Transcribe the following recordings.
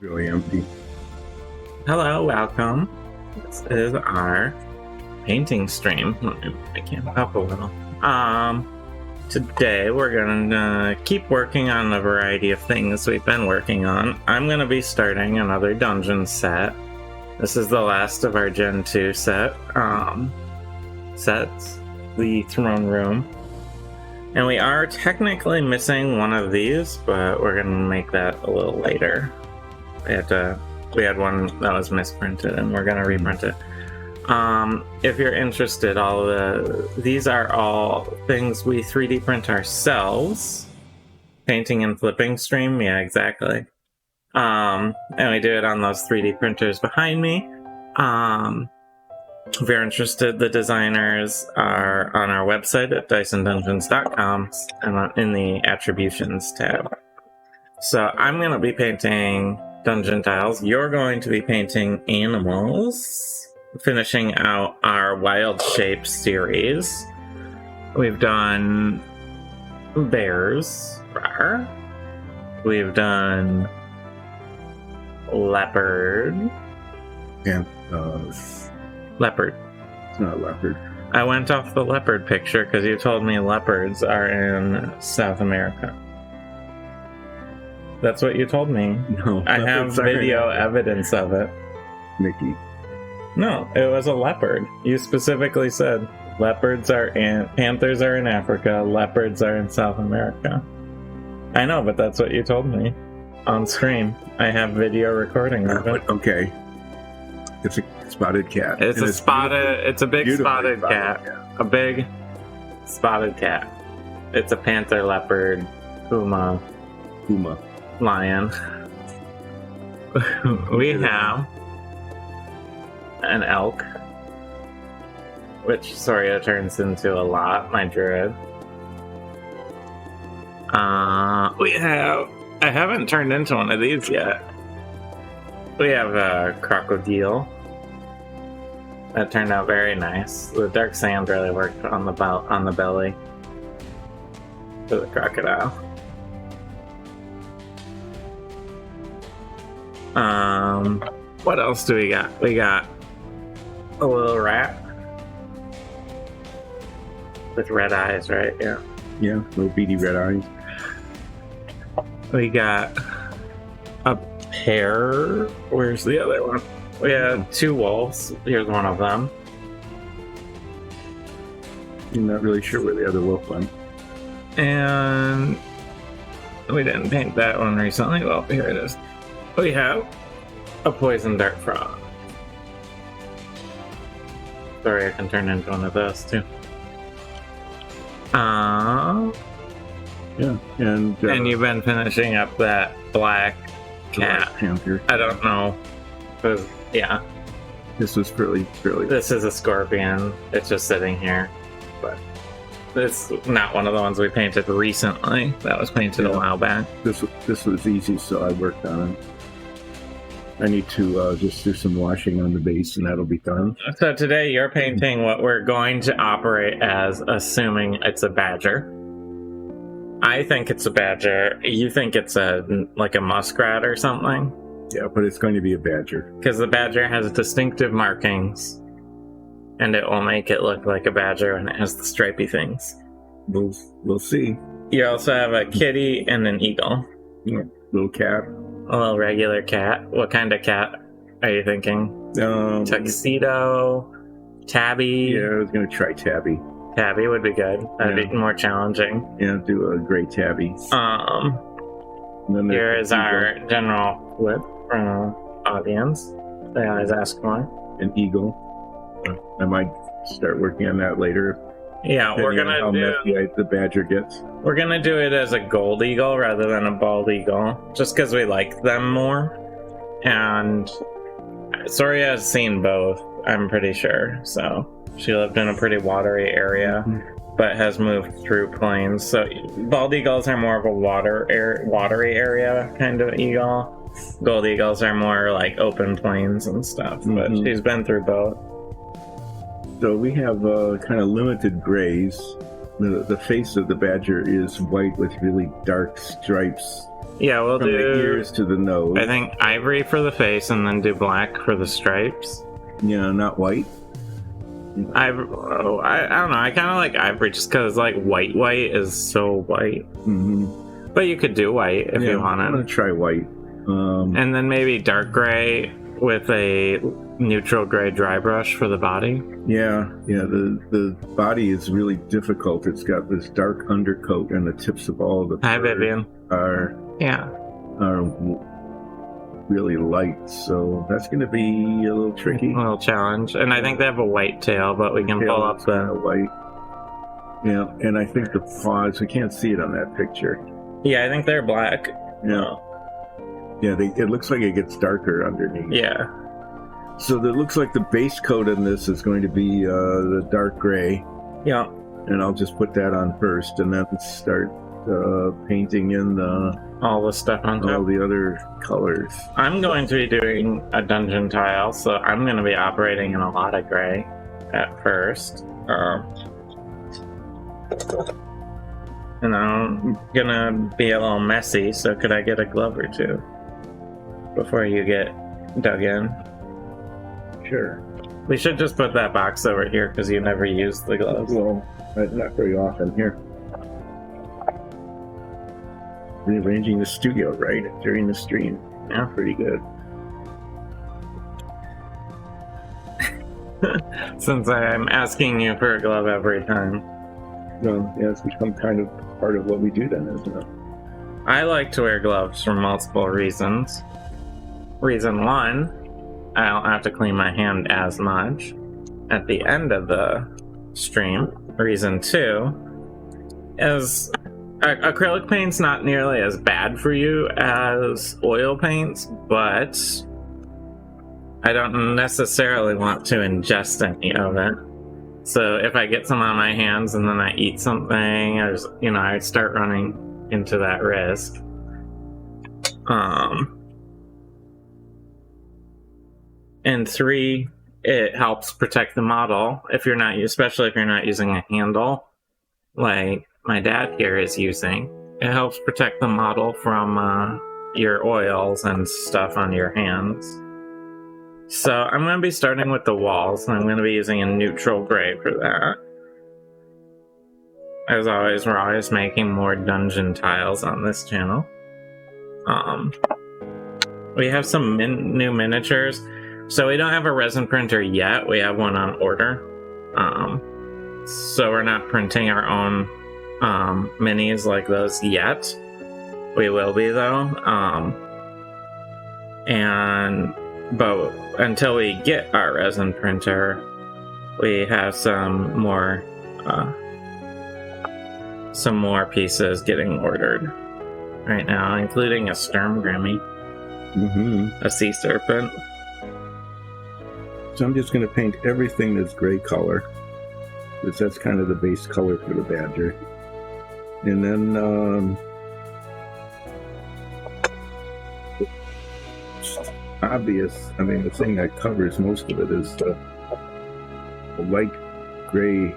Really empty. Hello, welcome. This is our painting stream. Let me make him up a little. Today we're gonna keep working on a variety of things we've been working on. I'm gonna be starting another dungeon set. This is the last of our Gen 2 sets, the Throne Room. And we are technically missing one of these, but we're gonna make that a little later. We had one that was misprinted, and we're gonna reprint it. If you're interested, these are all things we 3D print ourselves. Painting and flipping stream, yeah, exactly. And we do it on those 3D printers behind me. If you're interested, the designers are on our website at dicendungeons.com and in the attributions tab. So I'm going to be painting dungeon tiles. You're going to be painting animals, finishing out our Wildshape series. We've done bears. We've done leopard. And Leopard. it's not leopard. I went off the leopard picture because you told me leopards are in South America. That's what you told me. No, I have video evidence of it. Mickey. No, it was a leopard. You specifically said panthers are in Africa, leopards are in South America. I know, but that's what you told me on stream. I have video recording of it. Okay. It's a spotted cat. It's a big spotted cat. A big spotted cat. It's a panther, leopard, puma, lion. We have an elk, which Soria turns into a lot, my druid. I haven't turned into one of these yet. We have a crocodile. That turned out very nice. The dark sand really worked on the belly for the crocodile. What else do we got? We got a little rat with red eyes, right? Yeah. Yeah, little beady red eyes. We got a pair. Where's the other one? We have two wolves. Here's one of them. I'm not really sure where the other wolf went. And we didn't paint that one recently. Well, here it is. We have a poison dart frog. Sorry, I can turn into one of those too. Yeah, and you've been finishing up that black cat. Panther. I don't know. Yeah. This was fairly. This is a scorpion. It's just sitting here. But it's not one of the ones we painted recently. That was painted a while back. This was easy, so I worked on it. I need to just do some washing on the base, and that'll be done. So today you're painting what we're going to operate as, assuming it's a badger. I think it's a badger. You think it's like a muskrat or something? Yeah, but it's going to be a badger. Because the badger has distinctive markings, and it will make it look like a badger when it has the stripy things. We'll see. You also have a kitty and an eagle. Yeah, little cat. A little regular cat. What kind of cat are you thinking? Tuxedo? Tabby? Yeah, I was going to try tabby. Tabby would be good. That'd be more challenging. Yeah, do a gray tabby. Here is our general flip from the audience. They always ask for an eagle. I might start working on that later. Yeah, we're gonna how messy the badger gets. We're gonna do it as a gold eagle rather than a bald eagle, just because we like them more. And Soria has seen both, I'm pretty sure. So she lived in a pretty watery area, but has moved through plains. So bald eagles are more of a watery area kind of eagle. Gold eagles are more like open plains and stuff. But she's been through both. So we have kind of limited grays. The face of the badger is white with really dark stripes Yeah, we'll From do the ears to the nose. I think ivory for the face, and then do black for the stripes. Yeah, not white. I don't know. I kind of like ivory just because like white is so white. Mm-hmm. But you could do white if you I'm gonna wanted. try white. And then maybe dark gray with a neutral gray dry brush for the body. Yeah. The body is really difficult. It's got this dark undercoat, and the tips of all the Hi, fur Vivian. are really light. So that's going to be a little tricky. A little challenge. And I think they have a white tail, but we can pull up the white. Yeah, and I think the paws. We can't see it on that picture. Yeah, I think they're black. Yeah. Yeah, it looks like it gets darker underneath. Yeah. So it looks like the base coat in this is going to be the dark gray. Yeah. And I'll just put that on first, and then start painting in all the stuff on top. All the other colors. I'm going to be doing a dungeon tile, so I'm going to be operating in a lot of gray at first. And I'm gonna be a little messy, so could I get a glove or two before you get dug in? Sure. We should just put that box over here because you never use the gloves. Well, not very often here. Rearranging the studio right during the stream. Yeah, pretty good. Since I'm asking you for a glove every time. Well, yeah, it's become kind of part of what we do then, isn't it? I like to wear gloves for multiple reasons. Reason one, I don't have to clean my hand as much at the end of the stream. Reason two is acrylic paint's not nearly as bad for you as oil paints, but I don't necessarily want to ingest any of it. So if I get some on my hands and then I eat something, I start running into that risk. And three, it helps protect the model especially if you're not using a handle like my dad here is using. It helps protect the model from your oils and stuff on your hands. So I'm going to be starting with the walls, and I'm going to be using a neutral gray for that. As always, we're always making more dungeon tiles on this channel. We have some new miniatures. So we don't have a resin printer yet. We have one on order. So we're not printing our own minis like those yet. We will be, though. But until we get our resin printer, we have some more pieces getting ordered right now, including a Sturm Grimmy, a sea serpent. So I'm just going to paint everything this gray color, because that's kind of the base color for the badger. And then obvious, the thing that covers most of it is the light gray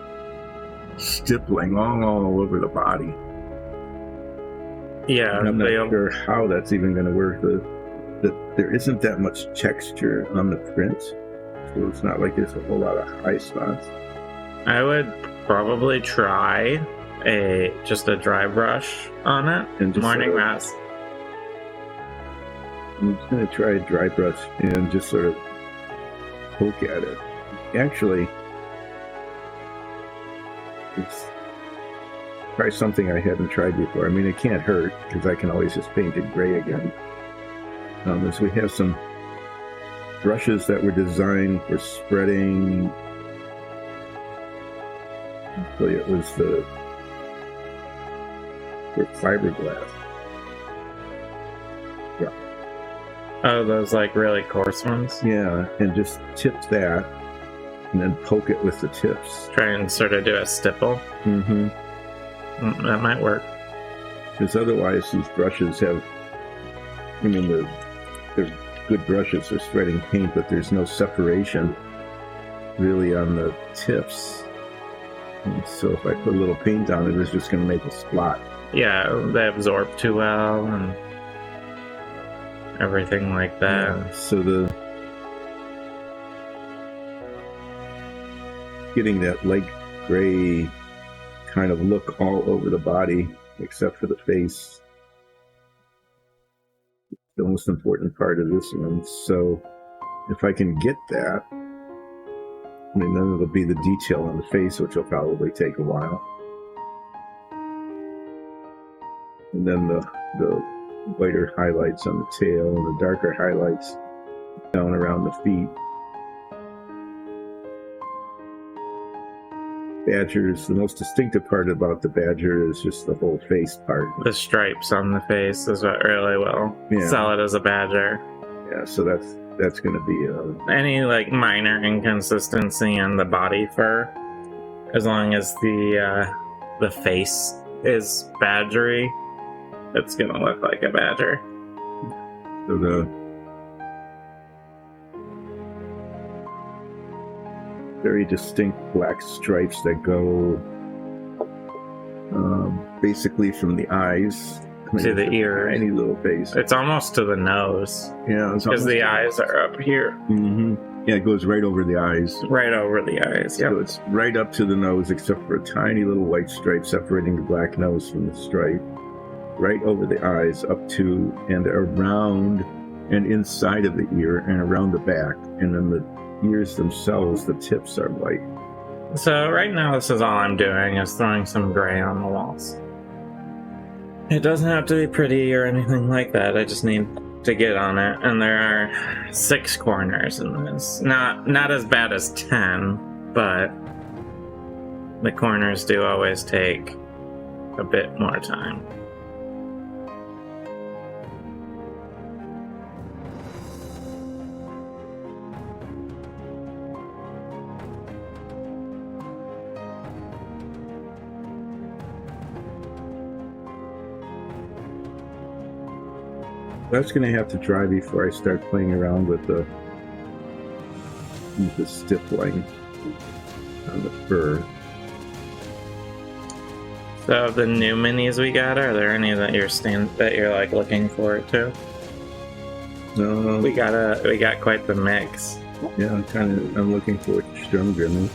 stippling all over the body. Yeah, and I'm not sure how that's even going to work. There isn't that much texture on the print, so it's not like there's a whole lot of high spots. I would probably try just a dry brush on it. And Morning Rats. I'm just going to try a dry brush and just sort of poke at it. Actually, it's try something I haven't tried before. It can't hurt, because I can always just paint it gray again. So we have some brushes that were designed for spreading. Actually, it was for fiberglass. Yeah. Oh, those like really coarse ones? Yeah, and just tip that, and then poke it with the tips. Try and sort of do a stipple. Mm-hmm. That might work. Because otherwise these brushes have, they're good brushes for spreading paint, but there's no separation really on the tips. And so if I put a little paint on it, it's just going to make a splot. Yeah, they absorb too well, and everything like that. Yeah, so getting that light gray kind of look all over the body, except for the face. The most important part of this one. So if I can get that, I mean, then it'll be the detail on the face, which will probably take a while. And then the lighter highlights on the tail and the darker highlights down around the feet. Badgers, the most distinctive part about the badger is just the whole face part. The stripes on the face is what really will sell it as a badger. Yeah, so that's going to be any like minor inconsistency in the body fur, as long as the face is badgery, it's going to look like a badger. So the very distinct black stripes that go basically from the eyes to the ear, any little face. It's almost to the nose. Yeah, because the eyes are up here. Mm-hmm. Yeah, it goes right over the eyes. Right over the eyes. Yeah. So it's right up to the nose, except for a tiny little white stripe separating the black nose from the stripe. Right over the eyes, up to and around and inside of the ear and around the back, and then the ears themselves, the tips are white. So right now this is all I'm doing is throwing some gray on the walls. It doesn't have to be pretty or anything like that, I just need to get on it. And there are 6 corners in this. Not as bad as 10, but the corners do always take a bit more time. That's going to have to dry before I start playing around with the stiff line on the fur. So the new minis we got, are there any that you're like looking forward to? No, we got quite the mix. Yeah, I'm looking forward to Sturmgrimmy.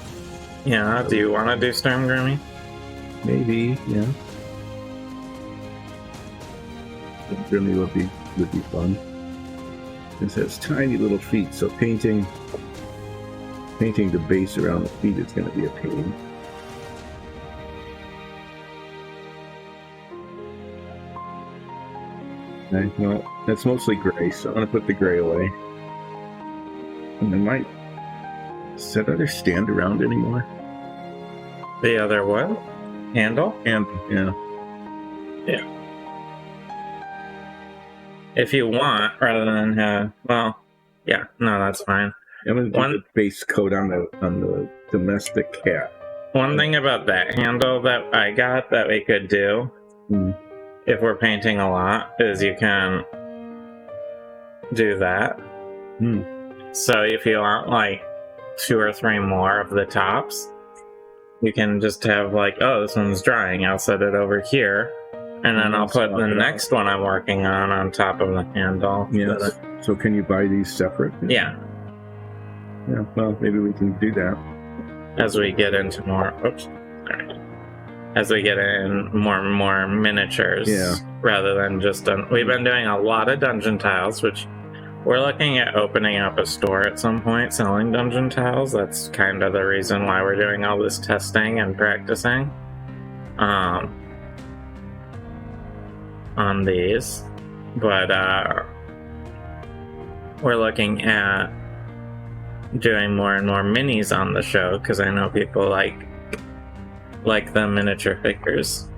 Yeah, do you want to do Sturmgrimmy? Maybe, yeah. Sturmgrimmy would be fun. It has tiny little feet, so painting the base around the feet is going to be a pain. Okay, well, that's mostly gray, so I'm going to put the gray away. And does that other stand around anymore? The other what? Handle? Yeah. Yeah. If you want, rather than have, that's fine. I'm going to do the base coat on the domestic cat. One thing about that handle that I got that we could do, if we're painting a lot, is you can do that. So if you want like 2 or 3 more of the tops, you can just have like, oh, this one's drying, I'll set it over here. And then I'll put the next one I'm working on top of the handle. Yes. So can you buy these separate? Yeah. Yeah, well, maybe we can do that. As we get into more... Oops. Sorry. As we get in more miniatures. Yeah. Rather than just... We've been doing a lot of dungeon tiles, which we're looking at opening up a store at some point selling dungeon tiles. That's kind of the reason why we're doing all this testing and practicing. On these, but we're looking at doing more and more minis on the show because I know people like the miniature figures.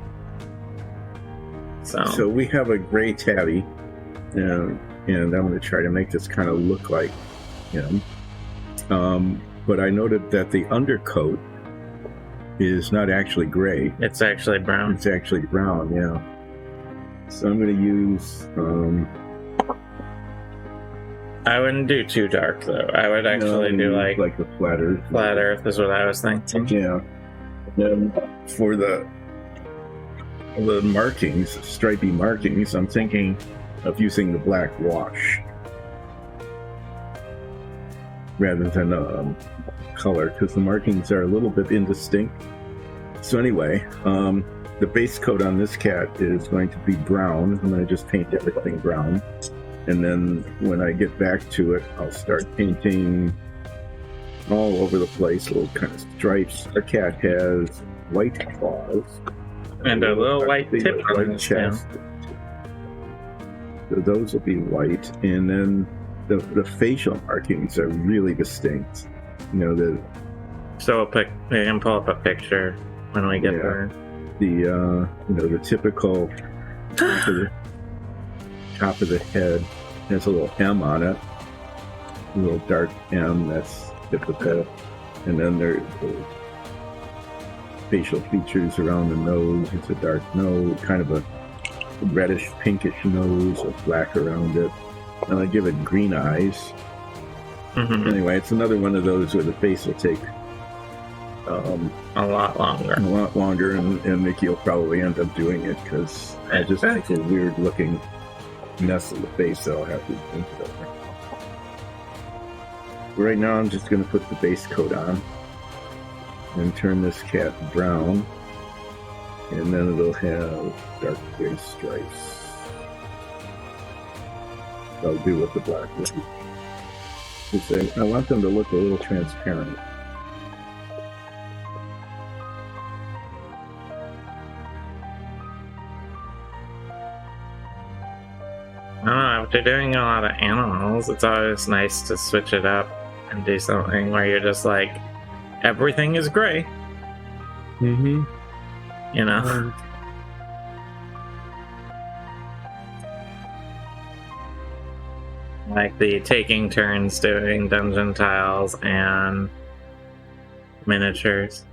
So we have a gray tabby, and I'm going to try to make this kind of look like him. But I noted that the undercoat is not actually gray. It's actually brown. It's actually brown, yeah. So I'm going to use... I wouldn't do too dark, though. I would actually do like the flat earth. Flat earth is what I was thinking. Yeah. Then for the markings, stripy markings, I'm thinking of using the black wash rather than color, because the markings are a little bit indistinct. So anyway, the base coat on this cat is going to be brown. I'm going to just paint everything brown. And then when I get back to it, I'll start painting all over the place, little kind of stripes. Our cat has white claws. And a little white tip on white his chest. So those will be white. And then the facial markings are really distinct. You know, So we can pull up a picture when we get there. The typical top of the head has a little M on it, a little dark M, that's typical. And then there's the facial features around the nose. It's a dark nose, kind of a reddish pinkish nose with black around it. And I give it green eyes. Mm-hmm. Anyway, it's another one of those where the face will take a lot longer. And Mickey will probably end up doing it because I just make a weird looking mess of the face that I'll have to paint it over. Right now I'm just going to put the base coat on and turn this cat brown, and then it'll have dark gray stripes. I'll do with the black one. I want them to look a little transparent. I don't know, after doing a lot of animals, it's always nice to switch it up and do something where you're just like, everything is gray. Mm-hmm. You know? Like the taking turns doing dungeon tiles and miniatures.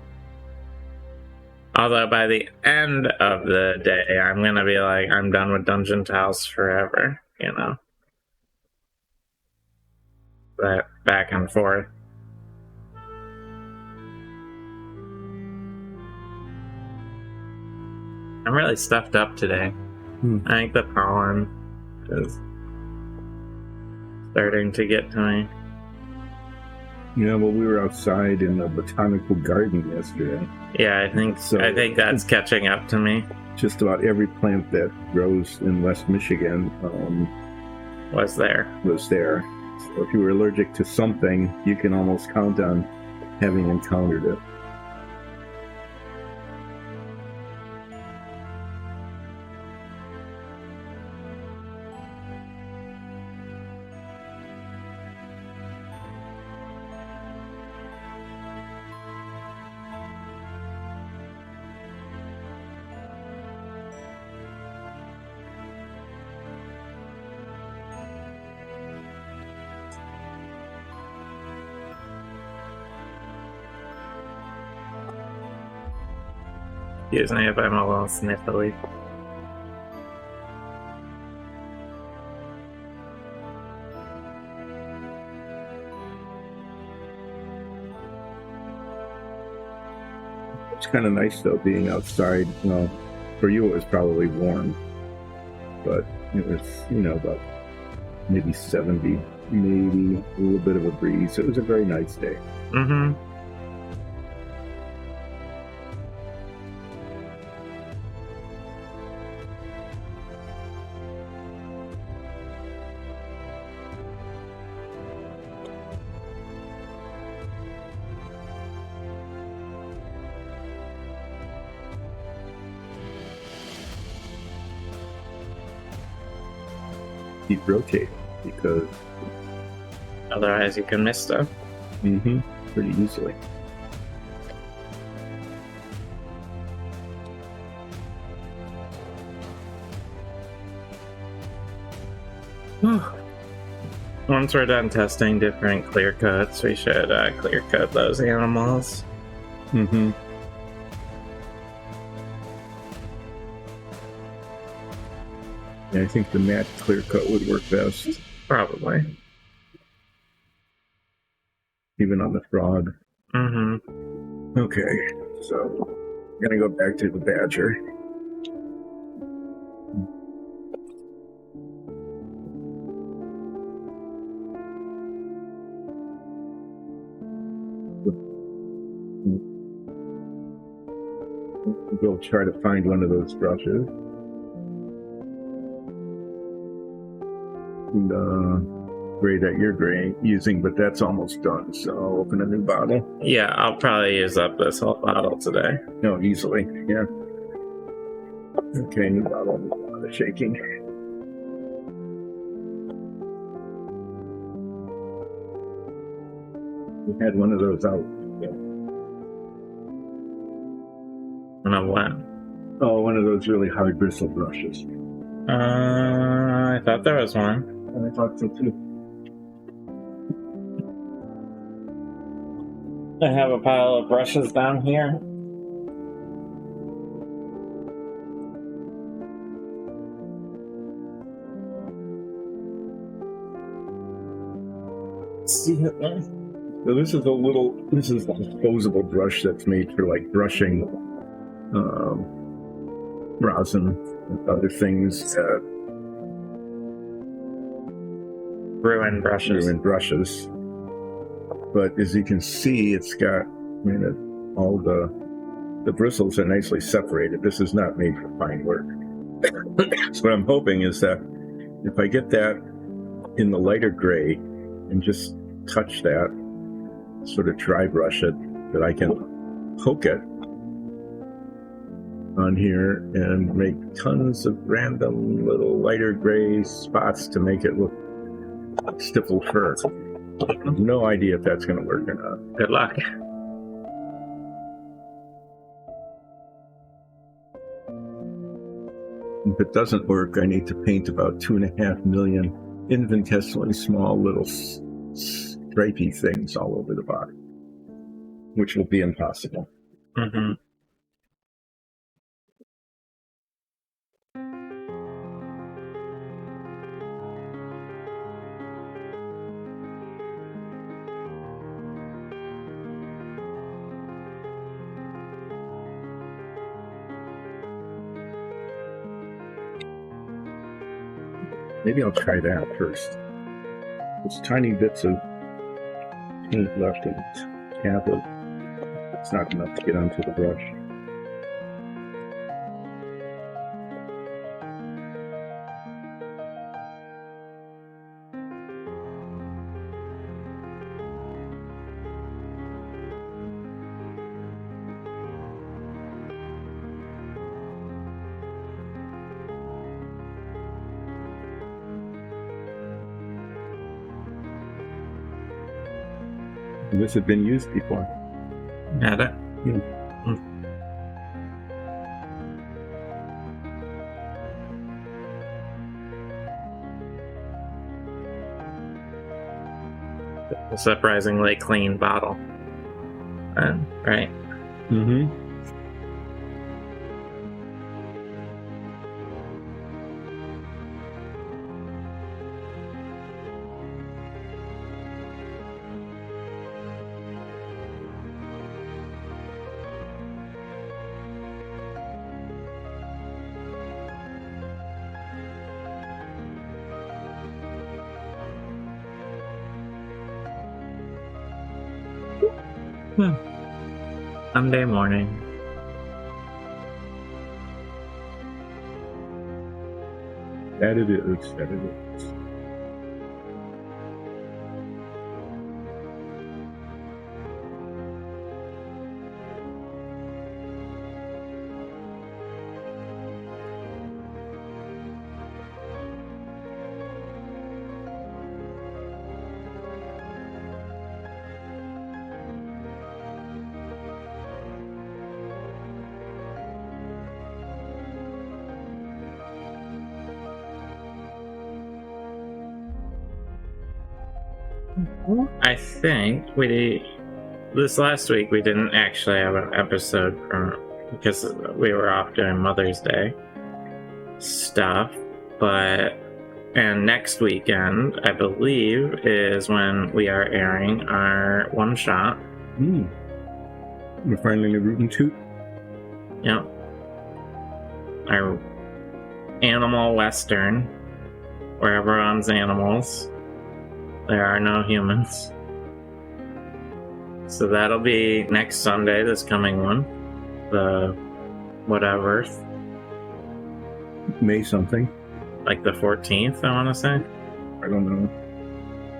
Although by the end of the day, I'm gonna be like, I'm done with dungeon tiles forever, you know? But back and forth. I'm really stuffed up today. I think the pollen is starting to get to me. Yeah, well, we were outside in the botanical garden yesterday. Yeah, I think that's catching up to me. Just about every plant that grows in West Michigan Was there. So if you were allergic to something, you can almost count on having encountered it. Excuse me if I'm a little sniffly. It's kind of nice, though, being outside. Well, for you it was probably warm, but it was, about maybe 70, maybe a little bit of a breeze. It was a very nice day. Mm-hmm. Keep rotating because Otherwise you can miss stuff. pretty easily. Once we're done testing different clear coats, we should clear coat those animals. Yeah, I think the matte clear coat would work best, Probably. even on the frog. Mm-hmm. Okay, so I'm gonna go back to the badger. We'll try to find one of those brushes. And, gray that you're using, but that's almost done. So I'll open a new bottle. Yeah, I'll probably use up this whole bottle today. No, easily. Yeah. Okay, new bottle. A lot of shaking. We had one of those out. One of what? Oh, one of those really hard bristle brushes. I thought there was one. I thought so too. I have a pile of brushes down here. See it there? So this is a disposable brush that's made for like brushing rosin and other things. Ruined brushes. But as you can see, it's got, all the bristles are nicely separated. This is not made for fine work. So what I'm hoping is that if I get that in the lighter gray and just touch that, sort of dry brush it, that I can poke it on here and make tons of random little lighter gray spots to make it look like stippled fur. I have no idea if that's going to work or not. Good luck. If it doesn't work, I need to paint about 2.5 million infinitesimally small little stripy things all over the body, which will be impossible. Mm-hmm. Maybe I'll try that first. There's tiny bits of paint left in the tablet. It's not enough to get onto the brush. This had been used before. Had it? Yeah. A surprisingly clean bottle. Right? Mm-hmm. Sunday morning. That it is. That it is. I think this last week we didn't actually have an episode because we were off doing Mother's Day stuff, and next weekend I believe is when we are airing our one shot. We're finally rootin' toot. Yep. Our animal western, where everyone's animals. There are no humans. So that'll be next Sunday, this coming one. The whatever. May something. Like the 14th, I want to say. I don't know.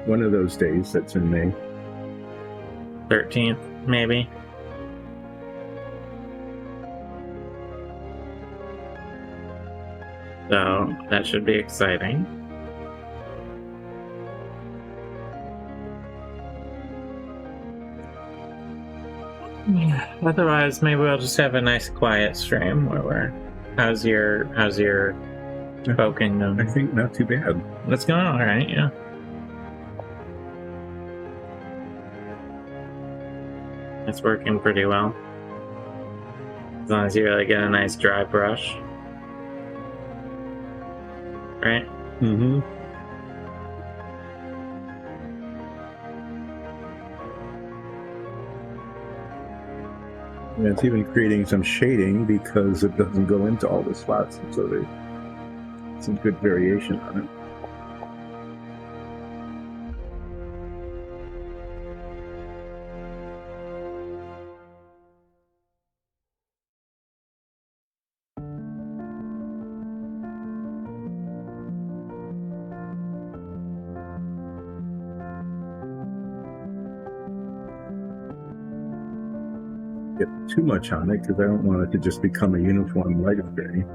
One of those days that's in May. 13th, maybe. So that should be exciting. Yeah. Otherwise, maybe we'll just have a nice quiet stream where we're. How's your poking them? I think not too bad. It's going all right, yeah. It's working pretty well. As long as you really get a nice dry brush. Right? Mm-hmm. And it's even creating some shading because it doesn't go into all the spots, so there's some good variation on it. Get too much on it because I don't want it to just become a uniform light of day.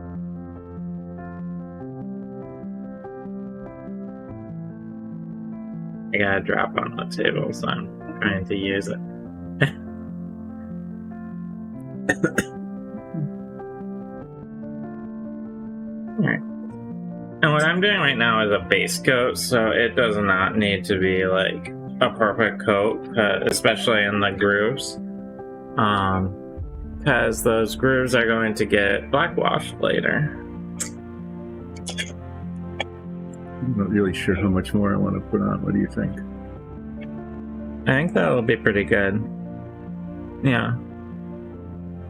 I got a drop on the table, so I'm trying to use it. Alright. And what I'm doing right now is a base coat, so it does not need to be like a perfect coat, especially in the grooves. Because those grooves are going to get blackwashed later. I'm not really sure how much more I want to put on. What do you think? I think that'll be pretty good. Yeah.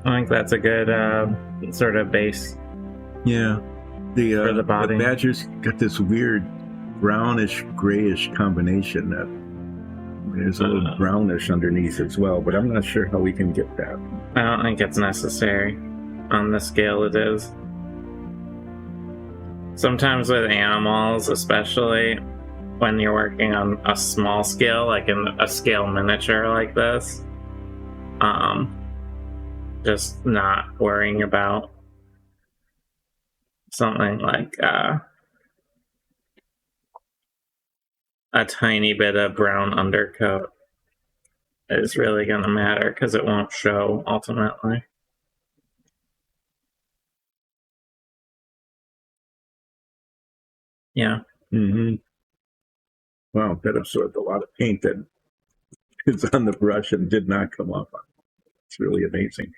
I think that's a good sort of base. Yeah. For the body. The badger's got this weird brownish, grayish combination that there's a little brownish underneath as well, but I'm not sure how we can get that. I don't think it's necessary. On the scale it is. Sometimes with animals, especially when you're working on a small scale, like in a scale miniature like this, just not worrying about something like a tiny bit of brown undercoat is really going to matter because it won't show ultimately. Yeah. Mm-hmm. Wow, that absorbed a lot of paint that is on the brush and did not come off. It's really amazing.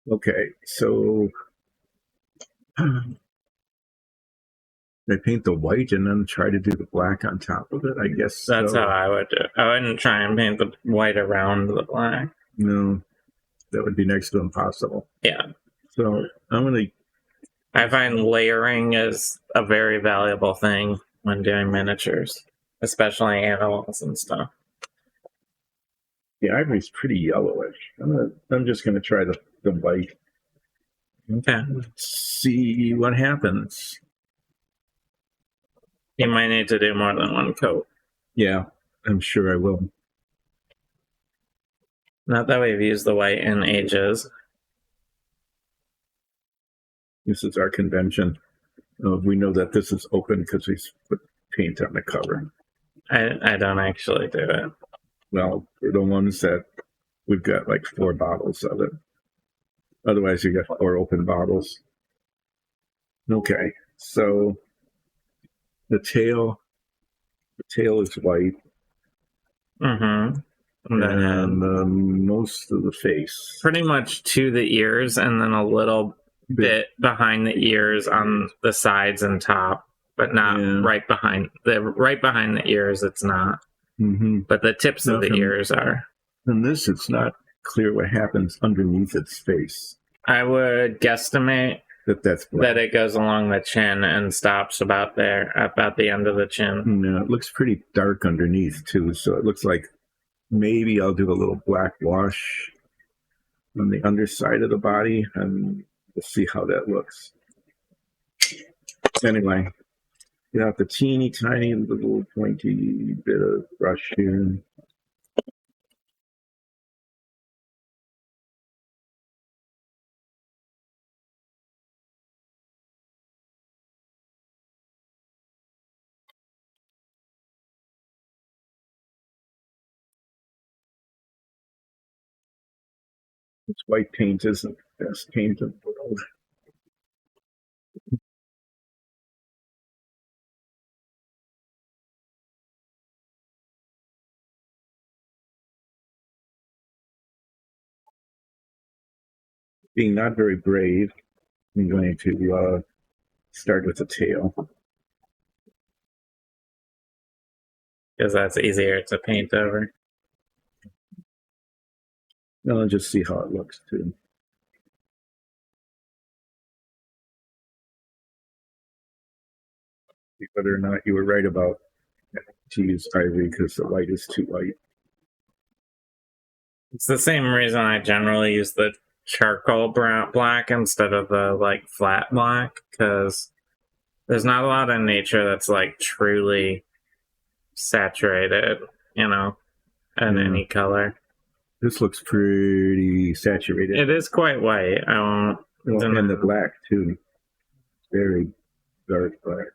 Okay, so I paint the white and then try to do the black on top of it, I guess. That's how I would do it. I wouldn't try and paint the white around the black. No, that would be next to impossible. Yeah. So I find layering is a very valuable thing when doing miniatures, especially animals and stuff. The ivory's pretty yellowish. I'm just gonna try the white. Okay. See what happens. You might need to do more than one coat. Yeah, I'm sure I will. Not that we've used the white in ages. This is our convention. We know that this is open because we put paint on the cover. I don't actually do it. Well, for the ones that we've got like 4 bottles of it. Otherwise, you got 4 open bottles. Okay, so the tail is white. Mm-hmm. And most of the face. Pretty much to the ears, and then a little bit behind the ears on the sides and top, but not right behind the ears. It's not. Mm-hmm. But the tips of the ears are. And this, it's not clear what happens underneath its face. I would guesstimate that's black. That it goes along the chin and stops about there, about the end of the chin. Yeah, it looks pretty dark underneath too, so it looks like maybe I'll do a little black wash on the underside of the body, and we'll see how that looks. Anyway, got the teeny tiny little pointy bit of brush here. This white paint isn't the best paint in the world. Being not very brave, I'm going to start with the tail. Because that's easier to paint over. Well, I'll just see how it looks too. Whether or not you were right about to use ivory because the white is too white. It's the same reason I generally use the charcoal black instead of the like flat black, because there's not a lot in nature that's like truly saturated, you know, in any color. This looks pretty saturated. It is quite white. I won't. And the black too. Very dark black.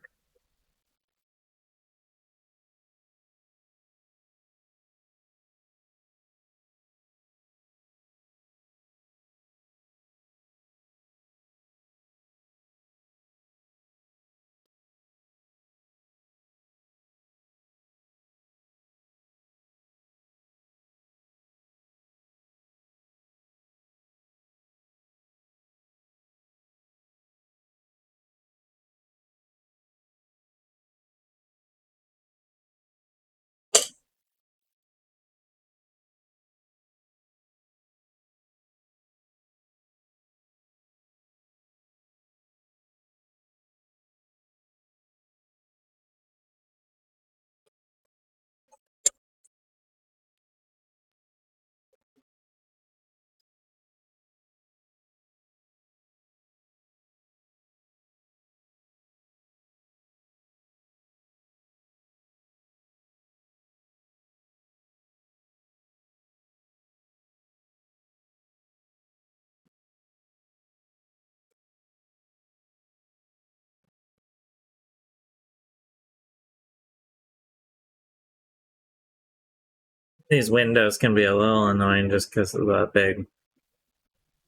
These windows can be a little annoying just because of the big.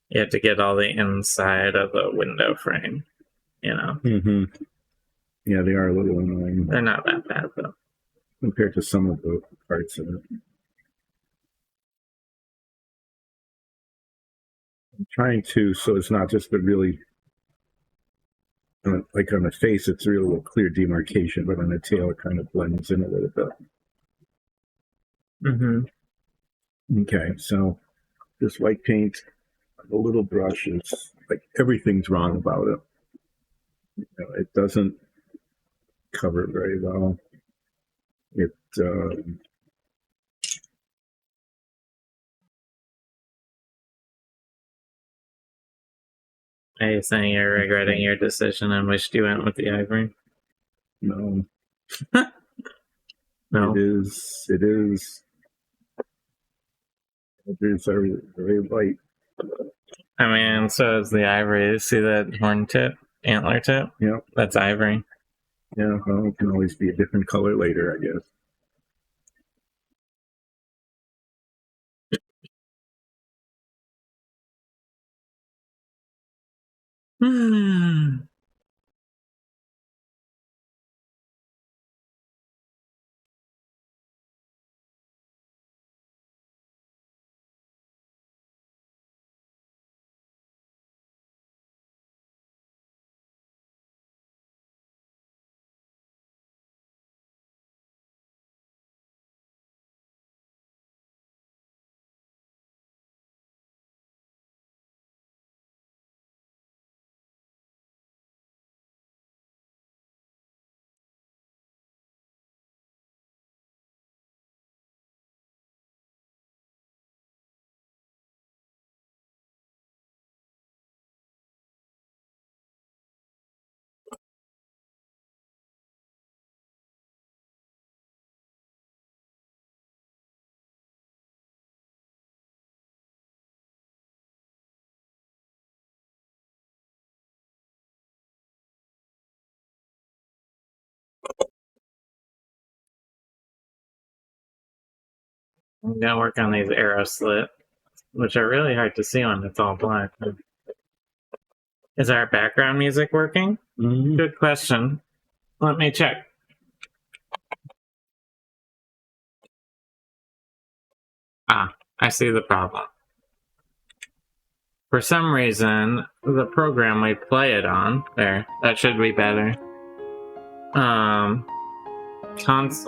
You have to get all the inside of the window frame, you know. Mm-hmm. Yeah, they are a little annoying. They're not that bad though, compared to some of the parts of it. I'm trying to, so it's not just a really, like on the face, it's really a clear demarcation, but on the tail, it kind of blends in a little bit. Mm-hmm. Okay, so this white paint, the little brush is like everything's wrong about it. You know, it doesn't cover very well. It Are you saying you're regretting your decision and wished you went with the ivory? no. No. It is very, very light. I mean, so is the ivory. See that horn tip, antler tip? Yeah. That's ivory. Yeah, well, it can always be a different color later, I guess. I'm gonna work on these arrow slits, which are really hard to see when it's all black. Is our background music working? Mm-hmm. Good question. Let me check. I see the problem. For some reason, the program we play it on, that should be better.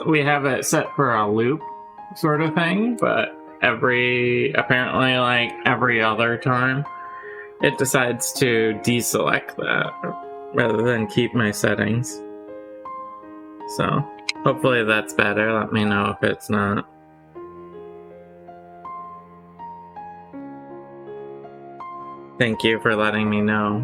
We have it set for a loop sort of thing, but apparently like every other time, it decides to deselect that rather than keep my settings. So hopefully that's better. Let me know if it's not. Thank you for letting me know.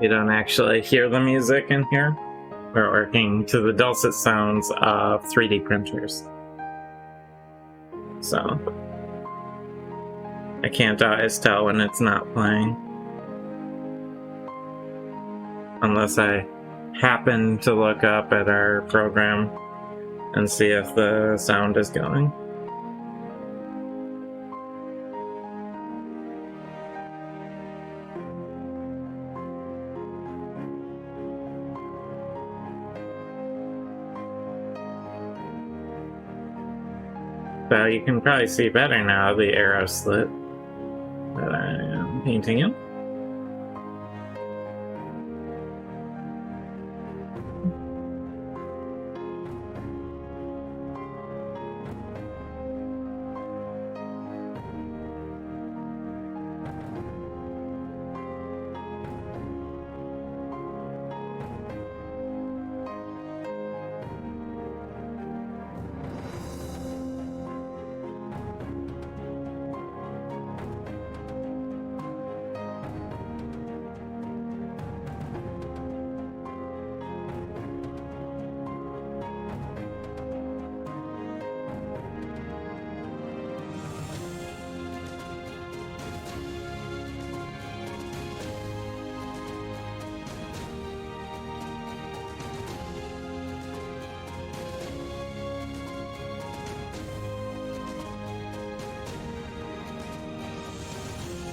You don't actually hear the music in here. We're working to the dulcet sounds of 3D printers. So I can't always tell when it's not playing. Unless I happen to look up at our program and see if the sound is going. So you can probably see better now the arrow slit that I am painting in.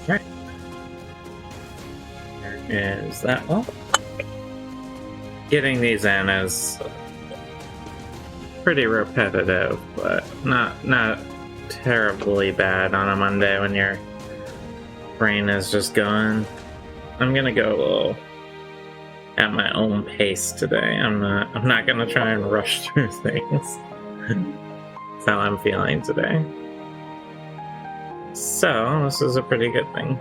Right. There is that one. Getting these in is pretty repetitive, but not terribly bad on a Monday when your brain is just going. I'm gonna go a little at my own pace today. I'm not gonna try and rush through things. That's how I'm feeling today. So, this is a pretty good thing.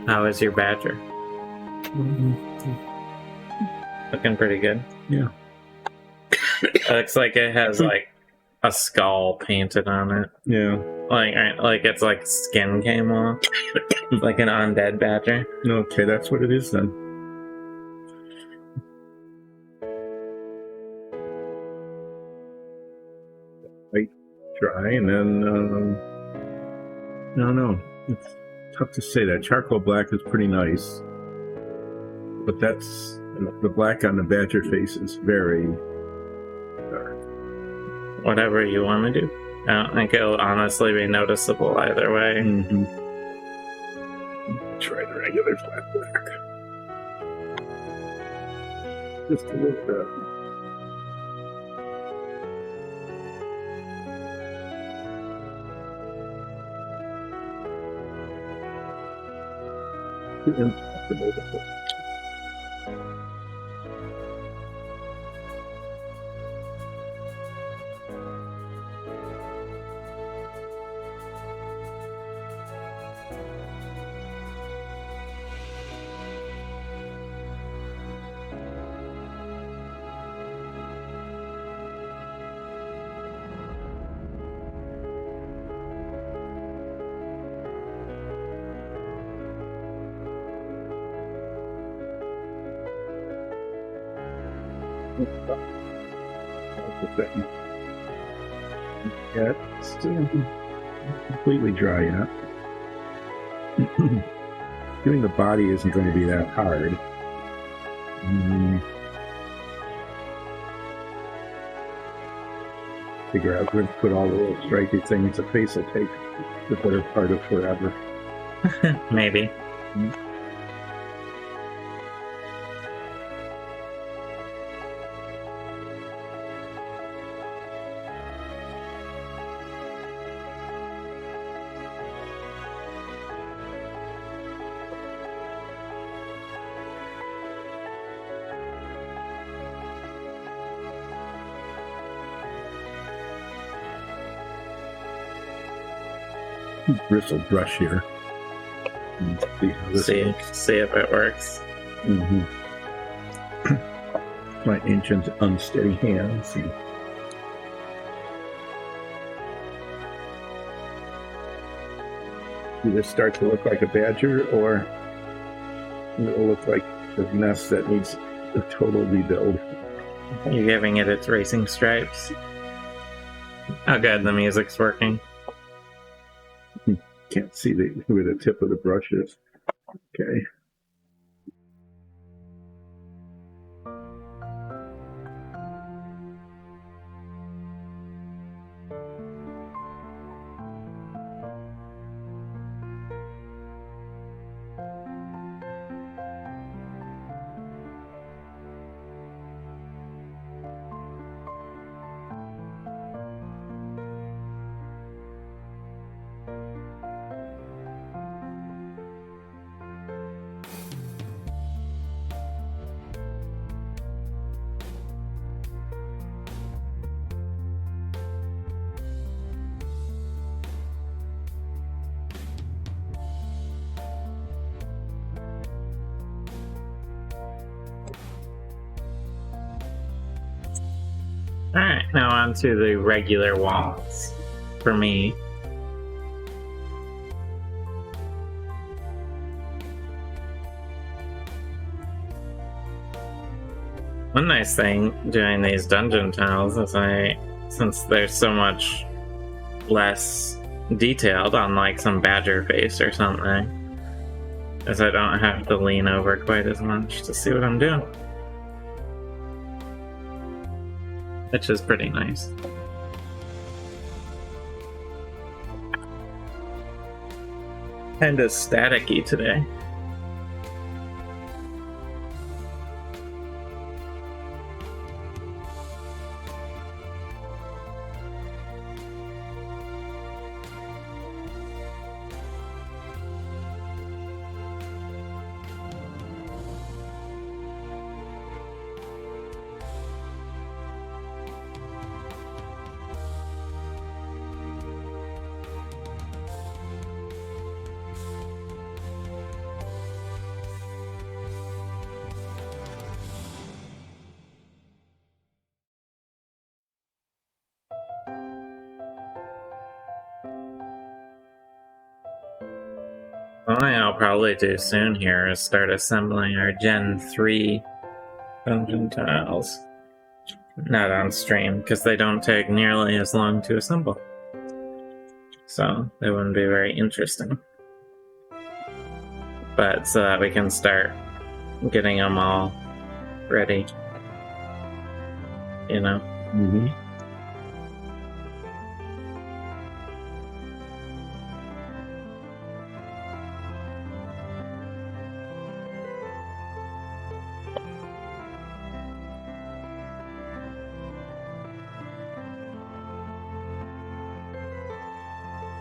How is your badger? Looking pretty good. Yeah. It looks like it has like a skull painted on it. Yeah. Like it's like skin came off. Like an undead badger. Okay, that's what it is then. Try and then no, it's tough to say. That charcoal black is pretty nice, but that's the black on the badger face is very dark. Whatever you want to do. I don't think it'll honestly be noticeable either way. Mm-hmm. Try the regular flat black. Just a little bit. Impossible. Yeah, it's still completely dry yet. Doing the body isn't going to be that hard. Figure out where to put all the little striky things. The face will take the better part of forever. Maybe. Bristle brush here. See how this works. See if it works. My ancient unsteady hands. Either start to look like a badger, or it'll look like a nest that needs a total rebuild. You're giving it its racing stripes. Oh good, the music's working. Can't see where the tip of the brush is. Okay. Alright, now on to the regular walls for me. One nice thing doing these dungeon tiles is since there's so much less detailed on like some badger face or something, is I don't have to lean over quite as much to see what I'm doing. Which is pretty nice. Kinda staticky today. One thing I'll probably do soon here is start assembling our Gen 3 dungeon tiles. Not on stream, because they don't take nearly as long to assemble. So, they wouldn't be very interesting. But so that we can start getting them all ready. You know? Mm-hmm.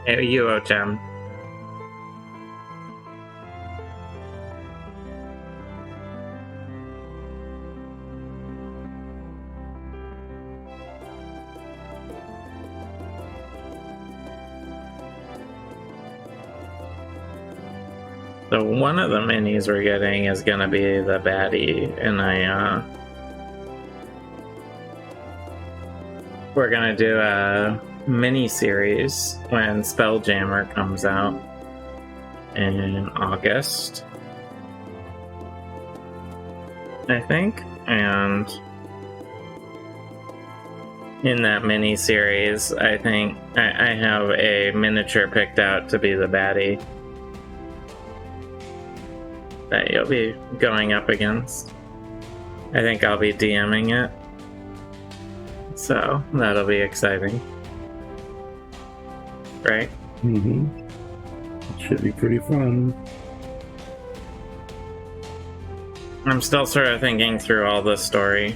Hey, you, Ochem. So one of the minis we're getting is gonna be the baddie, and we're gonna do a mini-series when Spelljammer comes out in August, I think, and in that mini-series, I think I have a miniature picked out to be the baddie. that you'll be going up against. I think I'll be DMing it, so that'll be exciting. Right? Mm-hmm. It should be pretty fun. I'm still sort of thinking through all the story.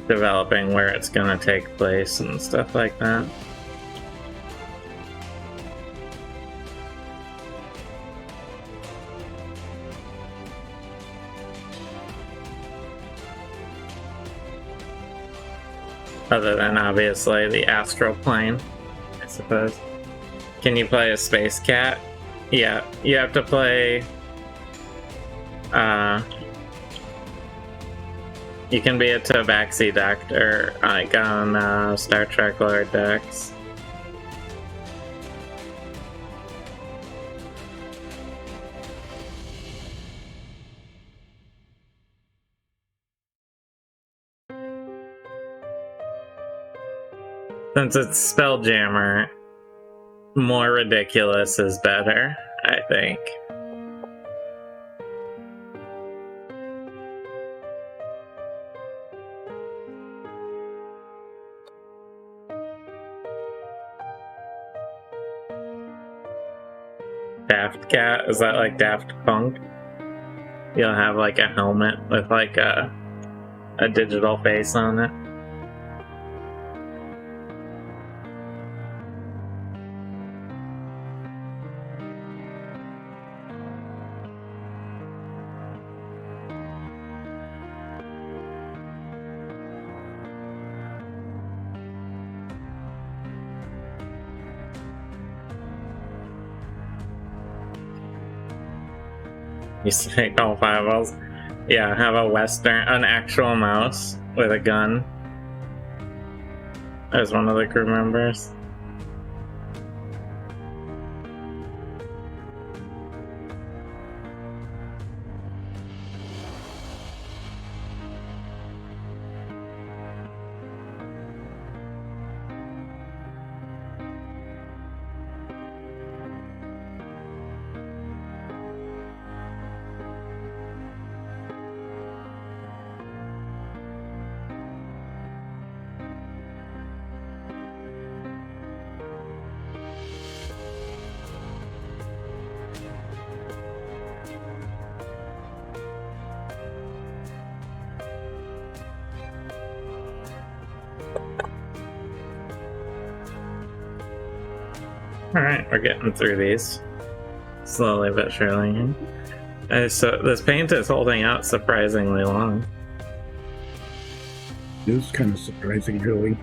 Developing where it's gonna take place and stuff like that. Other than obviously the astral plane, I suppose. Can you play a space cat? Yeah, you have to play. You can be a Tabaxi doctor, like on Star Trek Lower Decks. Since it's Spelljammer, more ridiculous is better, I think. Daft Cat? Is that like Daft Punk? You'll have like a helmet with like a digital face on it. You say all five balls? Yeah, have an actual mouse with a gun as one of the crew members. Alright, we're getting through these. Slowly but surely. So this paint is holding out surprisingly long. It is kind of surprising, really.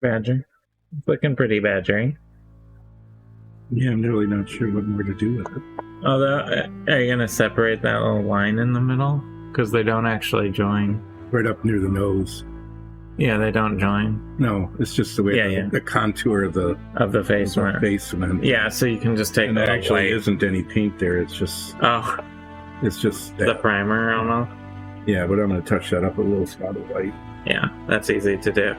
Badger. It's looking pretty badgery. Yeah, I'm really not sure what more to do with it. Although, are you gonna separate that little line in the middle? Because they don't actually join. Right up near the nose. Yeah, they don't join. No, it's just the way the contour of the face. Yeah, so you can just take and that. There actually white. isn't any paint there. It's just it's just the primer almost. Yeah, but I'm going to touch that up with a little spot of white. Yeah, that's easy to do.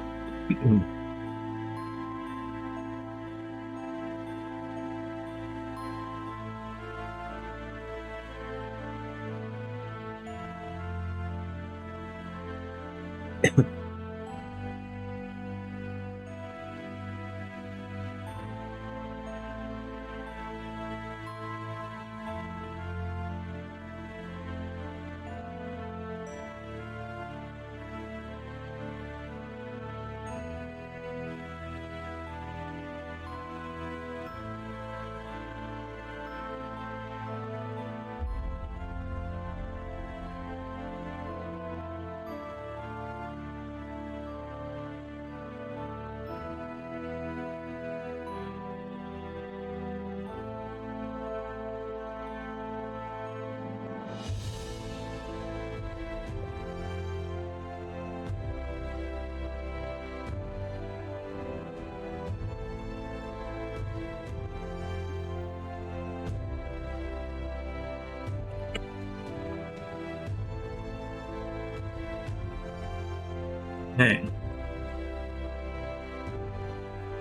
Hey.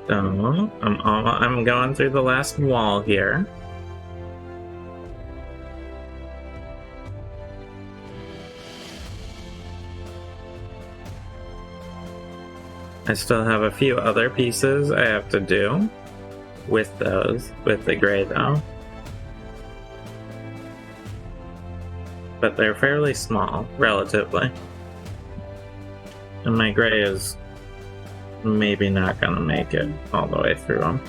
So I'm going through the last wall here. I still have a few other pieces I have to do with the gray though. But they're fairly small, relatively. And my gray is maybe not gonna make it all the way through them.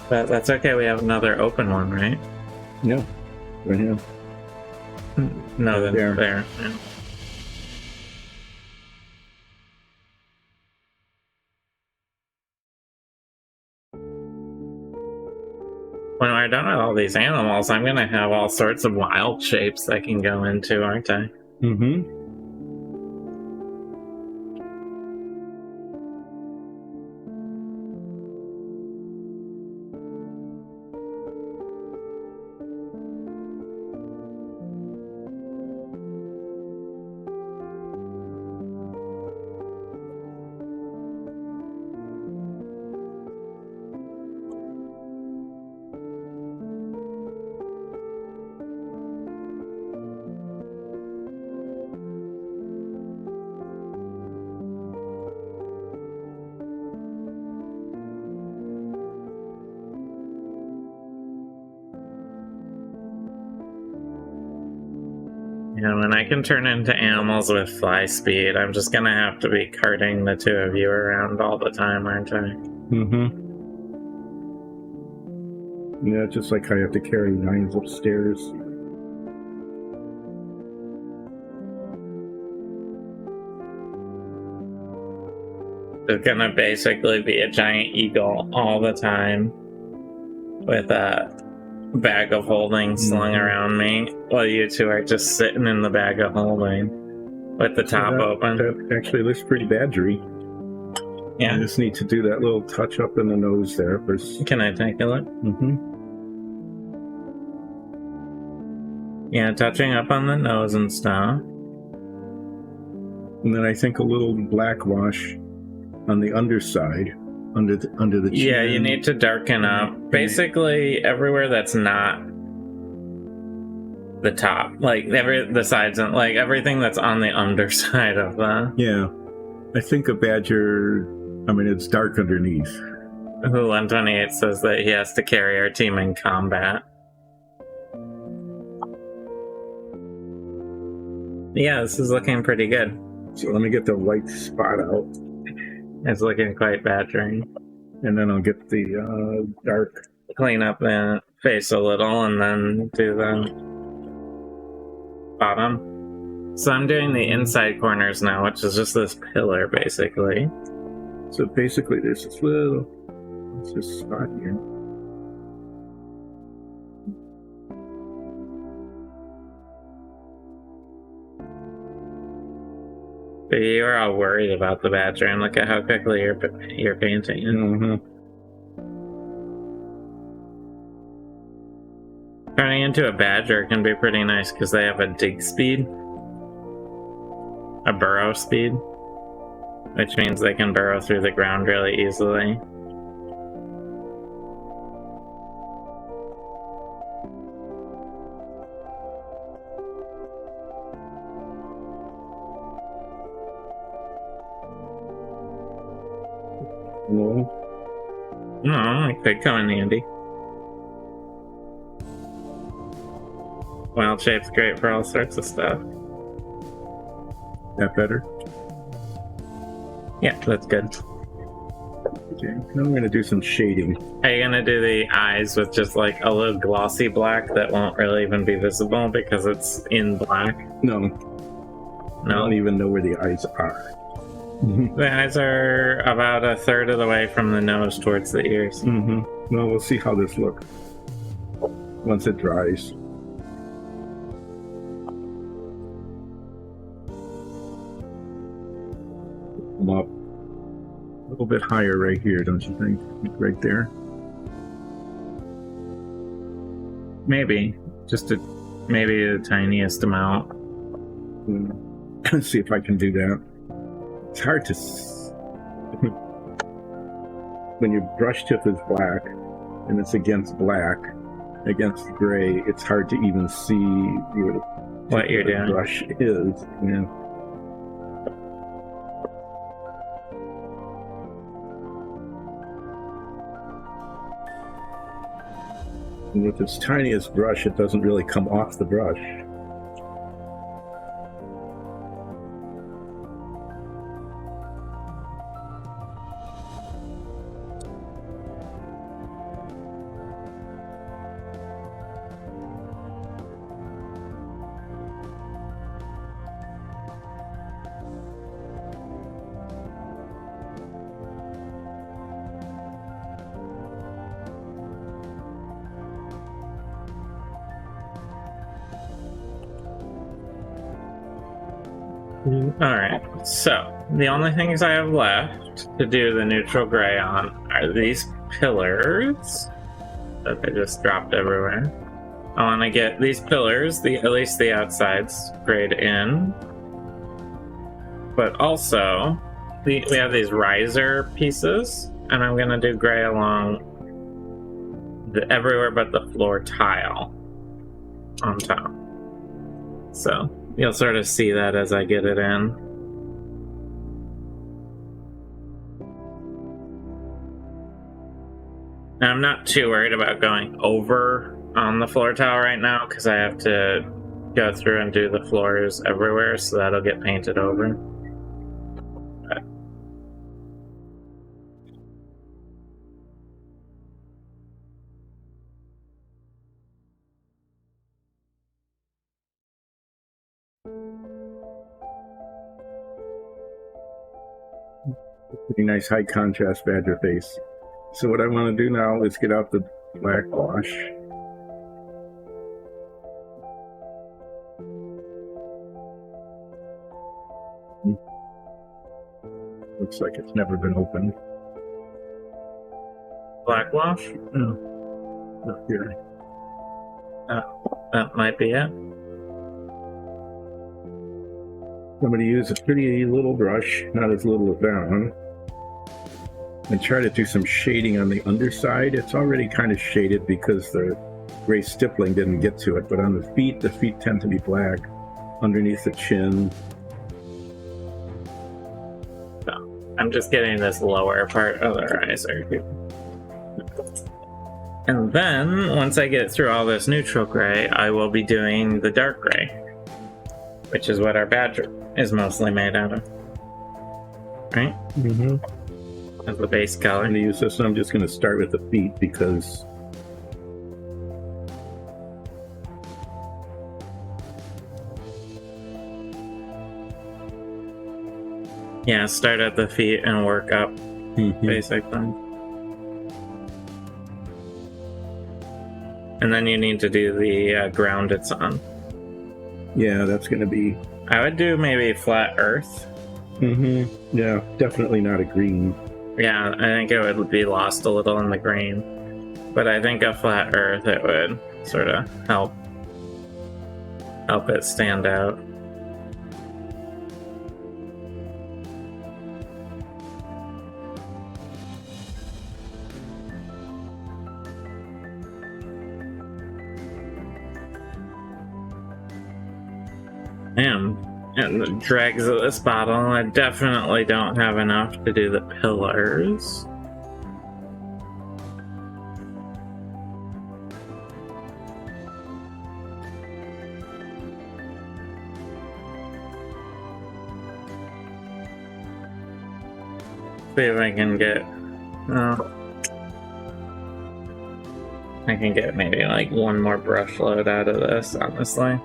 But that's okay, we have another open one, right? No, right here. No, there. Yeah. When we're done with all these animals, I'm gonna have all sorts of wild shapes I can go into, aren't I? Mm-hmm. Yeah, when I can turn into animals with fly speed, I'm just gonna have to be carting the two of you around all the time, aren't I? Mm-hmm. Yeah, just like I have to carry Nines upstairs. It's gonna basically be a giant eagle all the time with a bag of holding slung around me while you two are just sitting in the bag of holding with the top open. That actually looks pretty badgery. Yeah. I just need to do that little touch up in the nose there first. Can I take a look? Mm-hmm. Yeah, touching up on the nose and stuff. And then I think a little black wash on the underside, under the chin. Yeah, you need to darken up. Basically, everywhere that's not the top, like the sides, and like everything that's on the underside of the. Yeah, I think a badger. I mean, it's dark underneath. Who 128 says that he has to carry our team in combat. Yeah, this is looking pretty good. So let me get the white spot out. It's looking quite badgering. And then I'll get the dark. Clean up the face a little and then do the bottom. So I'm doing the inside corners now, which is just this pillar, basically. So basically, there's this little, what's this spot here? But you were all worried about the badger, and look at how quickly you're painting it. Mm-hmm. Turning into a badger can be pretty nice because they have a dig speed, a burrow speed, which means they can burrow through the ground really easily. No, it could come in handy. Wildshape's great for all sorts of stuff. That better? Yeah, that's good. Okay, now I'm going to do some shading. Are you going to do the eyes with just like a little glossy black that won't really even be visible because it's in black? No. I No? don't even know where the eyes are. The eyes are about a third of the way from the nose towards the ears. Mm-hmm. Well, we'll see how this looks once it dries. Come up a little bit higher right here, don't you think? Right there. Maybe. Just maybe the tiniest amount. Let's see if I can do that. It's hard to... When your brush tip is black and it's against black, against gray, it's hard to even see What you're doing. The brush is. Yeah. And with its tiniest brush, it doesn't really come off the brush. Alright, so the only things I have left to do the neutral gray on are these pillars that I just dropped everywhere. I want to get these pillars, at least the outsides, grayed in. But also, we have these riser pieces, and I'm going to do gray along everywhere but the floor tile on top. So you'll sort of see that as I get it in. Now, I'm not too worried about going over on the floor tile right now because I have to go through and do the floors everywhere, so that'll get painted over. But pretty nice high contrast badger face. So what I want to do now is get out the black wash. Looks like it's never been opened. black wash? No. Up here. That might be it. I'm going to use a pretty little brush, not as little as that one, and try to do some shading on the underside. It's already kind of shaded because the gray stippling didn't get to it, but on the feet tend to be black underneath the chin. So, I'm just getting this lower part of the riser. And then, once I get through all this neutral gray, I will be doing the dark gray, which is what our badger is mostly made out of. Right? Mm-hmm. As the base color. I'm going to use this, and I'm just going to start with the feet because Yeah, start at the feet and work up, basically. And then you need to do the ground it's on. Yeah, that's going to be... I would do maybe flat earth. Yeah, definitely not a green. Yeah, I think it would be lost a little in the green. But I think a flat earth, it would sort of help it stand out. And the dregs of this bottle, I definitely don't have enough to do the pillars. See if I can get... I can get maybe like one more brush load out of this, honestly.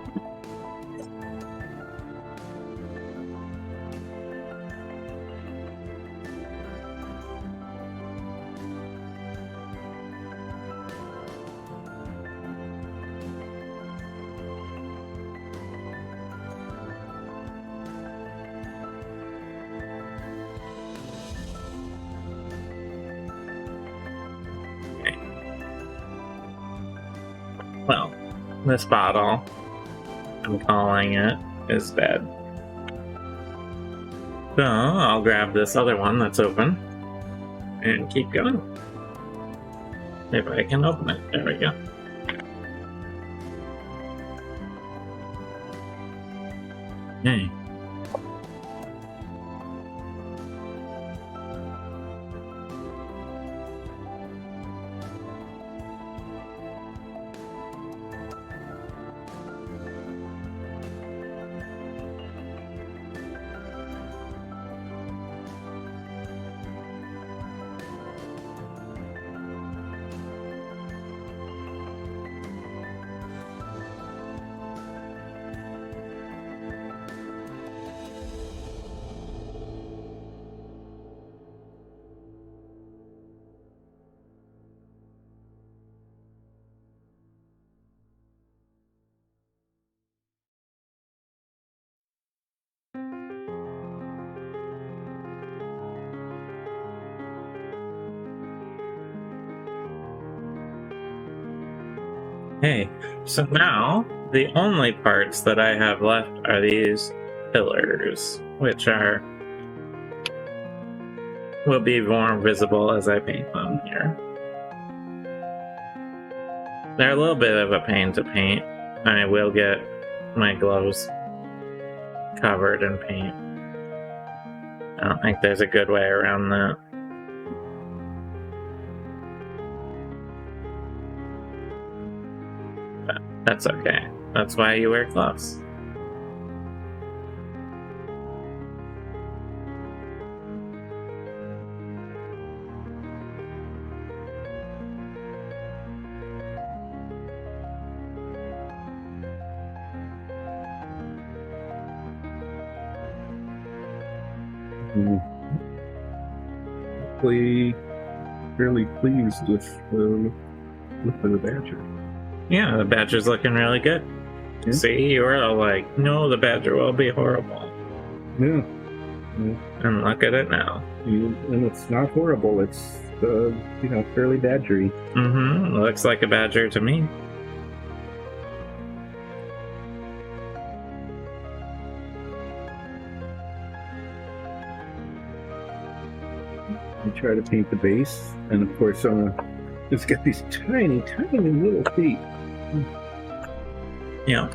Well, this bottle, I'm calling it, is dead. So I'll grab this other one that's open and keep going. If I can open it. There we go. Okay. Okay, so now the only parts that I have left are these pillars, which will be more visible as I paint them here. They're a little bit of a pain to paint. I will get my gloves covered in paint. I don't think there's a good way around that. But that's okay. That's why you wear gloves. Fairly pleased with the badger. Yeah, the badger's looking really good. Yeah. See, you were all like, no, the badger will be horrible. Yeah. And look at it now. And it's not horrible. It's, fairly badgery. Mm-hmm. Looks like a badger to me. I try to paint the base, and of course it's got these tiny, tiny little feet. Yeah.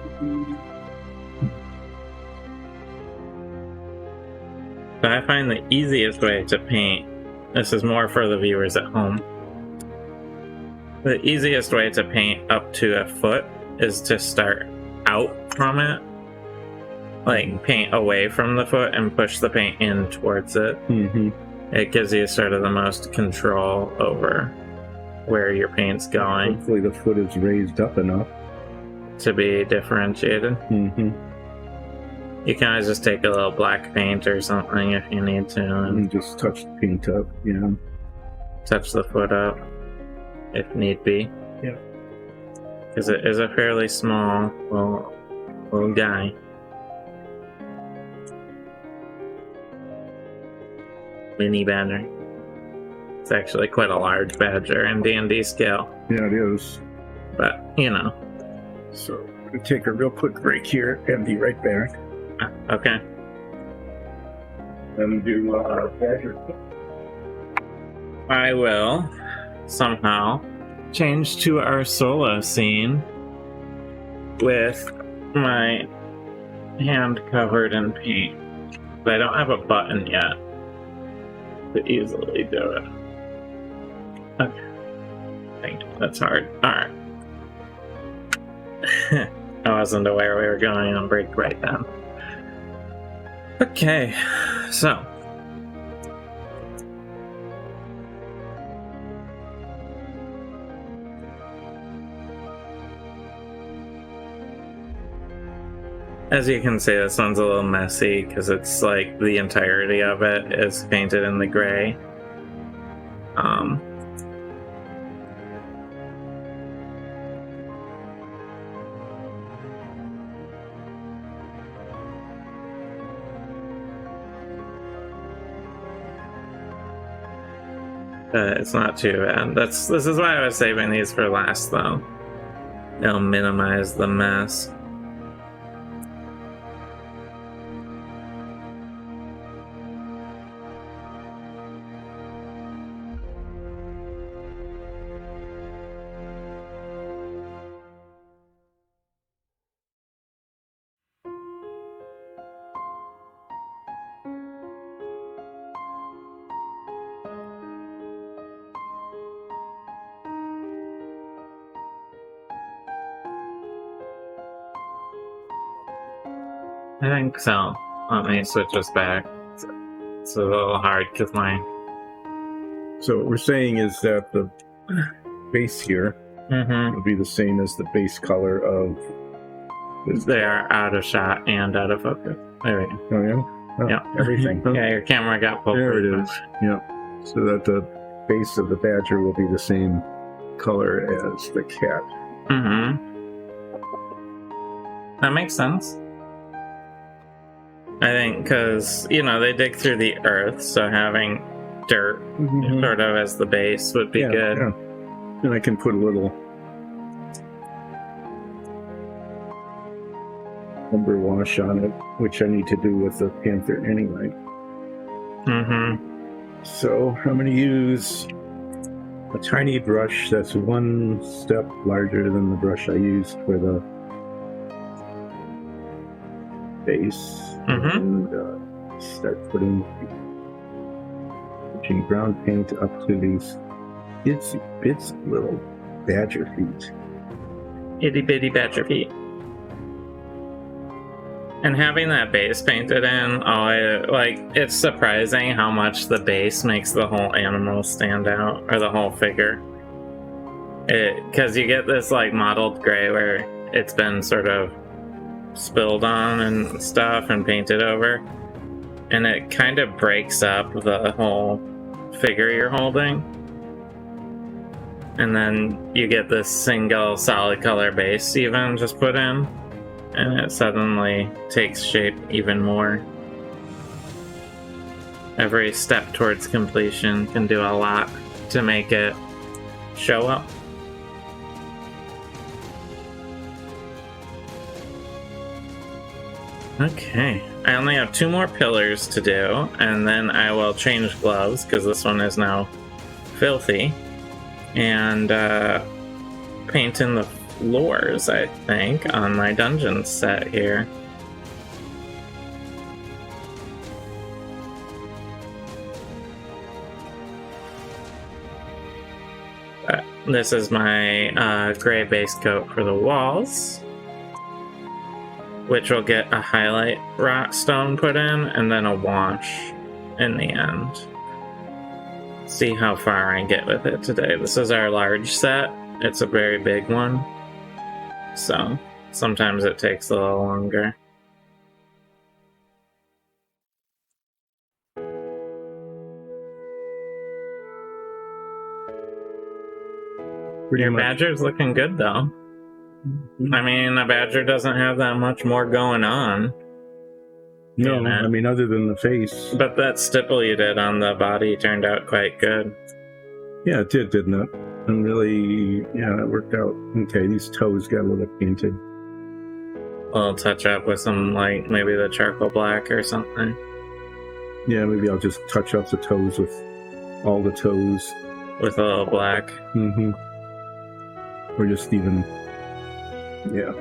But I find the easiest way to paint, this is more for the viewers at home, the easiest way to paint up to a foot is to start out from it. Like, paint away from the foot and push the paint in towards it. Mm-hmm. It gives you sort of the most control over where your paint's going. Hopefully the foot is raised up enough to be differentiated. Mm-hmm. You can always just take a little black paint or something if you need to, and just touch the paint up, touch the foot up if need be. Yeah. Because it is a fairly small little guy. Mini badger. It's actually quite a large badger in D&D scale. Yeah, it is. But, So, I'm going to take a real quick break here and be right back. Okay. Then do badger. I will somehow change to our solo scene with my hand covered in paint. But I don't have a button yet to easily do it. Okay. Thank you. That's hard. Alright. I wasn't aware we were going on break right then. Okay, so. As you can see, this one's a little messy because it's like the entirety of it is painted in the gray. It's not too bad. This is why I was saving these for last, though. It'll minimize the mess. I think so. Let me switch this back. It's a little hard because So what we're saying is that the base here will be the same as the base color of... They are out of shot and out of focus. There we go. Oh, yeah? Oh, yeah. Everything. Yeah, your camera got pulled. There it is. Yeah. So that the base of the badger will be the same color as the cat. That makes sense. I think because, they dig through the earth, so having dirt sort of as the base would be good. Yeah. And I can put a little umber wash on it, which I need to do with the Panther anyway. So I'm going to use a tiny brush that's one step larger than the brush I used for the base. And start putting brown paint up to these itsy little badger feet. Itty bitty badger feet. And having that base painted in, it's surprising how much the base makes the whole animal stand out, or the whole figure. Because you get this mottled gray where it's been sort of spilled on and stuff and painted over, and it kind of breaks up the whole figure you're holding, and then you get this single solid color base even just put in, and it suddenly takes shape even more. Every step towards completion can do a lot to make it show up. Okay, I only have 2 more pillars to do, and then I will change gloves, because this one is now filthy, and paint in the floors, I think, on my dungeon set here. This is my gray base coat for the walls, which will get a highlight rock stone put in, and then a wash in the end. See how far I get with it today. This is our large set. It's a very big one, so sometimes it takes a little longer. pretty Your much. badger's looking good, though. I mean, a badger doesn't have that much more going on. No, I mean, other than the face. But that stipple you did on the body turned out quite good. Yeah, it did, didn't it? And really, yeah, it worked out. Okay, these toes got a little painted. A little touch up with some, like, maybe the charcoal black or something. Yeah, maybe I'll just touch up the toes with all the toes. With a little black. Mm-hmm. Or just even, yeah.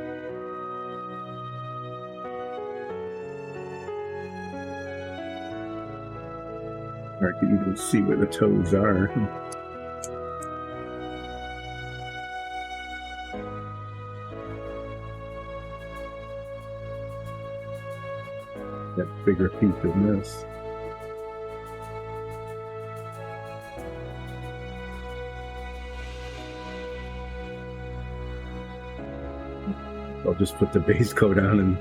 Or I can even see where the toes are. That bigger piece than this. I'll just put the base coat on and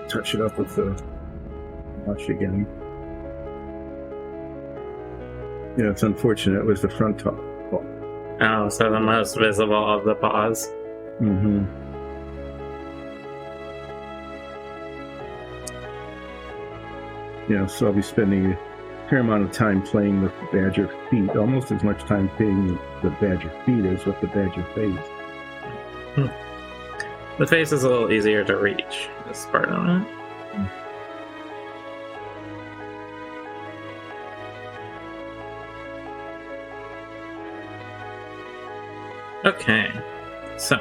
touch it up with the brush again. Yeah, it's unfortunate. It was the front top. Oh, so the most visible of the paws. Mm-hmm. Yeah, so I'll be spending a fair amount of time playing with the badger feet, almost as much time playing the badger feet as with the badger face. The face is a little easier to reach, this part of it. Okay, so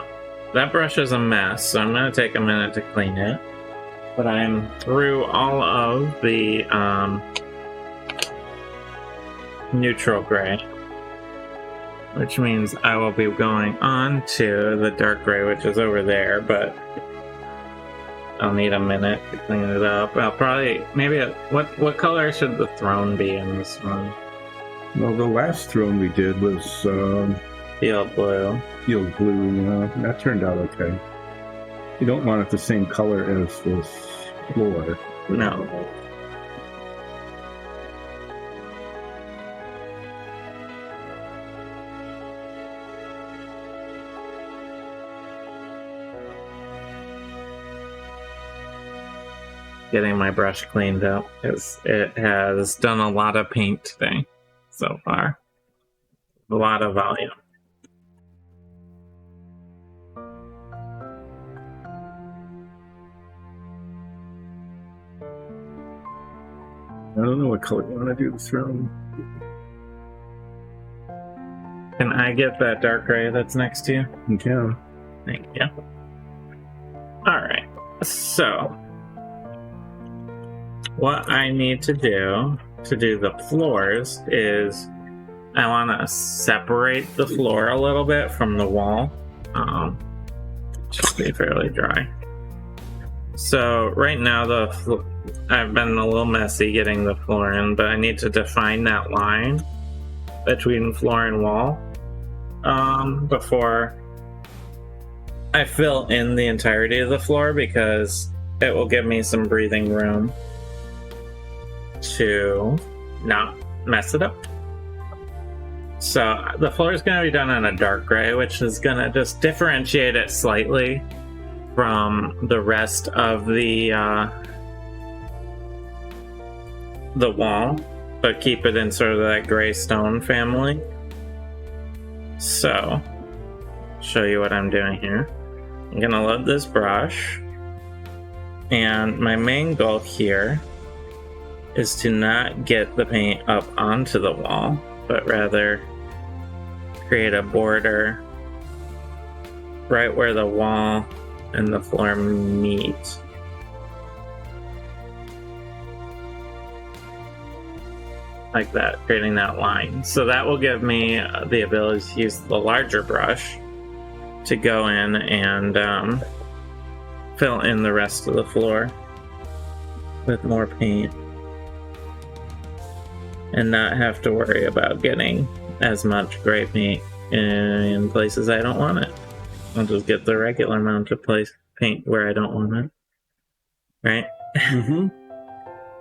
that brush is a mess, so I'm going to take a minute to clean it. But I'm through all of the neutral gray, which means I will be going on to the dark gray, which is over there, but I'll need a minute to clean it up. I'll probably, maybe, what color should the throne be in this one? Well, the last throne we did was Teal blue. teal blue. That turned out okay. You don't want it the same color as this floor. No. Getting my brush cleaned up because it has done a lot of paint today so far. A lot of volume. I don't know what color you want to do the throne. Can I get that dark gray that's next to you? You can. Thank you. Alright, so what I need to do the floors is I want to separate the floor a little bit from the wall. Should be fairly dry. So right now I've been a little messy getting the floor in, but I need to define that line between floor and wall before I fill in the entirety of the floor, because it will give me some breathing room to not mess it up. So the floor is going to be done in a dark gray, which is going to just differentiate it slightly from the rest of the wall, but keep it in sort of that gray stone family. So, show you what I'm doing here. I'm gonna load this brush, and my main goal here is to not get the paint up onto the wall, but rather create a border right where the wall and the floor meet. Like that, creating that line. So that will give me the ability to use the larger brush to go in and fill in the rest of the floor with more paint and not have to worry about getting as much gray paint in places I don't want it. I'll just get the regular amount of paint where I don't want it. Right? Mm-hmm.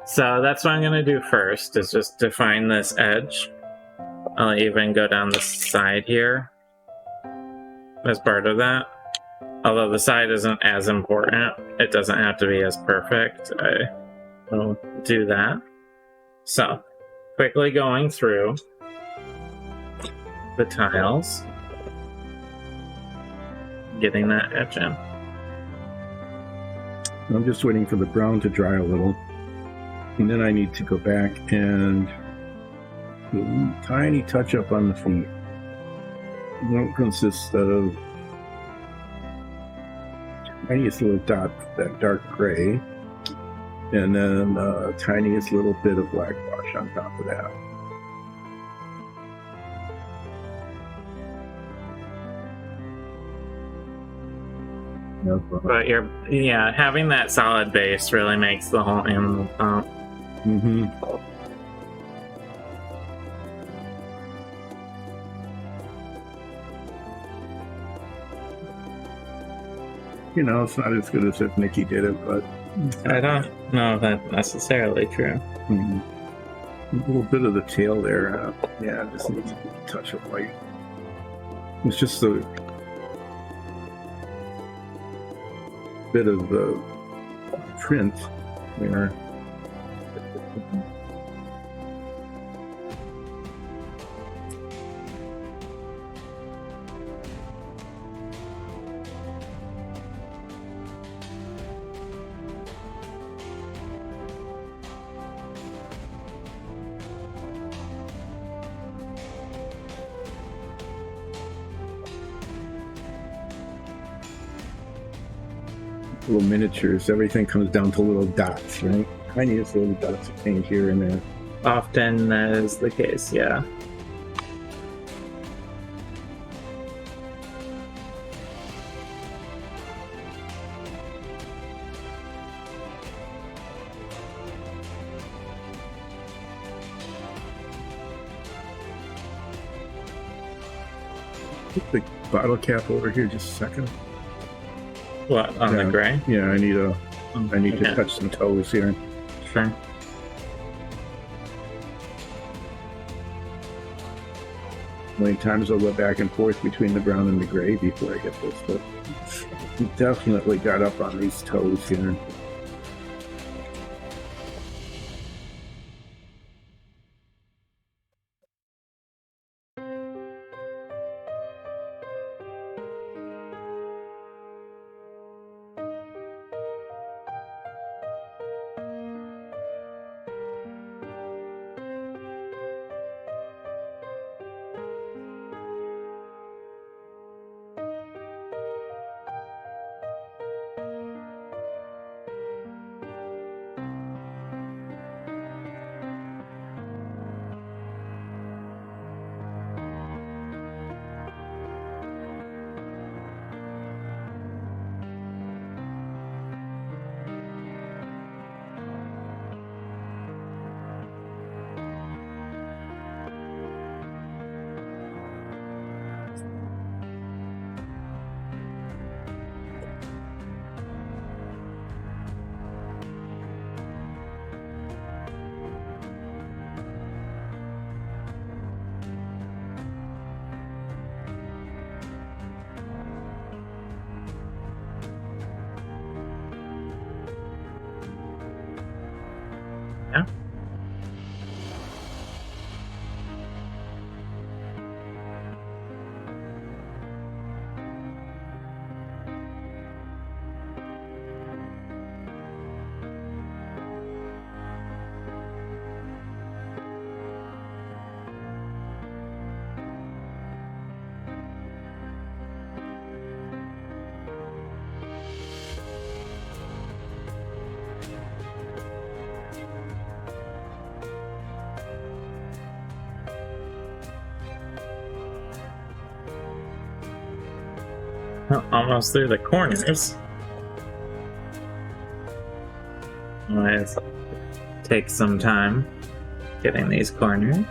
So that's what I'm going to do first, is just define this edge. I'll even go down the side here as part of that. Although the side isn't as important, it doesn't have to be as perfect. I will do that. So, quickly going through the tiles, getting that edge in. I'm just waiting for the brown to dry a little. And then I need to go back and do a tiny touch up on the feet. It won't consist of tiniest little dot, that dark gray, and then tiniest little bit of black wash on top of that. But having that solid base really makes the whole animal pop. Mm-hmm. You know, it's not as good as if Nikki did it, but I don't know if that's necessarily true. Mm-hmm. A little bit of the tail there. Just needs a touch of white. It's just a bit of the print there. Little miniatures, everything comes down to little dots, right? Tiniest little dots of paint here and there. Often that is the case, yeah. Put the bottle cap over here just a second. What, on the gray? Yeah, I need to touch some toes here. Sure. How many times I'll go back and forth between the brown and the gray before I get this, but definitely got up on these toes here. Yeah. Almost through the corners. Let's take some time getting these corners.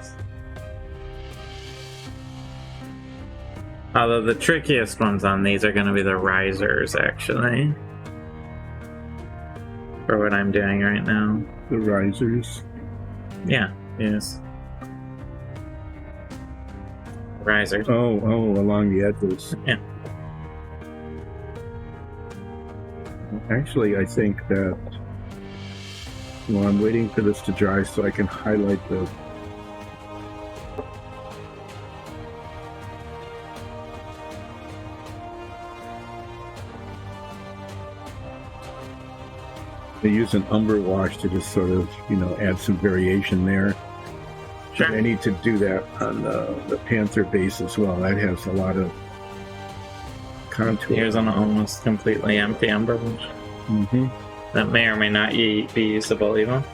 Although the trickiest ones on these are going to be the risers, actually. For what I'm doing right now. The risers? Yeah, yes. Risers. Oh, along the edges. Yeah. Actually, I think that, well, I'm waiting for this to dry so I can highlight the they use an umber wash to just sort of, add some variation there. Sure. And I need to do that on the Panther base as well. That has a lot of contour. Here's an almost completely empty umber wash. Mm-hmm. That may or may not be usable even.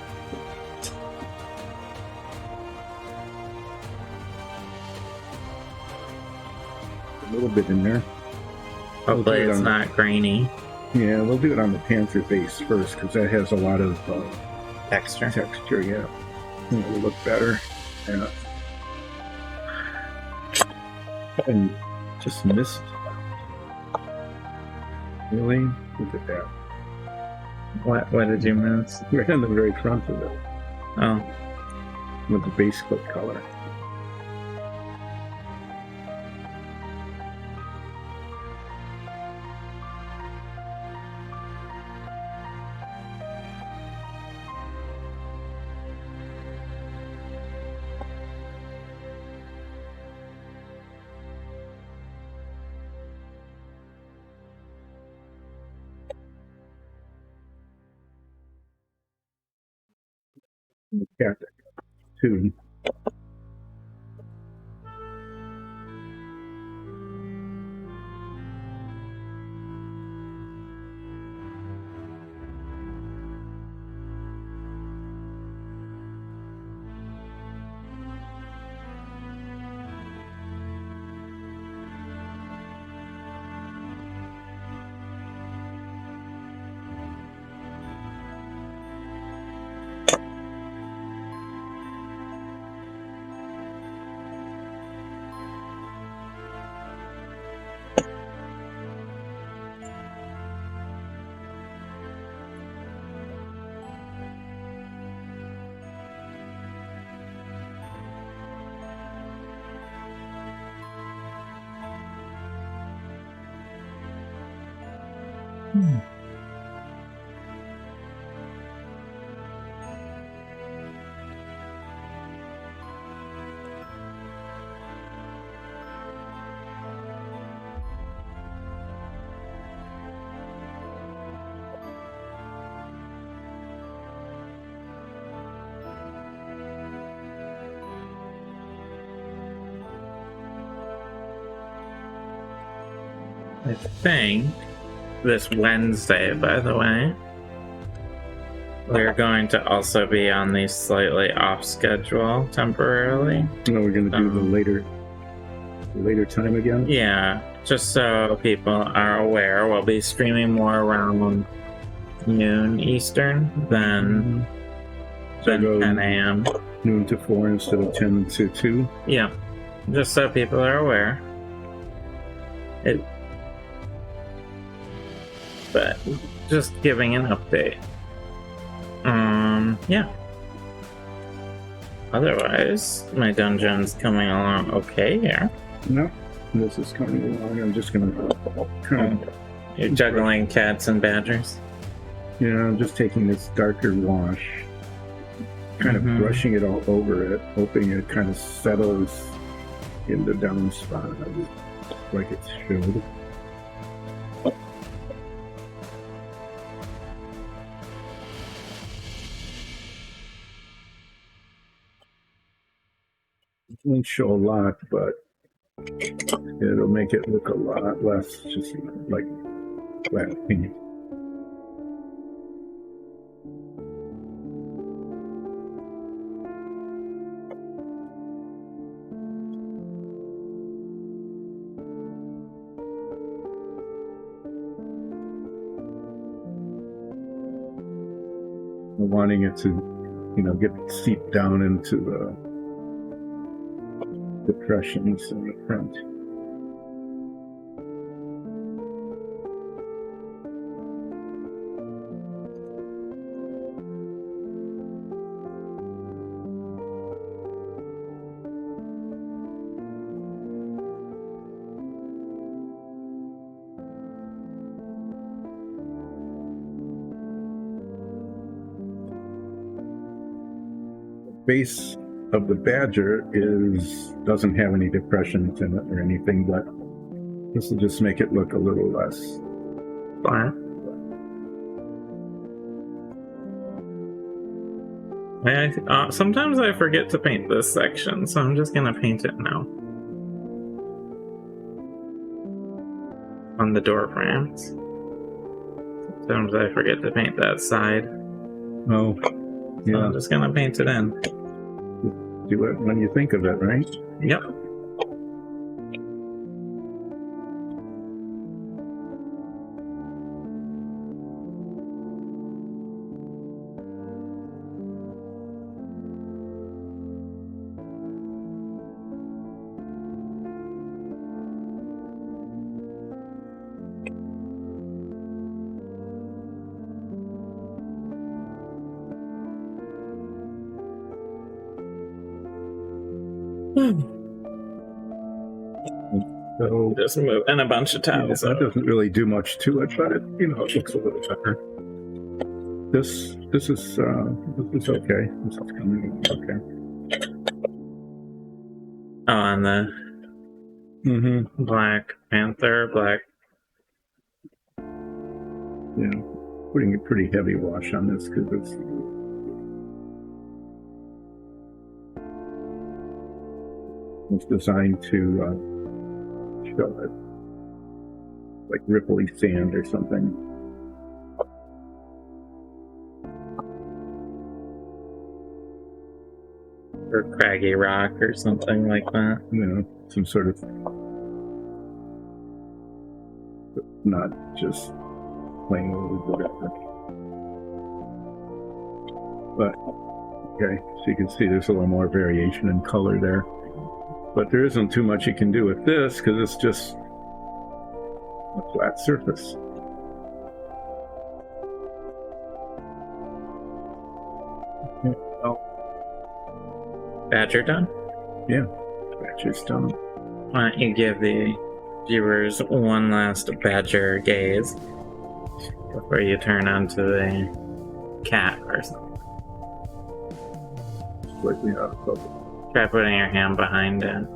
A little bit in there. Hopefully it's not grainy. Yeah, we'll do it on the Panther base first because that has a lot of Texture. Yeah. It'll look better. Yeah. And just missed. Really? Look at that. What did you miss? Right on the very front of it. Oh. With the base coat color. Cat 2. I think this Wednesday, by the way, we're going to also be on the slightly off schedule temporarily. No, we're going to do the later time again? Yeah, just so people are aware, we'll be streaming more around noon Eastern than 10 a.m. Noon to 4 instead of 10 to 2? Yeah, just so people are aware. But just giving an update. Yeah. Otherwise, my dungeon's coming along okay here. No, this is coming along. I'm just gonna kind of... You're juggling cats and badgers? Yeah, I'm just taking this darker wash, kind of brushing it all over it, hoping it kind of settles in the down spot like it should. It won't show a lot, but it'll make it look a lot less just like flat paint. Wanting it to, get seeped down into the depressions in the front. base of the badger doesn't have any depressions in it or anything, but this will just make it look a little less flat. Sometimes I forget to paint this section, so I'm just gonna paint it now. On the door frames. Sometimes I forget to paint that side. Oh, yeah. So I'm just gonna paint it in. Do it when you think of it, right? Yep. So just move and a bunch of tiles. That doesn't really do much to it, but it looks a little better. This is okay. This is coming okay. On the Black Panther, black. Yeah, putting a pretty heavy wash on this because it's designed to show it like ripply sand or something. Or craggy rock or something like that. Some sort of, not just plain old whatever. But okay, so you can see there's a little more variation in color there. But there isn't too much you can do with this because it's just a flat surface. Badger done? Yeah, badger's done. Why don't you give the viewers one last badger gaze before you turn onto the cat or something? Slightly out of focus. Try putting your hand behind it.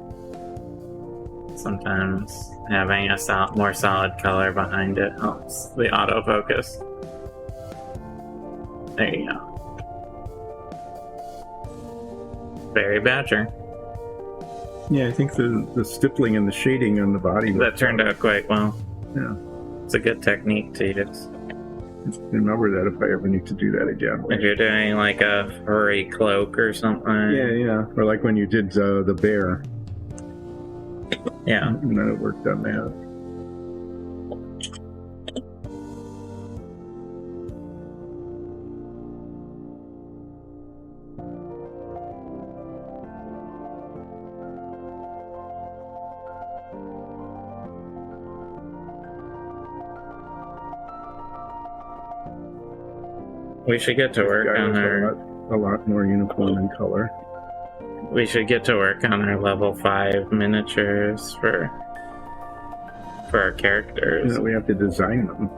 Sometimes having a more solid color behind it helps the autofocus. There you go. Very badger. Yeah, I think the stippling and the shading on the body. That turned out quite well. Yeah. It's a good technique to use. Remember that if I ever need to do that again. If you're doing like a furry cloak or something. Yeah. Or like when you did the bear. Yeah. And then it worked on that. We should get to work on our... A lot more uniform in color. We should get to work on our level 5 miniatures for our characters. We have to design them.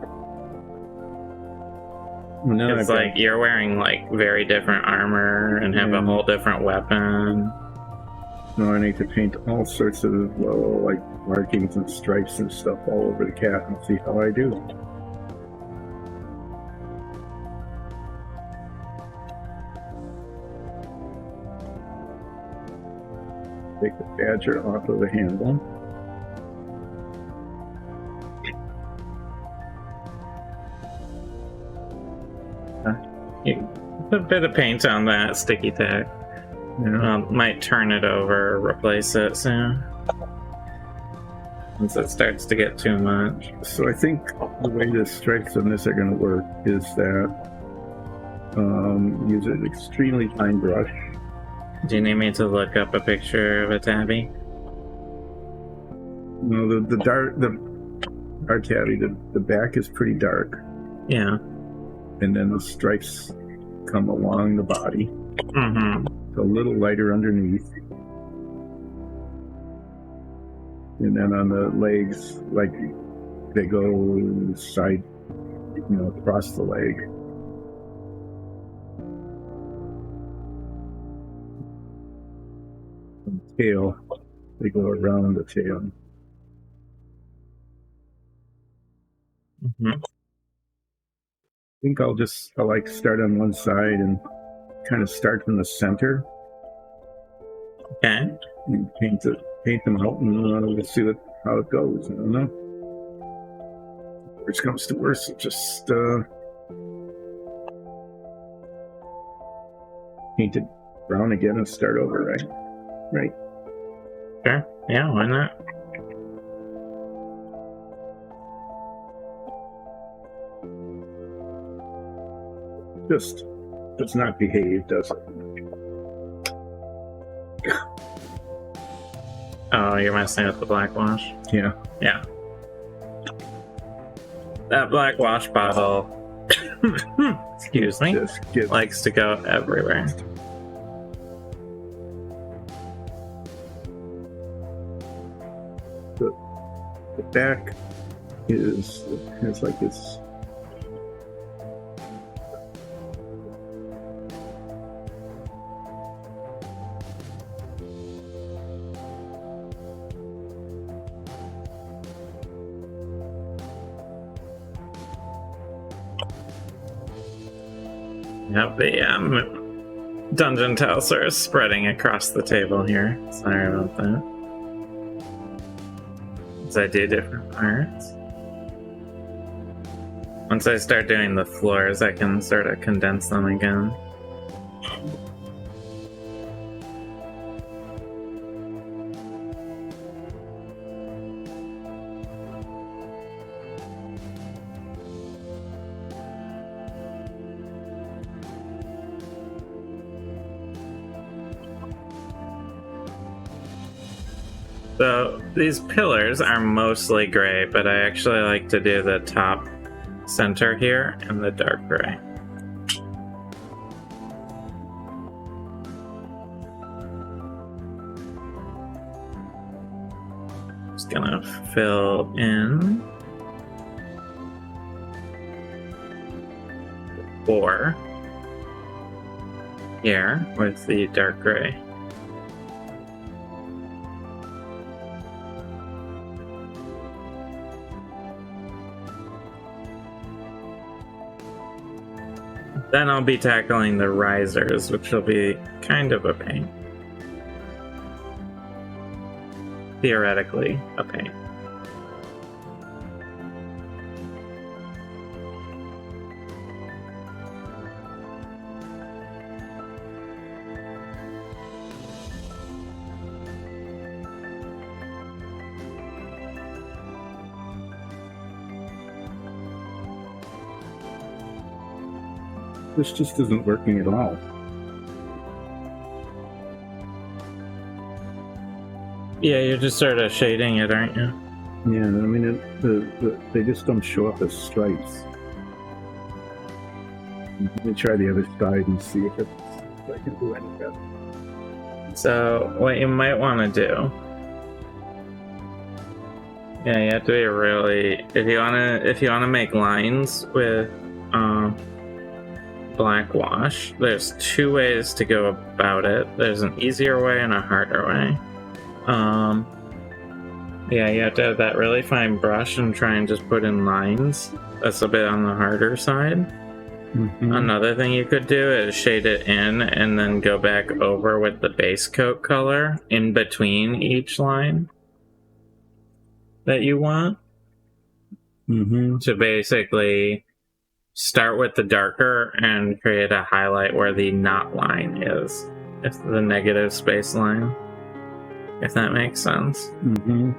It's like you're wearing like very different armor and have a whole different weapon. No, I need to paint all sorts of like markings and stripes and stuff all over the cat and see how I do. Take the badger off of the handle. A bit of paint on that sticky tack. Might turn it over, replace it soon. Once it starts to get too much. So I think the way the stripes on this are going to work is that use an extremely fine brush. Do you need me to look up a picture of a tabby? No, our tabby, the back is pretty dark. Yeah. And then the stripes come along the body. Mm-hmm. It's a little lighter underneath. And then on the legs, like they go side, across the leg. tail. They go around the tail. Mm-hmm. I think I'll like start on one side and kind of start from the center. Okay. And paint them out, and we'll see how it goes. I don't know. Worst comes to worst, just paint it brown again and start over, right? Right. Sure. Yeah, why not? Just does not behave, does it? Oh, you're messing with the black wash? Yeah. Yeah. That black wash bottle, excuse me, likes to go everywhere. The back has like this. Yep, the dungeon tiles are spreading across the table here. Sorry about that. As I do different parts. Once I start doing the floors, I can sort of condense them again. So these pillars are mostly gray, but I actually like to do the top center here in the dark gray. Just gonna fill in 4 here with the dark gray. Then I'll be tackling the risers, which will be kind of a pain. Theoretically, a pain. This just isn't working at all. Yeah, you're just sort of shading it, aren't you? Yeah, I mean, they just don't show up as stripes. Let me try the other side and see if I can do any better. So, what you might want to do... Yeah, you have to be really... If you wanna make lines with black wash, there's 2 ways to go about it. There's an easier way and a harder way. Yeah, you have to have that really fine brush and try and just put in lines. That's a bit on the harder side. Mm-hmm. Another thing you could do is shade it in and then go back over with the base coat color in between each line that you want. Mm-hmm. To basically start with the darker and create a highlight where the not line is. It's the negative space line. If that makes sense. Mm-hmm.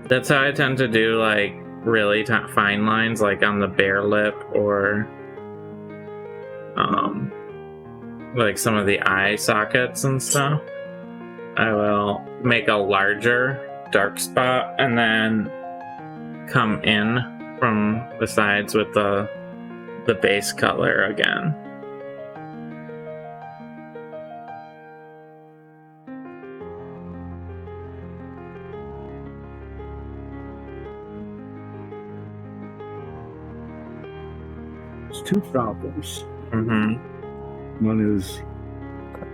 That's how I tend to do like really fine lines, like on the bare lip or like some of the eye sockets and stuff. I will make a larger dark spot and then come in from the sides with the base color again. There's 2 problems. Mm-hmm. One is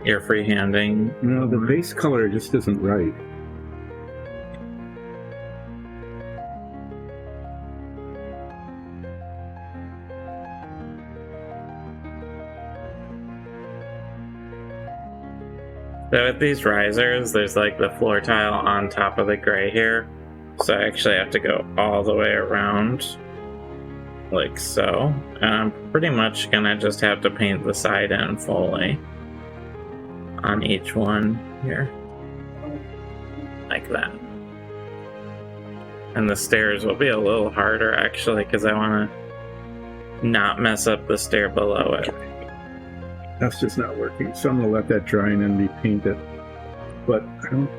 You're freehanding. No, the base color just isn't right. So with these risers, there's like the floor tile on top of the gray here. So I actually have to go all the way around, like so. And I'm pretty much gonna just have to paint the side end fully on each one here. Like that. And the stairs will be a little harder actually, because I want to not mess up the stair below it. That's just not working. So I'm gonna let that dry and then repaint it. But I don't.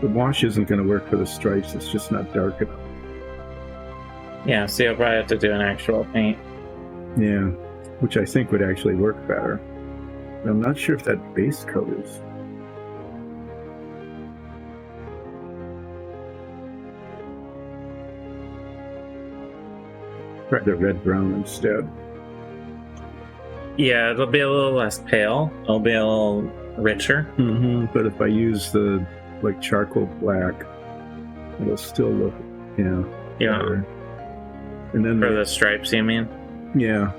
The wash isn't gonna work for the stripes. It's just not dark enough. Yeah, so you'll probably have to do an actual paint. Yeah, which I think would actually work better. I'm not sure if that base coat is. Try the red brown instead. Yeah, it'll be a little less pale. It'll be a little richer. But if I use the like charcoal black, it'll still look, yeah. Yeah. And then for the stripes, you mean? Yeah.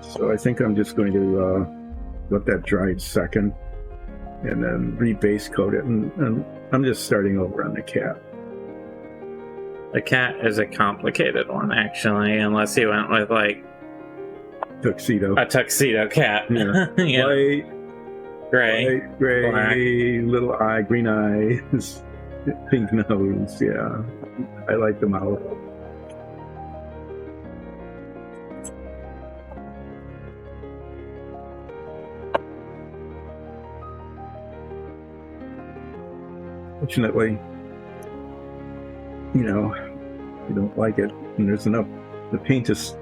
So I think I'm just going to let that dry second, and then rebase coat it, and I'm just starting over on the cat. The cat is a complicated one, actually, unless you went with like Tuxedo. a tuxedo cat. Yeah. Yeah. White, Gray, gray, black. little eye, green eyes, pink nose. Yeah, I like the mouth. Fortunately, you don't like it, and there's enough. The paint is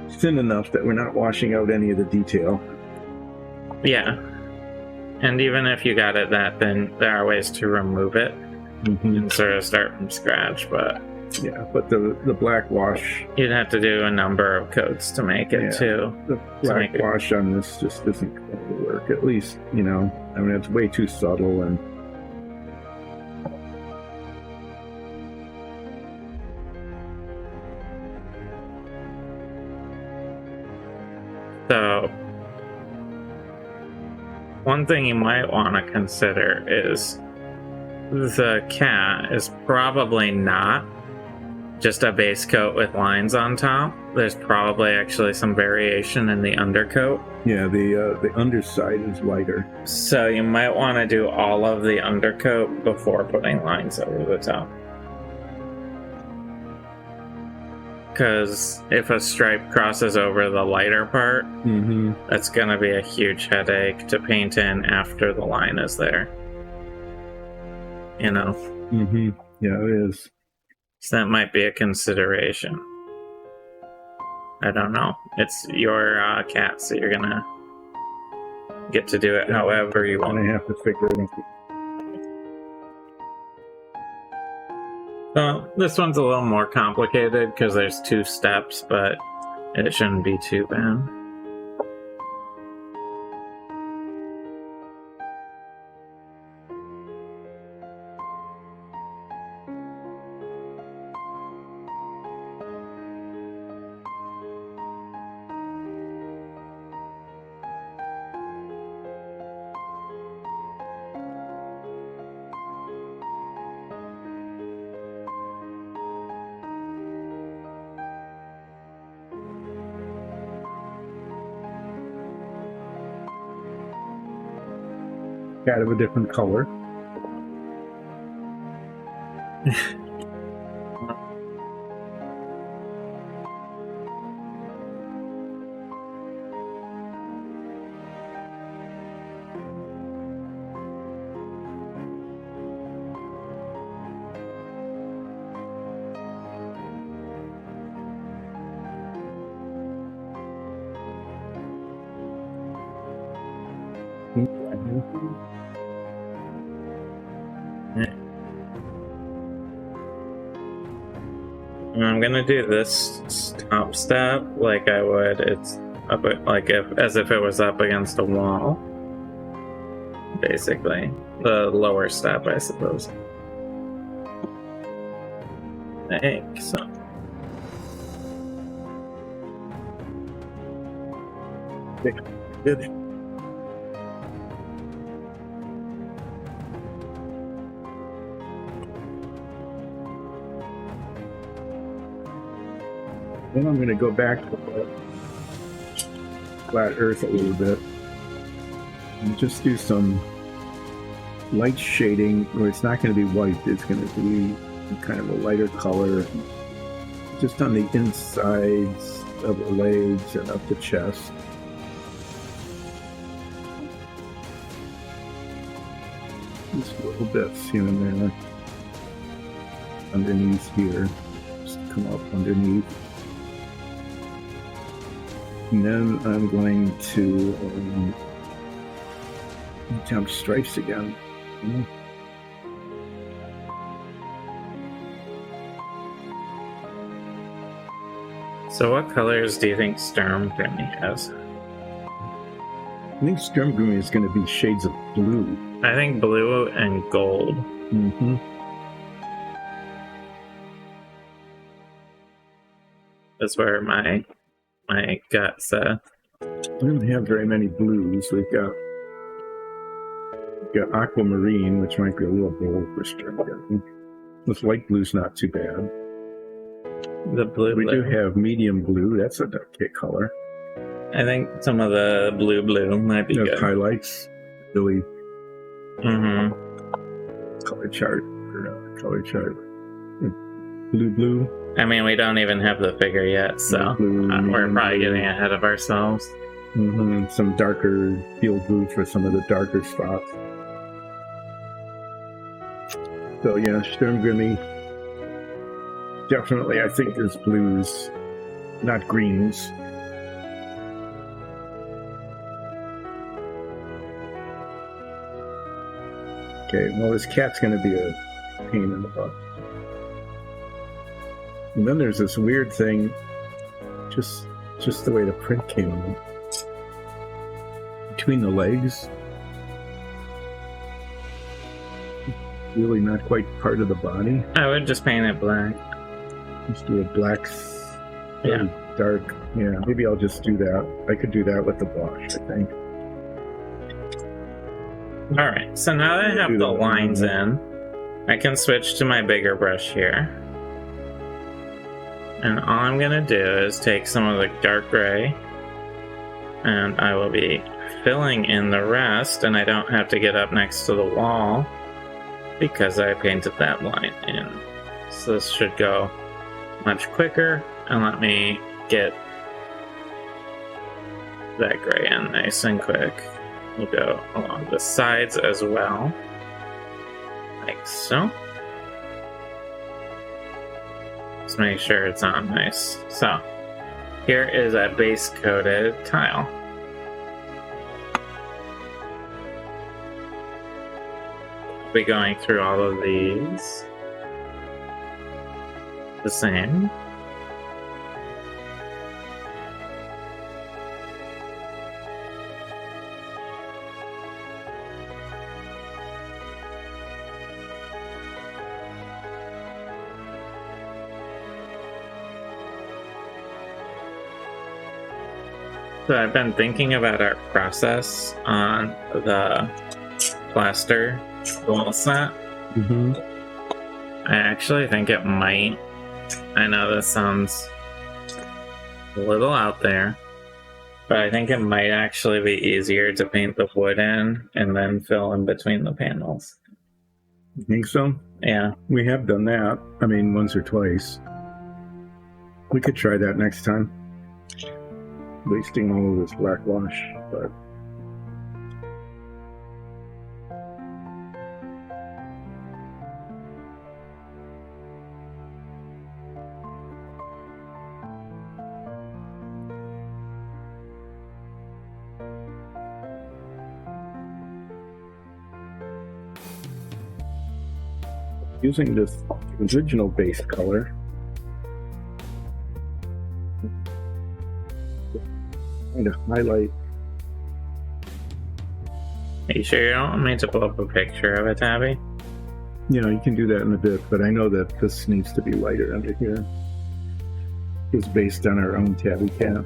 thin enough that we're not washing out any of the detail. Yeah. And even if you got it that thin, there are ways to remove it and sort of start from scratch, but yeah, but the black wash, you'd have to do a number of coats to make it too. The black wash on this just isn't going to work. At least, I mean, it's way too subtle, and so one thing you might want to consider is the cat is probably not just a base coat with lines on top. There's probably actually some variation in the undercoat. Yeah, the underside is lighter. So you might want to do all of the undercoat before putting lines over the top. Because if a stripe crosses over the lighter part, that's going to be a huge headache to paint in after the line is there. Yeah, it is. So that might be a consideration. I don't know. It's your cat, so you're going to get to do it however you want. I have to figure it out. This one's a little more complicated because there's 2 steps, but it shouldn't be too bad. Cat of a different color. I'm gonna do this top step like I would. It's up it, like as if it was up against a wall. Basically, the lower step, I suppose. Like so. Good. Then I'm going to go back to the flat earth a little bit and just do some light shading where it's not going to be white, it's going to be kind of a lighter color just on the insides of the legs and up the chest. Just little bits here and there underneath here, just come up underneath. And then I'm going to jump stripes again. So what colors do you think Sturm Grimmy has? I think Sturm Grimmy is going to be shades of blue. I think blue and gold. Mm-hmm. That's where my gut said. We don't have very many blues. We've got aquamarine, which might be a little bold for Sturm Grimmy. This light blue's not too bad. The blue. We do have medium blue. That's a okay color. I think some of the blue might be good. Highlights, really. Mm-hmm. Color chart. Blue. I mean, we don't even have the figure yet, so we're probably getting ahead of ourselves. Mm-hmm. Some darker field blue for some of the darker spots. So yeah, Sturm Grimmy. Definitely, I think there's blues, not greens. Okay, well, this cat's going to be a pain in the butt. And then there's this weird thing, just the way the print came out. Between the legs. Really not quite part of the body. I would just paint it black. Just do a black, yeah, dark. Yeah, maybe I'll just do that. I could do that with the wash, I think. Alright, so now that I have the lines in, I can switch to my bigger brush here. And all I'm going to do is take some of the dark gray, and I will be filling in the rest, and I don't have to get up next to the wall because I painted that line in. So this should go much quicker, and let me get that gray in nice and quick. We'll go along the sides as well, like so. Just make sure it's on nice. So, here is a base coated tile. I'll be going through all of these the same. So I've been thinking about our process on the plaster wall set. Mm-hmm. I actually think it might, I know this sounds a little out there, but I think it might actually be easier to paint the wood in and then fill in between the panels. You think so? Yeah. We have done that. I mean, once or twice. We could try that next time. Wasting all of this black wash, but using this original base color. kind of highlight. Are you sure you don't want me to pull up a picture of it, Tabby? You know, you can do that in a bit, but I know that this needs to be lighter under here. It's based on our own tabby cat.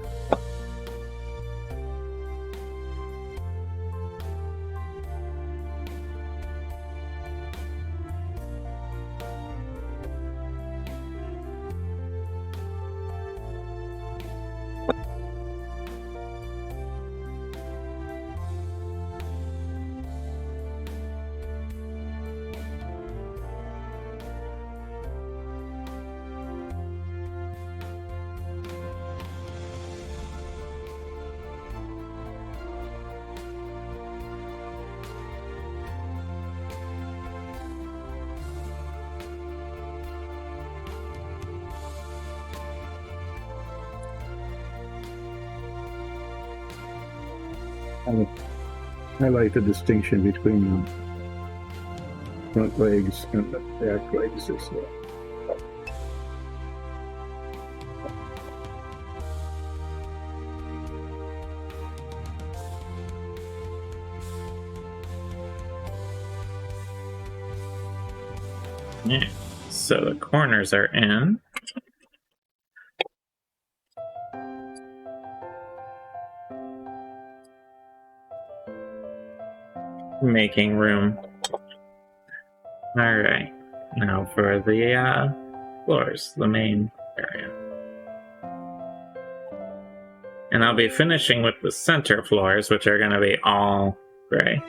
I highlight the distinction between the front legs and the back legs as well. Yeah. So the corners are in. Making room. Alright. Now for the floors, the main area. And I'll be finishing with the center floors, which are going to be all gray.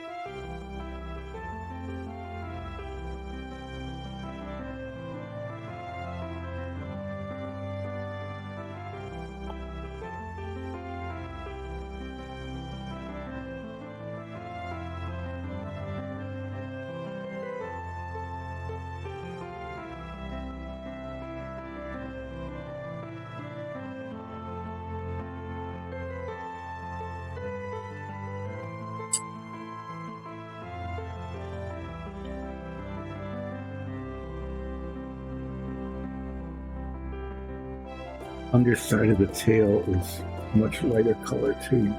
Underside of the tail is much lighter color too.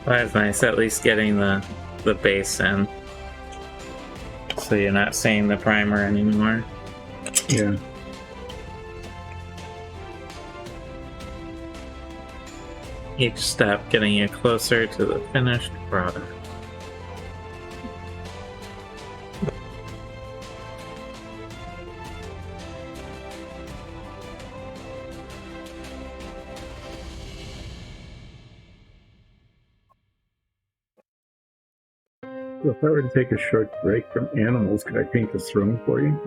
That's nice, at least getting the base in. So you're not seeing the primer anymore. Yeah. Each step getting you closer to the finished product. So if I were to take a short break from animals, could I paint the throne for you?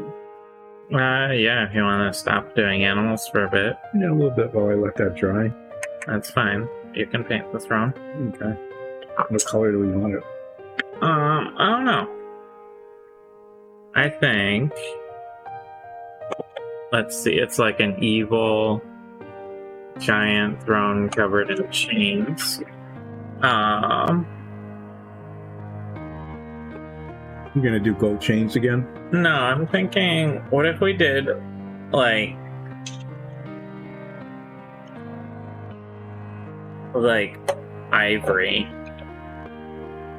Yeah, if you want to stop doing animals for a bit. Yeah, a little bit while I let that dry. That's fine. You can paint the throne. Okay. What color do we want it? I don't know. I think... Let's see, it's like an evil giant throne covered in chains. You're gonna do gold chains again? No, I'm thinking, what if we did, like... like ivory,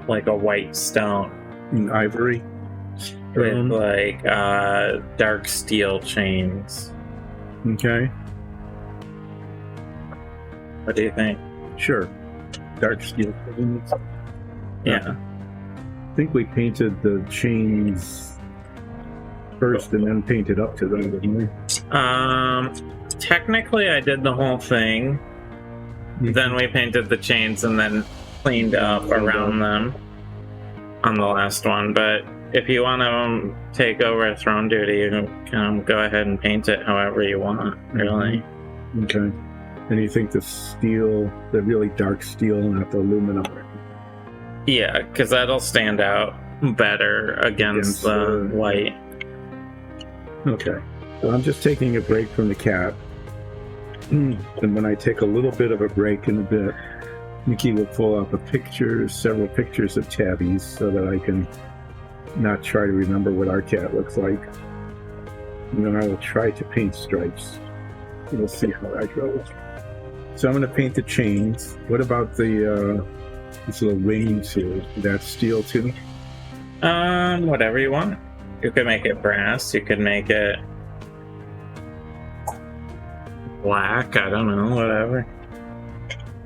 like a white stone In ivory. with like dark steel chains. Okay. What do you think? Sure. Dark steel chains. Yeah. I think we painted the chains first and then painted up to them, didn't we? Technically I did the whole thing. Then we painted the chains and then cleaned up around them on the last one. But if you want to take over throne duty, you can go ahead and paint it however you want, really. Okay. And you think the steel, the really dark steel, not the aluminum? Yeah, because that'll stand out better against the white. Okay. Well, I'm just taking a break from the cat. And when I take a little bit of a break in a bit, Nikki will pull out the pictures, several pictures of tabbies, so that I can not try to remember what our cat looks like. And then I will try to paint stripes. We'll see how that goes. So I'm going to paint the chains. What about the these little rings here? That's steel too? Whatever you want. You could make it brass. You could make it black. I don't know. Whatever.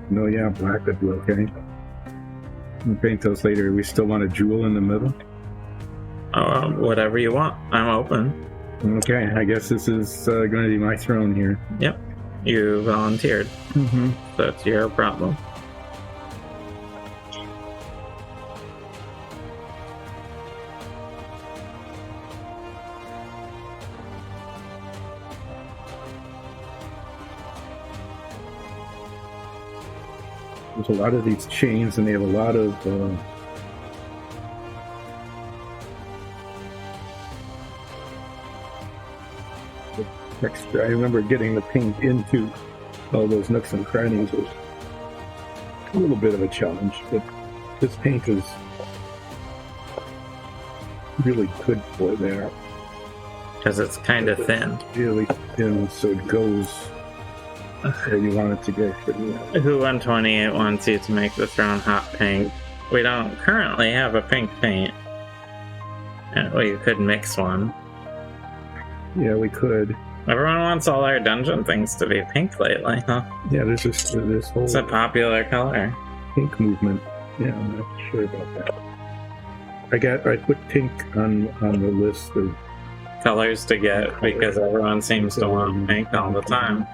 No, yeah, black would be okay. We'll paint those later. We still want a jewel in the middle? Whatever you want. I'm open. Okay, I guess this is going to be my throne here. Yep. You volunteered. Mm-hmm. That's your problem. There's a lot of these chains, and they have a lot of texture. I remember getting the paint into all those nooks and crannies was a little bit of a challenge, but this paint is really good for that. Because it's kind of thin. Really thin, so it goes where you want it to go. Who 128 wants you to make the throne hot pink? We don't currently have a pink paint. Well, you could mix one. Yeah, we could. Everyone wants all our dungeon things to be pink lately, huh? Yeah, there's this whole It's a popular color. pink movement. Yeah, I'm not sure about that. I put pink on the list of Colors to get because everyone seems to want pink all the time.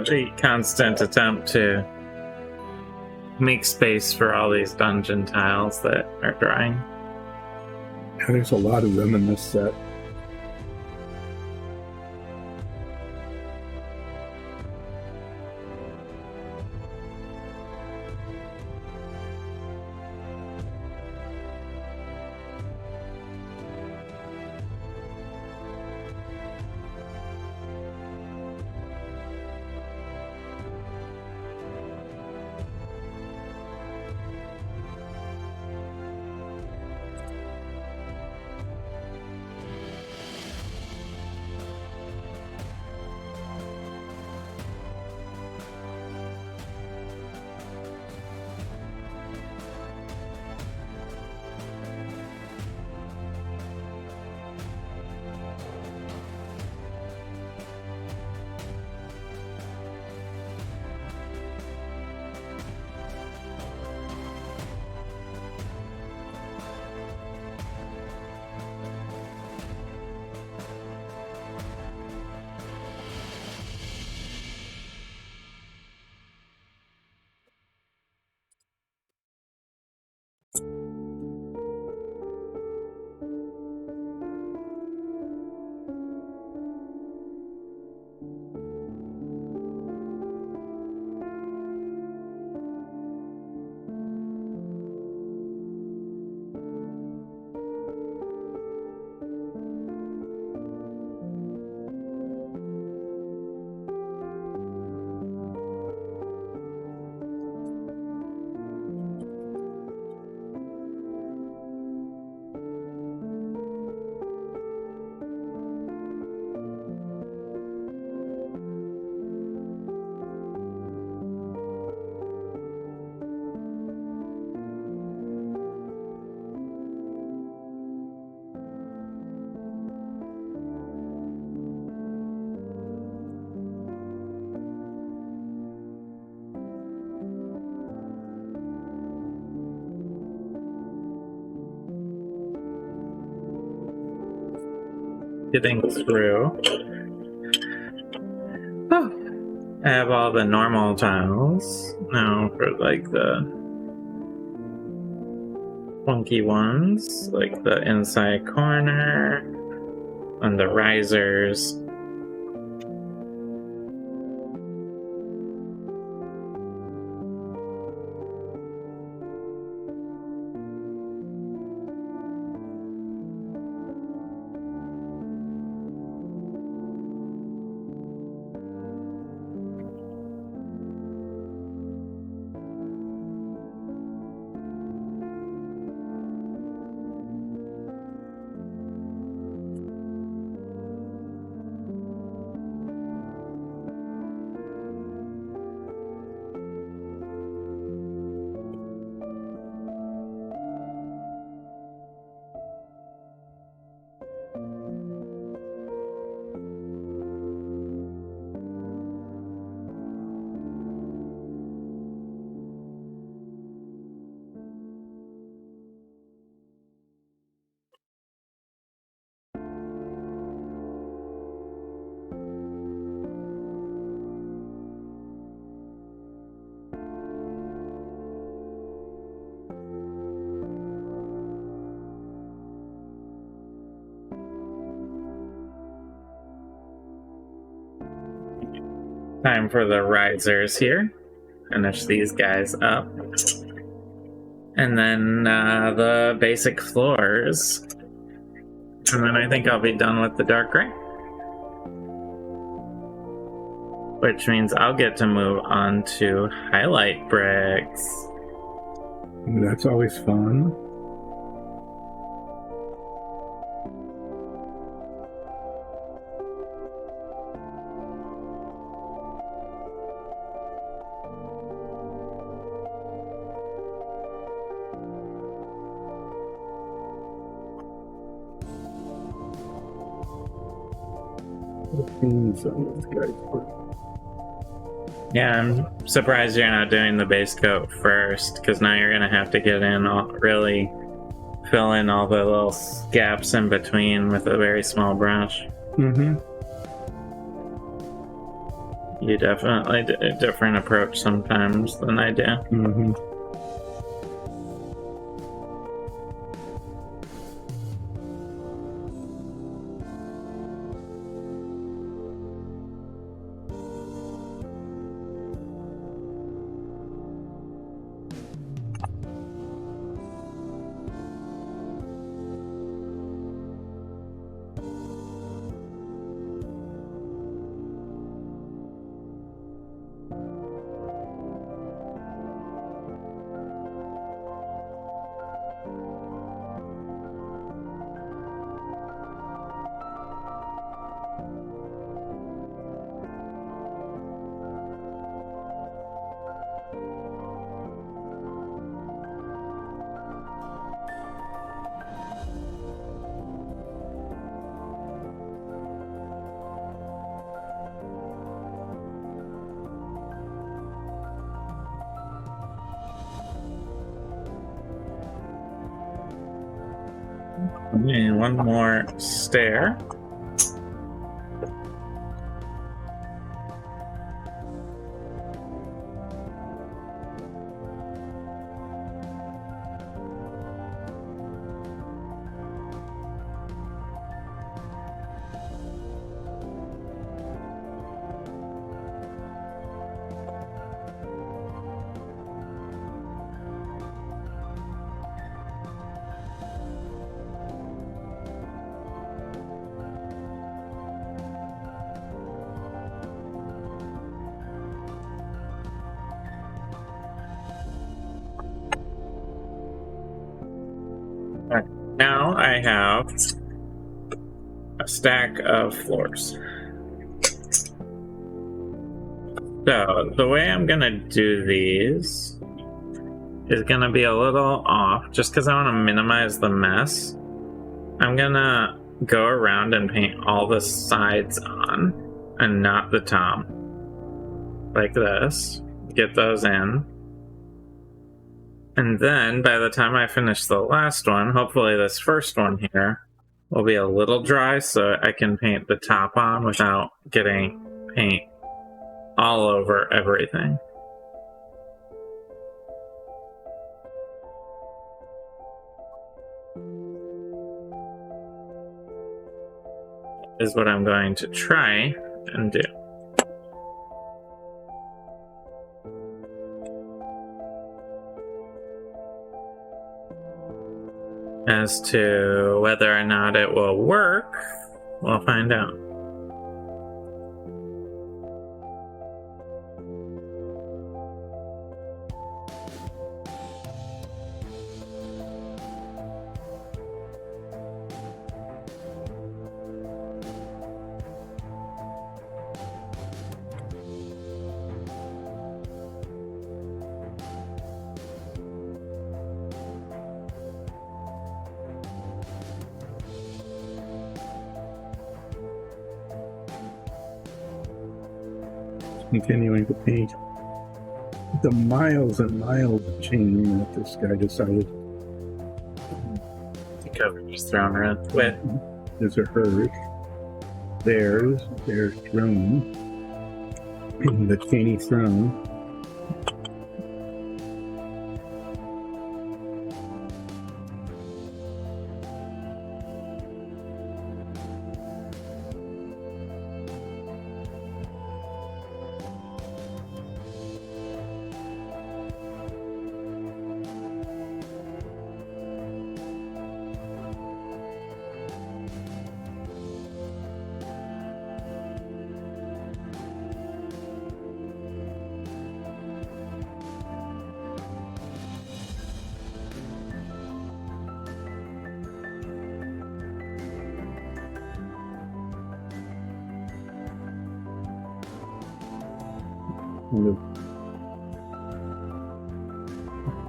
The constant attempt to make space for all these dungeon tiles that are drying. There's a lot of them in this set. getting through. Oh, I have all the normal tiles now for like the funky ones, like the inside corner and the risers. Time for the risers here. Finish these guys up. And then the basic floors. And then I think I'll be done with the dark gray. Which means I'll get to move on to highlight bricks. That's always fun. Yeah, I'm surprised you're not doing the base coat first, because now you're going to have to get in, really fill in all the little gaps in between with a very small brush. Mm-hmm. You definitely do a different approach sometimes than I do. Mm-hmm. And one more stair. Now I have a stack of floors. So the way I'm gonna do these is gonna be a little off, just because I want to minimize the mess. I'm gonna go around and paint all the sides on and not the top. Like this. Get those in. And then by the time I finish the last one, hopefully this first one here will be a little dry so I can paint the top on without getting paint all over everything. Is what I'm going to try and do. As to whether or not it will work, we'll find out. Continuing to paint the miles and miles of chain that this guy decided. The cover just thrown around with. There's a herd. There's throne. The chainy throne.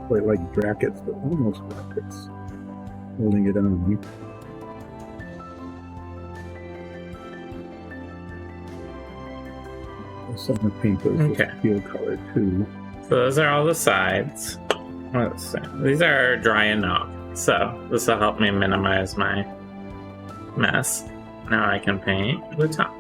Quite like brackets, but almost brackets. Holding it on. Some of the paint goes with teal color too. So those are all the sides. Let's see. These are dry enough, so this will help me minimize my mess. Now I can paint the top.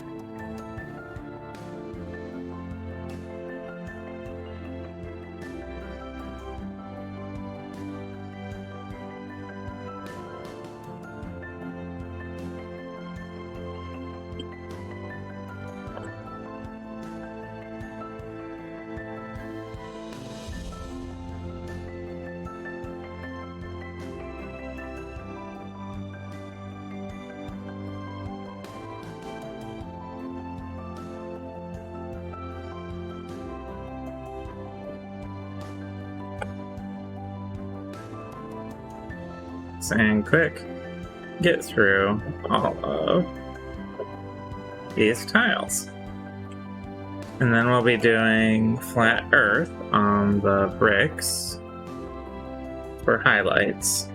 And quick get through all of these tiles, and then we'll be doing flat earth on the bricks for highlights.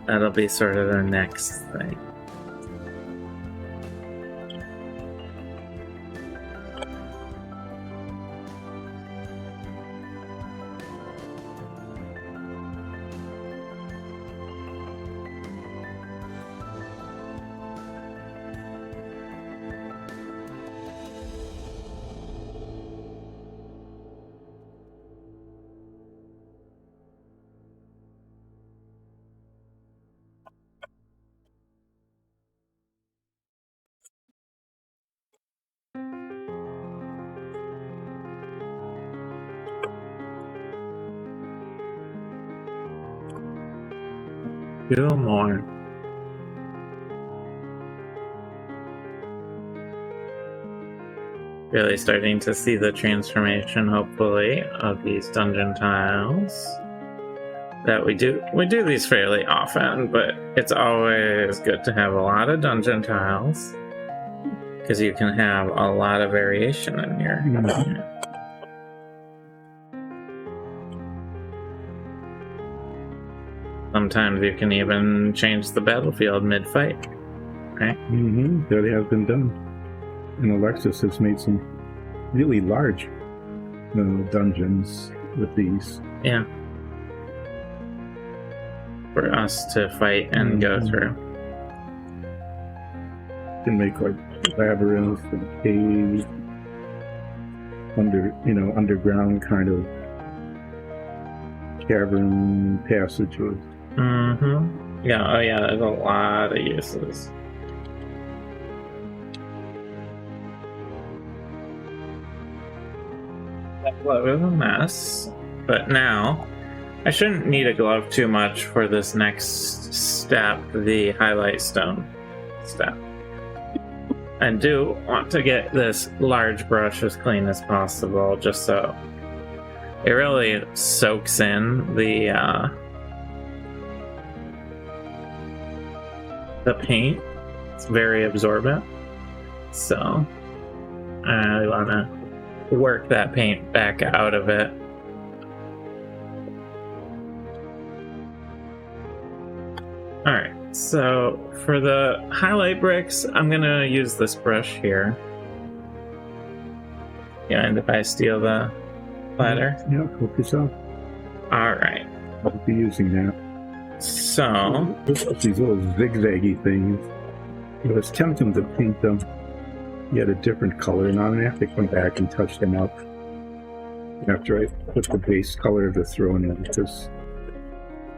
That'll be sort of the next thing. Two more. Really starting to see the transformation, hopefully, of these dungeon tiles. That we do these fairly often, but it's always good to have a lot of dungeon tiles because you can have a lot of variation in your. Sometimes you can even change the battlefield mid-fight, right? That has been done. And Alexis has made some really large dungeons with these. Yeah. for us to fight and go through. You can make like labyrinths and caves, underground kind of cavern passages. Mm-hmm. Yeah, oh yeah, there's a lot of uses. That glove is a mess, but now I shouldn't need a glove too much for this next step, the highlight stone step. I do want to get this large brush as clean as possible, just so it really soaks in the paint. It's very absorbent, so I want to work that paint back out of it. Alright, so for the highlight bricks, I'm gonna use this brush here. Yeah, and if I steal the ladder? Yeah, help yourself. Alright. I'll be using that. So, these little zigzaggy things. It was tempting to paint them yet a different color, and I'm gonna have to come back and touch them up after I put the base color of the throne in, because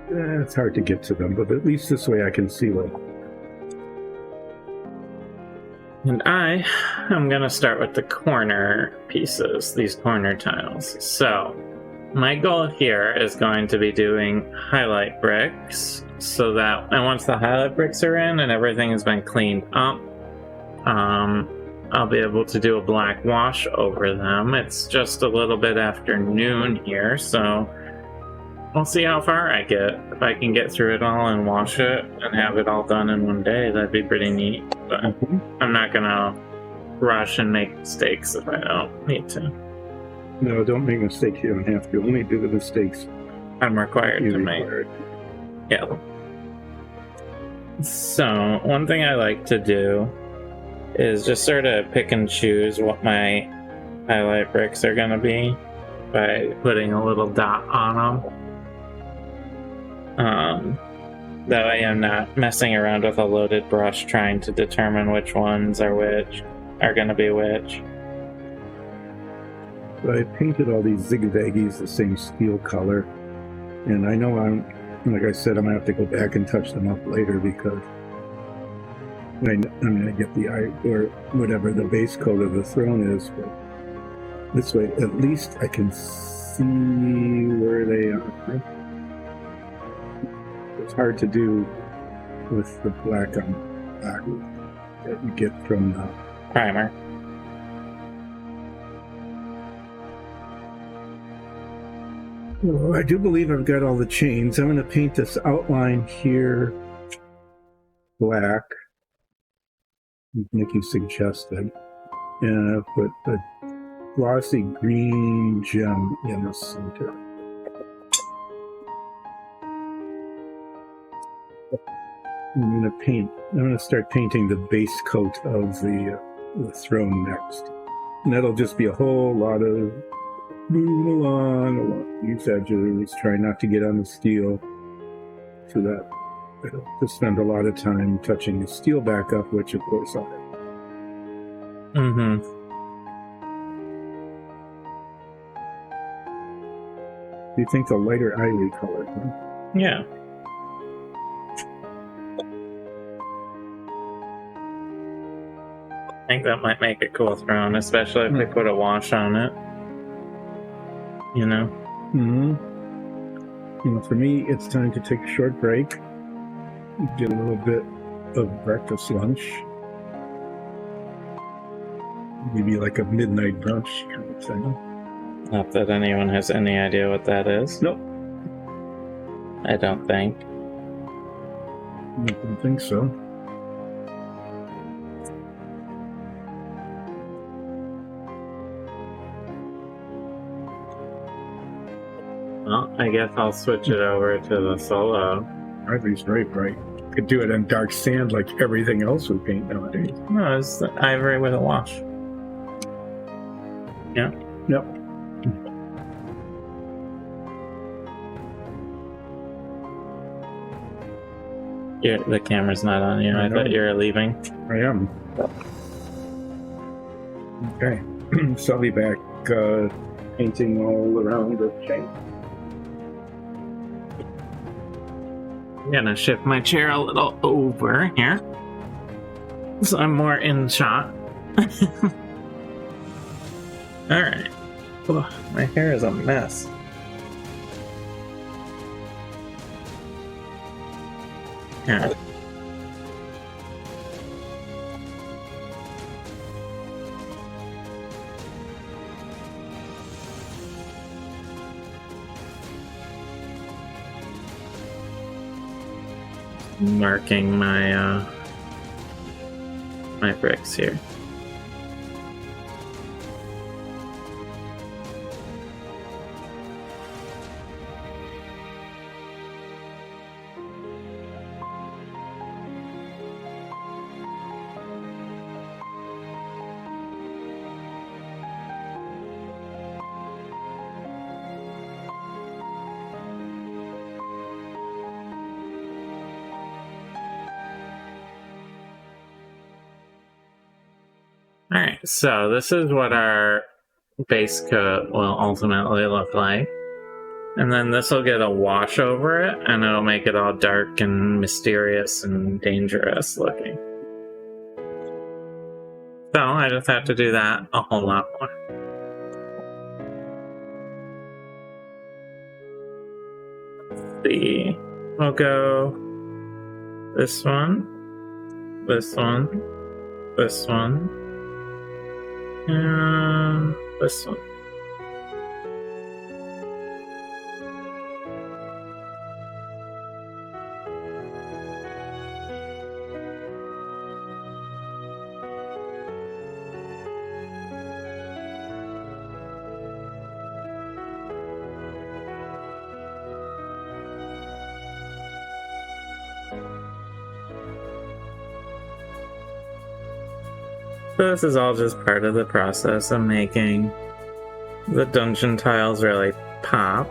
it's hard to get to them, but at least this way I can see what. and I am gonna start with the corner pieces, these corner tiles. So, my goal here is going to be doing highlight bricks, so that, and once the highlight bricks are in and everything has been cleaned up, I'll be able to do a black wash over them. It's just a little bit after noon here, so we'll see how far I get. If I can get through it all and wash it and have it all done in one day, that'd be pretty neat. But I'm not gonna rush and make mistakes if I don't need to. No, don't make mistakes. You don't have to. Only do the mistakes I'm required you to make. required. Yeah. So, one thing I like to do is just sort of pick and choose what my highlight bricks are going to be by putting a little dot on them. That way I'm not messing around with a loaded brush trying to determine which ones are going to be which. But I painted all these zigzaggies the same steel color, and I know like I said, I'm gonna have to go back and touch them up later, because I'm gonna get the eye or whatever the base coat of the throne is. But this way, at least I can see where they are. It's hard to do with the black on black that you get from the Primer. Well, I do believe I've got all the chains. I'm going to paint this outline here black, like you suggested, and I'll put a glossy green gem in the center. I'm going to start painting the base coat of the throne next. And that'll just be a whole lot of moving along these edges, try not to get on the steel, so that I don't have to spend a lot of time touching the steel back up, which of course I'll have. Mm-hmm. Do you think the lighter ivory color? Huh? Yeah. I think that might make a cool throne, especially if we put a wash on it. You know? For me, it's time to take a short break, get a little bit of breakfast lunch, maybe like a midnight brunch kind of thing. Not that anyone has any idea what that is. Nope. I don't think. I don't think so. Well, I guess I'll switch it over to the solo. Ivory's very bright. Could do it in dark sand like everything else we paint nowadays. No, it's the ivory with a wash. Yeah. Yep. The camera's not on you. I thought you were leaving. I am. Okay. So I'll be back painting all around the chain. I'm gonna shift my chair a little over here, so I'm more in shot. Alright. My hair is a mess. Alright. Marking my my bricks here. Alright, so this is what our base coat will ultimately look like. And then this will get a wash over it, and it'll make it all dark and mysterious and dangerous looking. So I just have to do that a whole lot more. Let's see. We'll go this one, this one, this one, and this one. So this is all just part of the process of making the dungeon tiles really pop.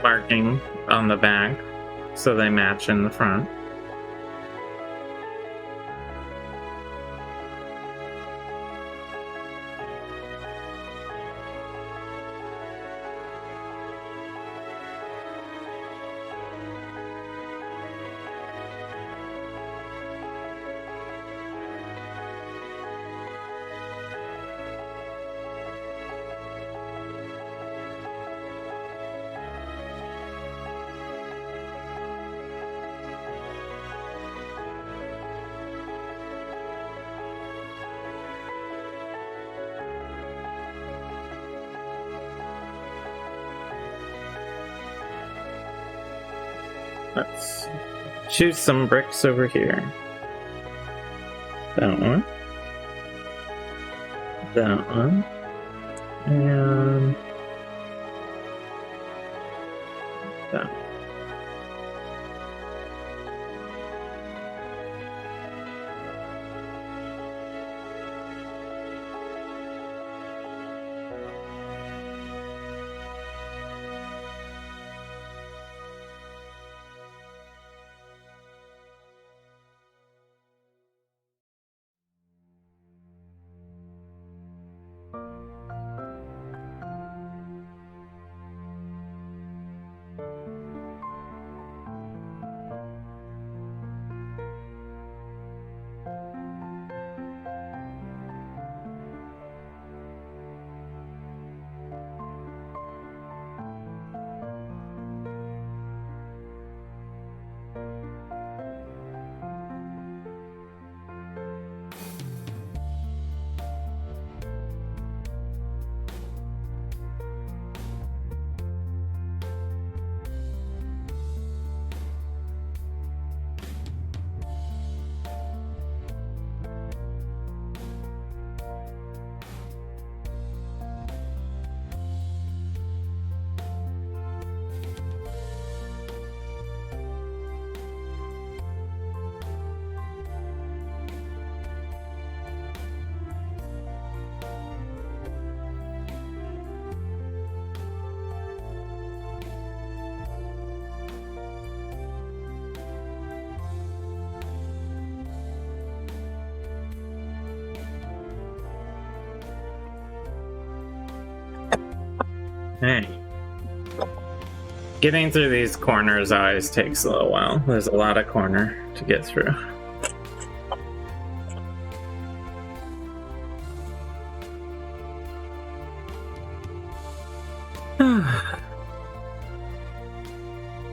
Marking on the back so they match in the front. Let's choose some bricks over here. That one. That one. And that one. Hey. Getting through these corners always takes a little while. There's a lot of corner to get through.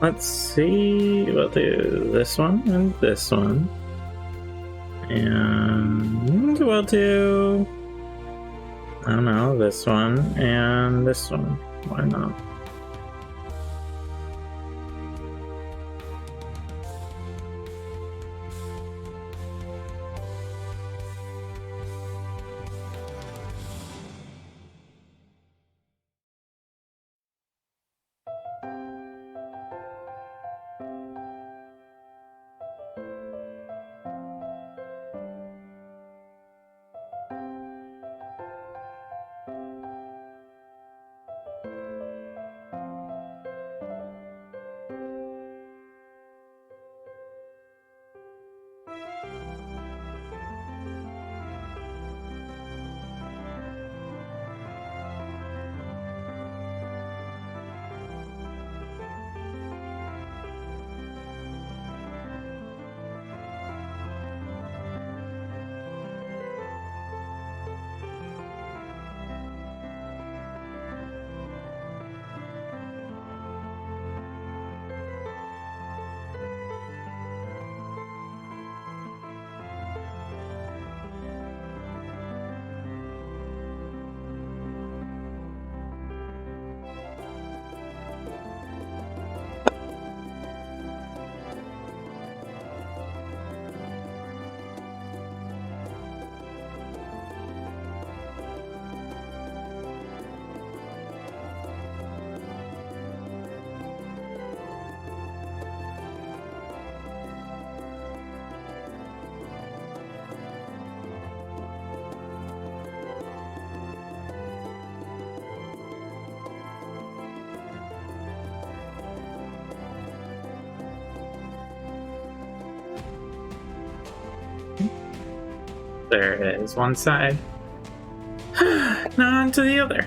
Let's see. We'll do this one and this one. And we'll do, I don't know, this one and this one. Why not? There is one side. Now on to the other.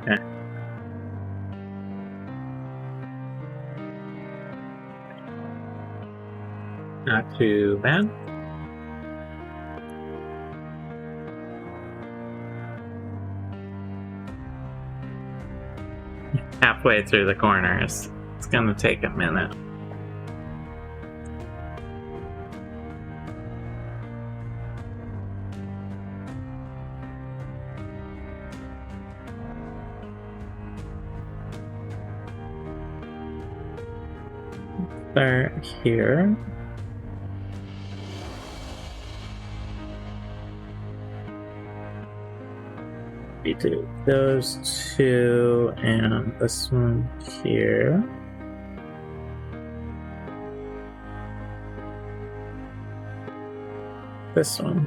Okay. Not too bad. Halfway through the corners. It's gonna take a minute. Start here. be two. Those two and this one here. This one.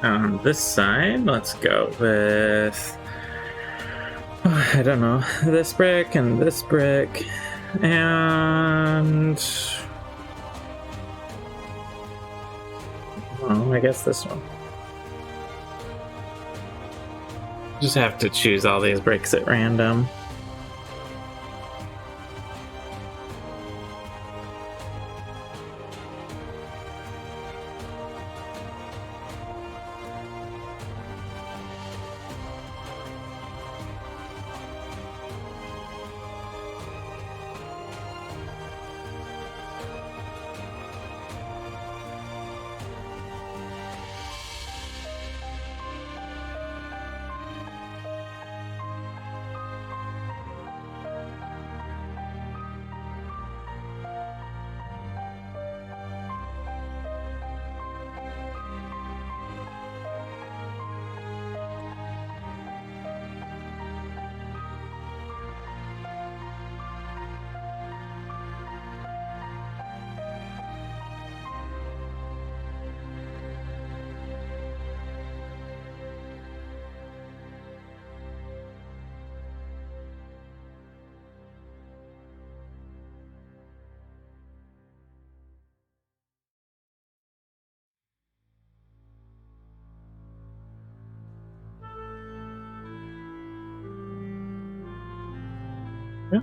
On this side, let's go with, I don't know, this brick and this brick, and, well, I guess this one. Just have to choose all these bricks at random. Yeah.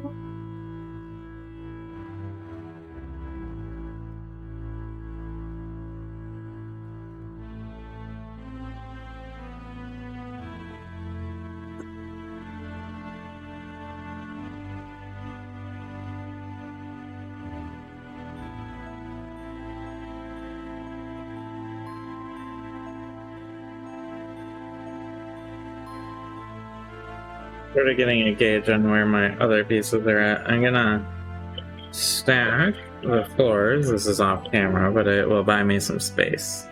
Sort of getting a gauge on where my other pieces are at. I'm gonna stack the floors. This is off camera, but it will buy me some space.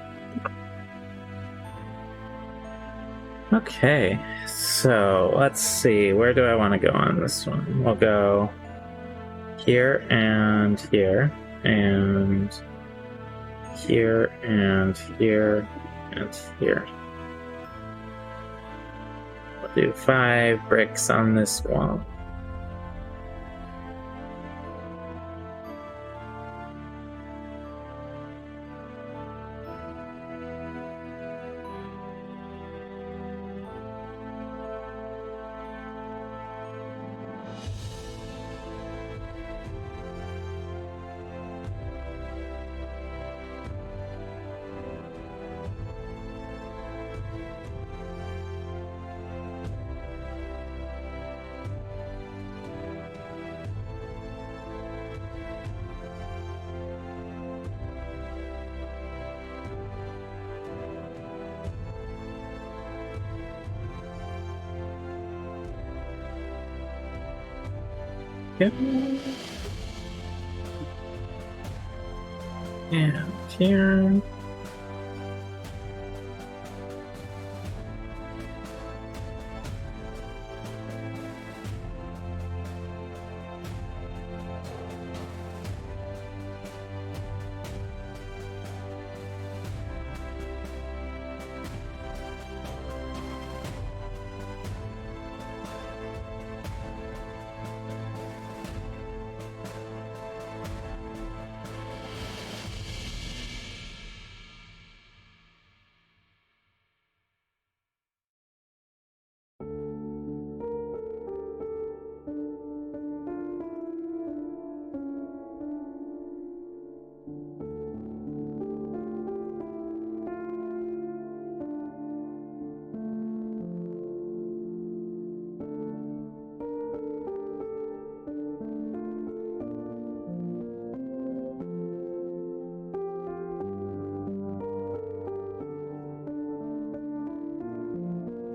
Okay, so let's see. Where do I want to go on this one? We'll go here and here and here and here and here. Do 5 bricks on this wall. Yep. And here.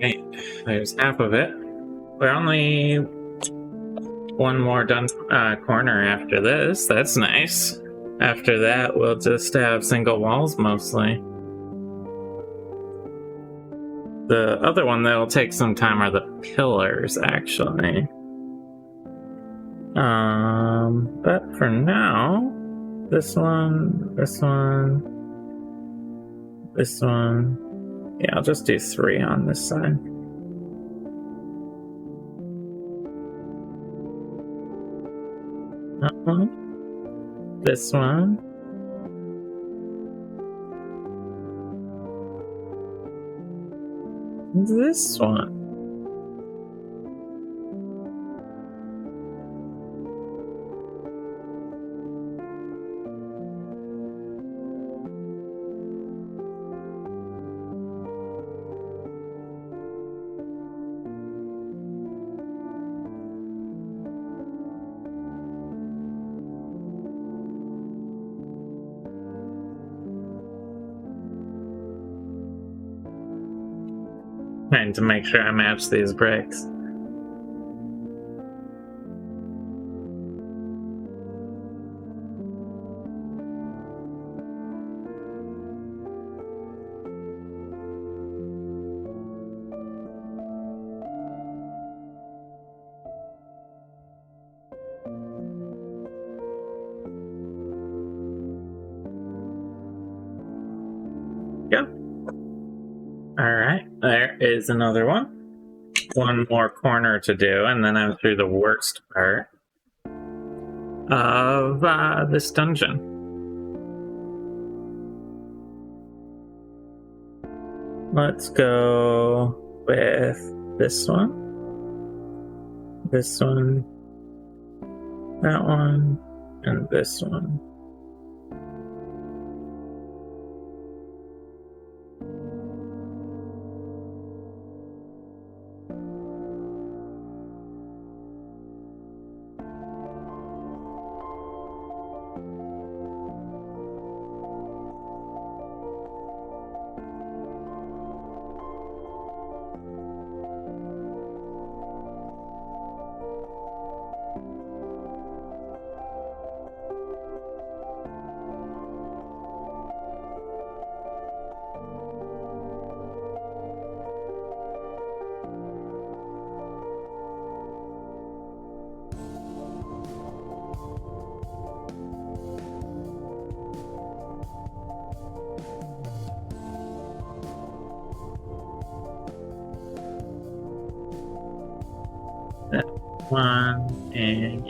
Right, there's half of it. We're only one more done corner after this. That's nice. After that, we'll just have single walls mostly. The other one that'll take some time are the pillars, actually. But for now, this one, this one, this one. Yeah, I'll just do 3 on this side. That one. This one. This one. Trying to make sure I match these bricks. Yeah. Alright, there is another one. One more corner to do, and then I'm through the worst part of this dungeon. Let's go with this one, that one, and this one. That one and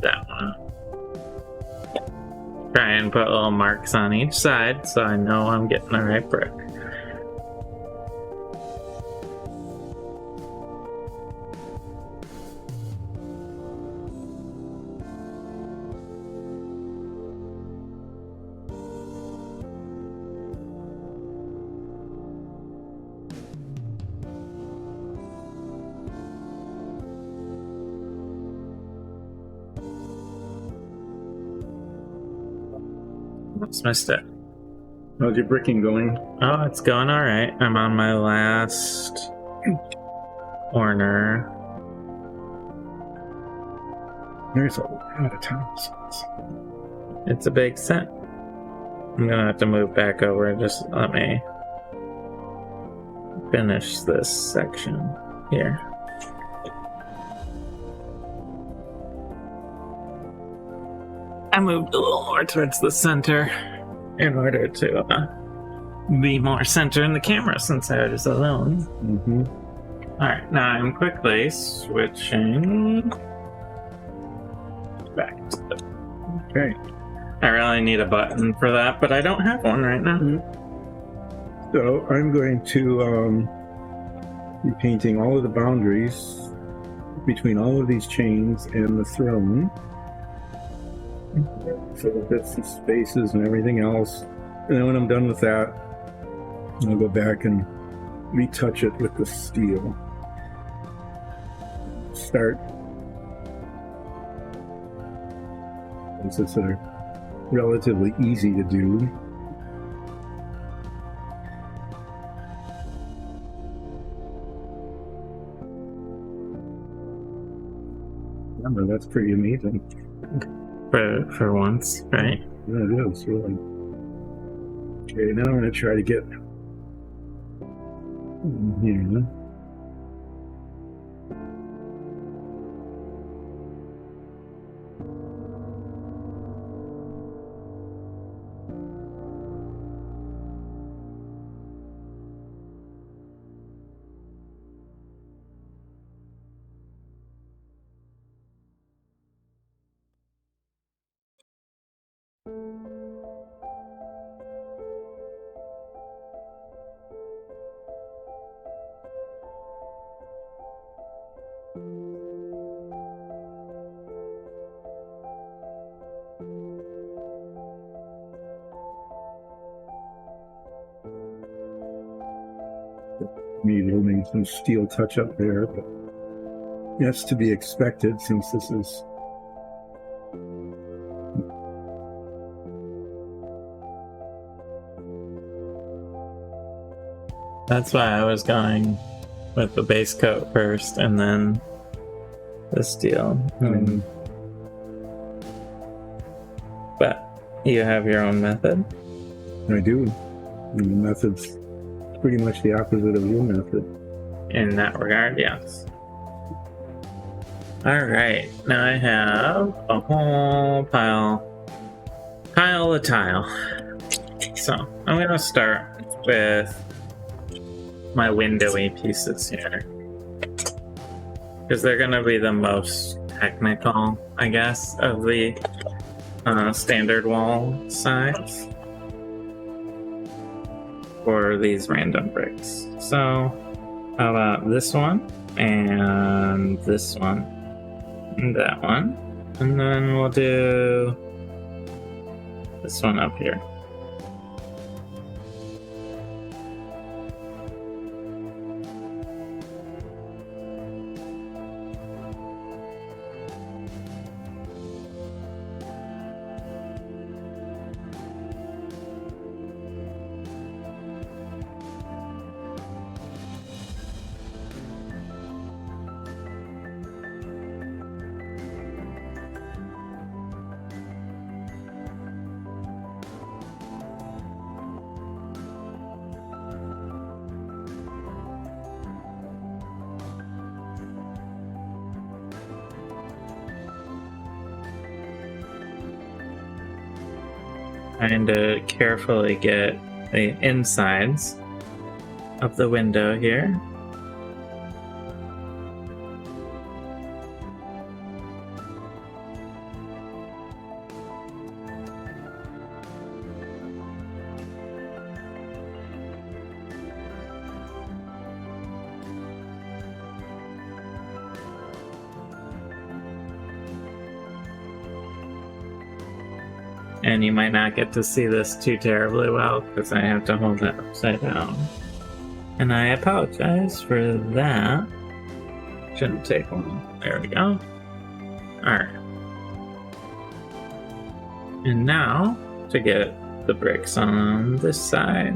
that one. Try and put little marks on each side so I know I'm getting the right brick. Almost missed it. How's your bricking going? Oh, it's going alright. I'm on my last corner. There's a lot of tiles. It's a big set. I'm gonna have to move back over. Just let me finish this section here. I moved a little more towards the center in order to be more center in the camera since I was alone. Mm-hmm. Alright, now I'm quickly switching back to the... Okay. I really need a button for that, but I don't have one right now. Mm-hmm. So I'm going to be painting all of the boundaries between all of these chains and the throne. So the bits and spaces and everything else. And then when I'm done with that, I'll go back and retouch it with the steel. Start. This is relatively easy to do. Well, that's pretty amazing. For once, right? Yeah, it is, really. Okay, now I'm going to try to get in here. Maybe it'll need some steel touch up there, but that's to be expected since this is That's why I was going with the base coat first and then the steel. But you have your own method? I do. And the method's pretty much the opposite of your method. In that regard, yes. Alright, now I have a whole pile of tile. So, I'm going to start with my windowy pieces here. Because they're going to be the most technical, I guess, of the standard wall size for these random bricks. So, how about this one, and this one, and that one, and then we'll do this one up here. Trying to carefully get the insides of the window here. And you might not get to see this too terribly well because I have to hold it upside down. And I apologize for that. Shouldn't take long. There we go. Alright. And now, to get the bricks on this side.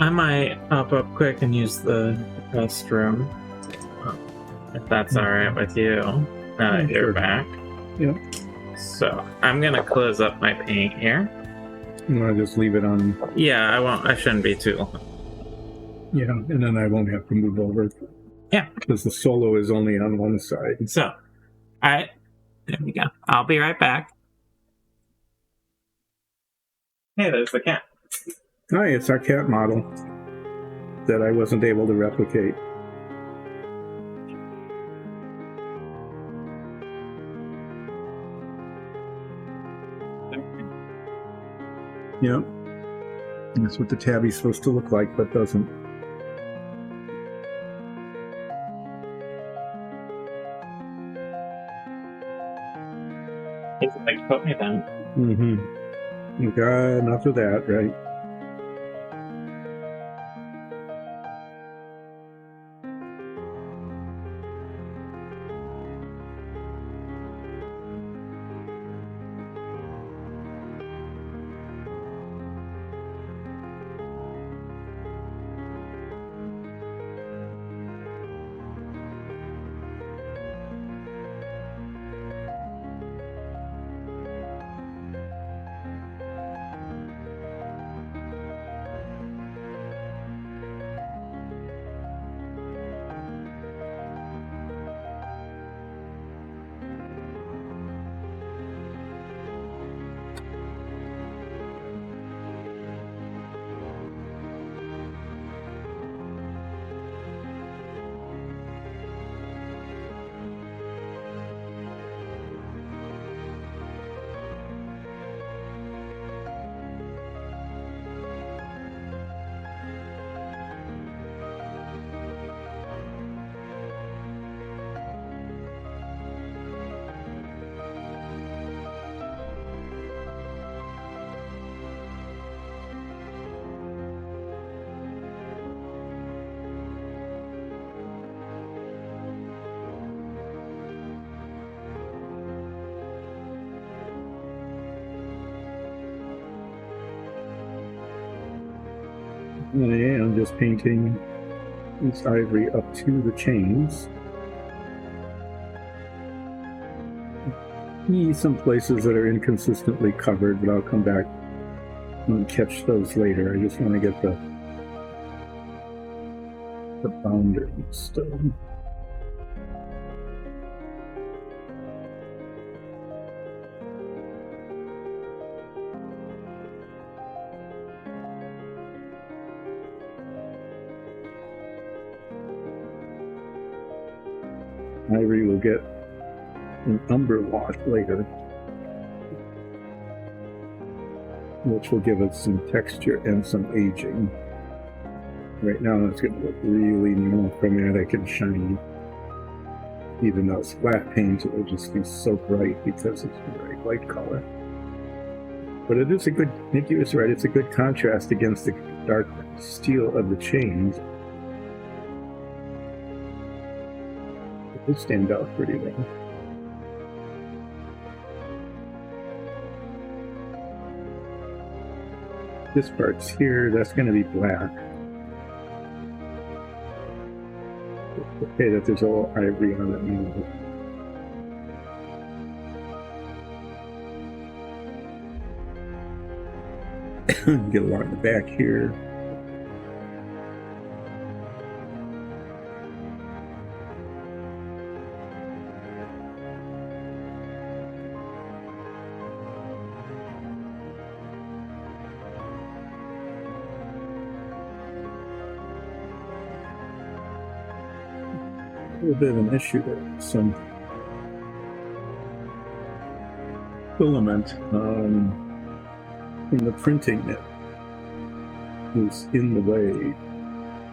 I might hop up quick and use the restroom, if that's alright with you, now that you're back. Yep. So, I'm gonna close up my paint here. You want to just leave it on? Yeah, I shouldn't be too long. Yeah, and then I won't have to move over. Yeah. Because the solo is only on one side. So, alright, there we go. I'll be right back. Hey, there's the cat. Hi, it's our cat model that I wasn't able to replicate. Yep. That's what the tabby's supposed to look like, but doesn't. like to put me then. Mm-hmm. Okay, enough of that, right? And I'm just painting this ivory up to the chains. Some places that are inconsistently covered, but I'll come back and catch those later. I just want to get the boundaries done. Ivory will get an umber wash later, which will give it some texture and some aging. Right now it's going to look really monochromatic and shiny. Even though it's flat paint, it will just be so bright because it's a very light color. But it is a good, Nikki was right, it's a good contrast against the dark steel of the chains. It will stand out pretty well. This part's here, that's going to be black. Okay, that there's a little ivory on it now. Get along the back here. A little bit of an issue there. Some filament in the printing that was in the way,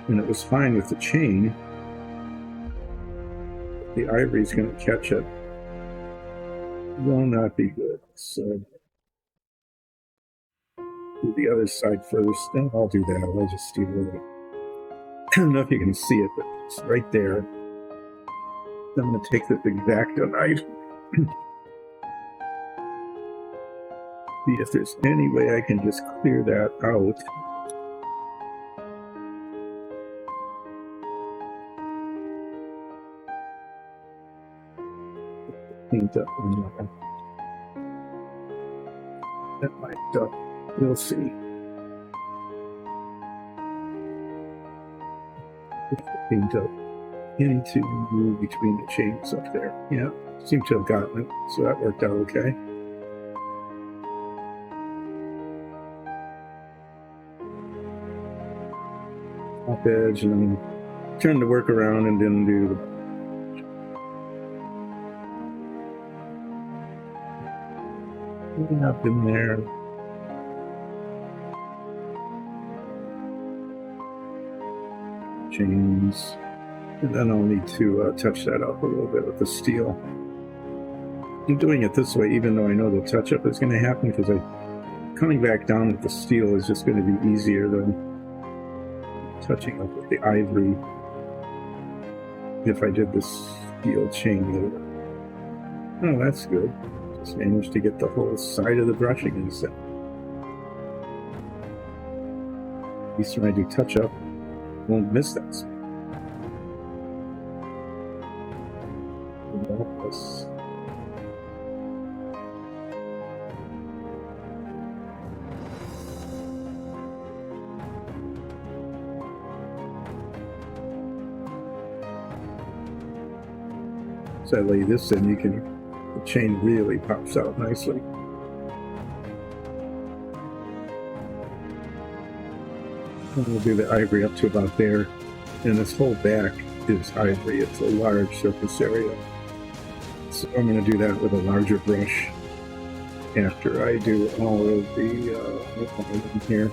and it was fine with the chain. The ivory is going to catch it. Will not be good. So do the other side first, and I'll do that. I'll just do a little. I don't know if you can see it, but it's right there. I'm going to take this X-Acto knife. See if there's any way I can just clear that out. Paint up on that might we'll see. Paint up into between the chains up there. Yeah, seem to have gotten it, so that worked out okay. Top edge, and then turn the work around and then do the up in there. Chains. And then I'll need to touch that up a little bit with the steel. I'm doing it this way, even though I know the touch-up is going to happen, because coming back down with the steel is just going to be easier than touching up with the ivory if I did this steel chain later. Oh, that's good. Just managed to get the whole side of the brushing in set. At least when I do touch-up, I won't miss that spot. So I lay this in, the chain really pops out nicely. And we'll do the ivory up to about there. And this whole back is ivory. It's a large surface area. So I'm going to do that with a larger brush after I do all of the here.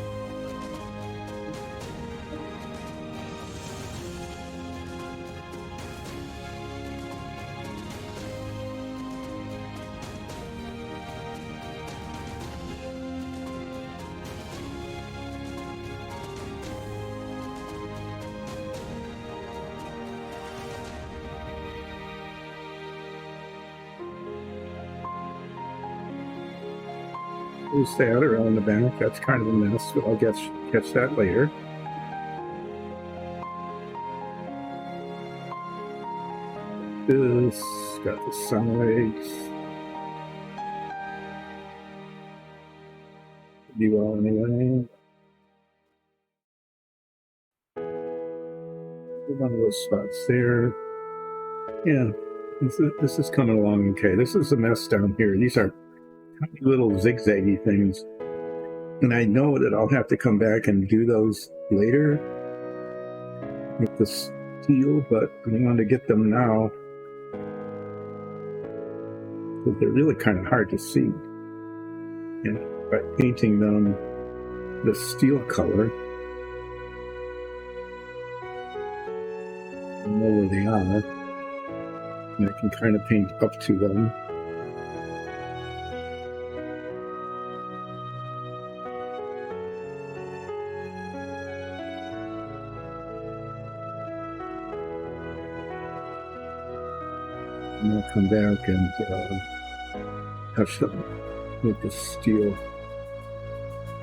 There's that around the back. That's kind of a mess, but I'll catch that later. This got the sides. Do well anyway. One of those spots there. Yeah, this is coming along okay. This is a mess down here. These are tiny little zigzaggy things, and I know that I'll have to come back and do those later with the steel, but I want to get them now because they're really kind of hard to see. And by painting them the steel color, I know where they are, and I can kind of paint up to them. And I'll come back and touch them with the steel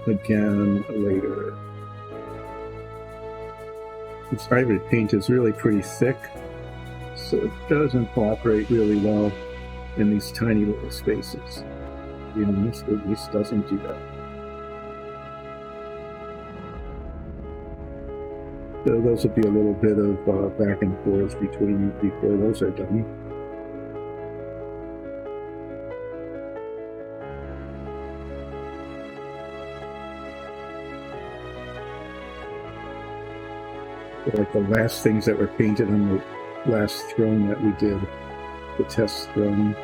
again later. This ivory paint is really pretty thick, so it doesn't cooperate really well in these tiny little spaces. You know, this at least doesn't do that. So those will be a little bit of back and forth between before those are done. Like the last things that were painted on the last throne that we did, the test throne.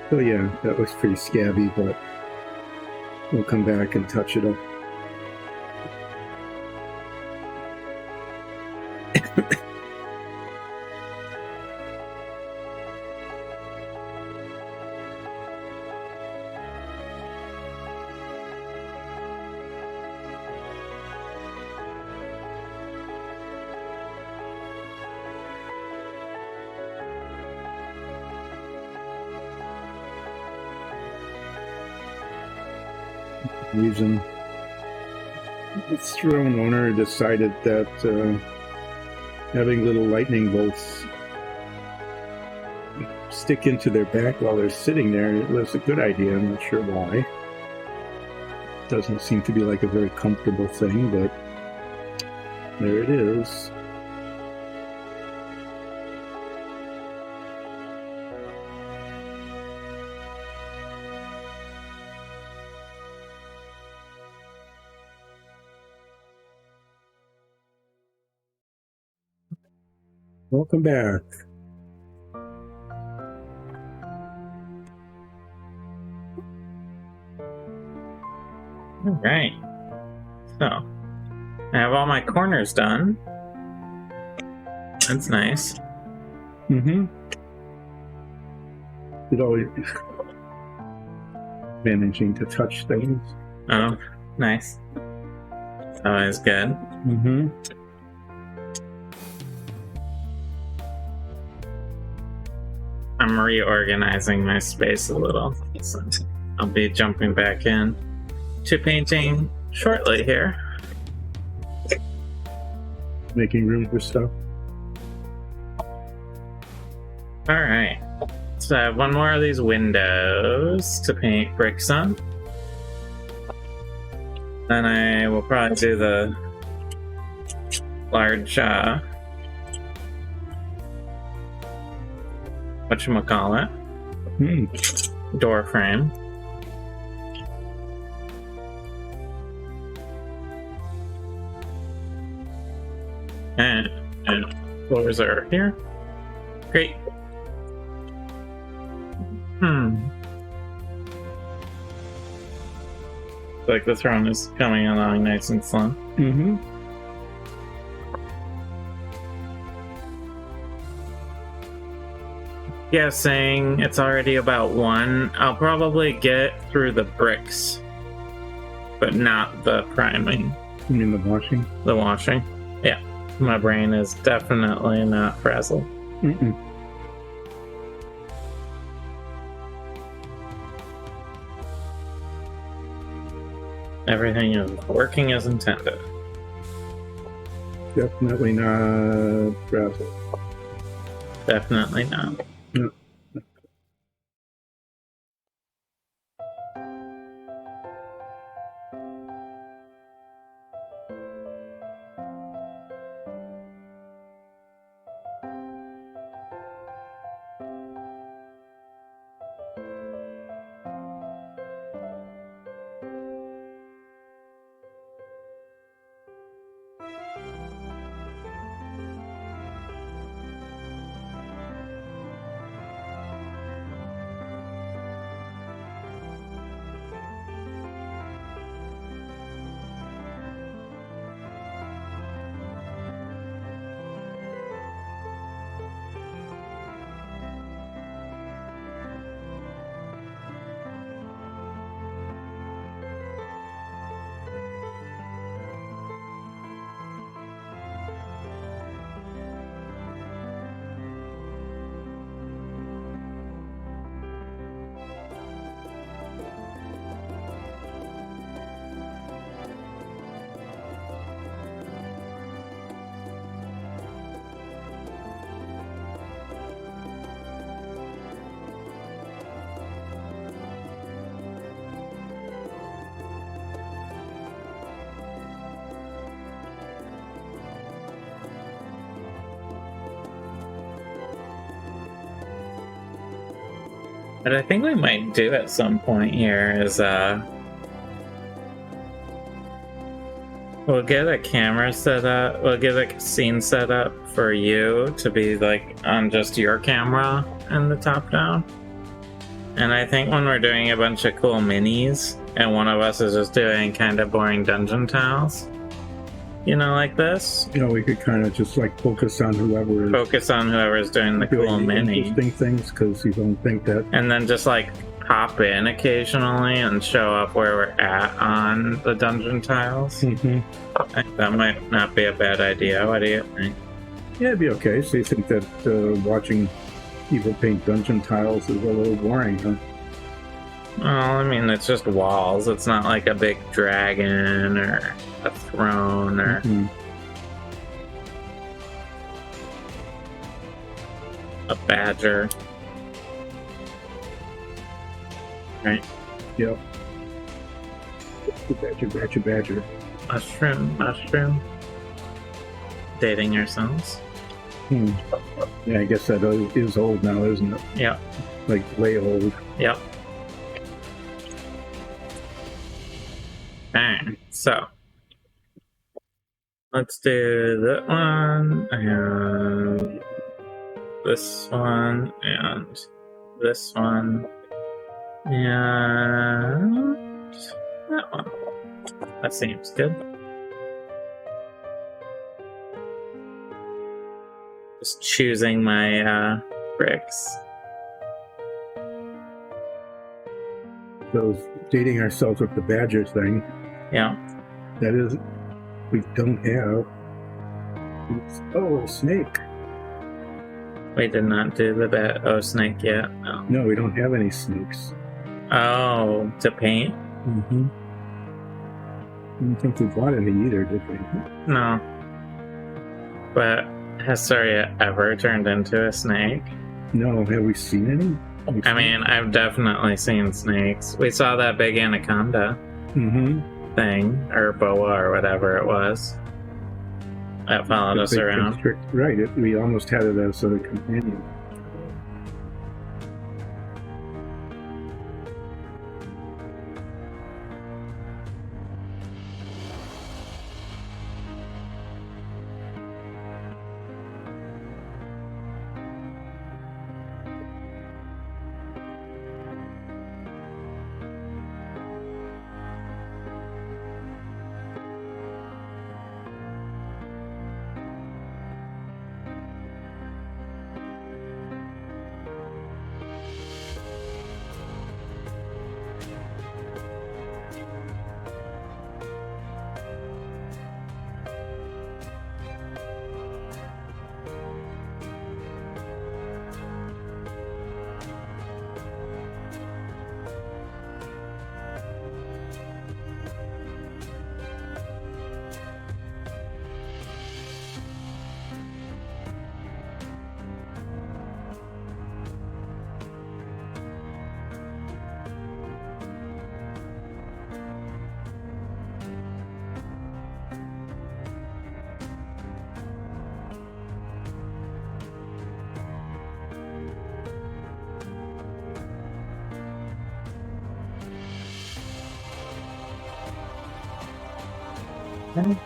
So yeah, that looks pretty scabby, but we'll come back and touch it up. Reason the throne owner decided that having little lightning bolts stick into their back while they're sitting there, it was a good idea. I'm not sure why. Doesn't seem to be like a very comfortable thing, but there it is. Welcome back. All right. So, I have all my corners done. That's nice. Mm-hmm. It always managing to touch things. Oh, nice. Always good. Mm-hmm. I'm reorganizing my space a little, so I'll be jumping back in to painting shortly here. Making room for stuff. Alright, so I have one more of these windows to paint bricks on. Then I will probably do the large, whatchamacallit, door frame. And floors are here. Great. Like the throne is coming along nice and slow. Mm-hmm. Guessing it's already about 1. I'll probably get through the bricks, but not the priming. You mean the washing? The washing. Yeah. My brain is definitely not frazzled. Mm-mm. Everything is working as intended. Definitely not frazzled. Definitely not. No. What I think we might do at some point here is we'll get a camera set up, we'll get a scene set up for you to be like on just your camera in the top down. And I think when we're doing a bunch of cool minis and one of us is just doing kind of boring dungeon tiles, you know, like this. You know, we could kind of just like focus on whoever's doing the cool mini. Interesting things, because you don't think that. And then just like pop in occasionally and show up where we're at on the dungeon tiles. Mm-hmm. I think that might not be a bad idea. What do you think? Yeah, it'd be okay. So you think that watching people paint dungeon tiles is a little boring, huh? Well, I mean, it's just walls. It's not like a big dragon or a throne or... a badger. Right? Yep. Badger. Mushroom. Dating ourselves. Yeah, I guess that is old now, isn't it? Yep. Like, way old. Yep. Alright, so let's do that one, and this one, and this one, and that one. That seems good. Just choosing my bricks. So dating ourselves with the badger thing. Yeah. That is, we don't have. Oh, snake. We did not do the snake yet. No. No, we don't have any snakes. Oh, to paint? Mm-hmm. I don't think we bought any either, did we? No. But has Soria ever turned into a snake? No, have we seen any? I mean, I've definitely seen snakes. We saw that big anaconda thing, or boa, or whatever it was. That followed us around. Right, we almost had it as a companion.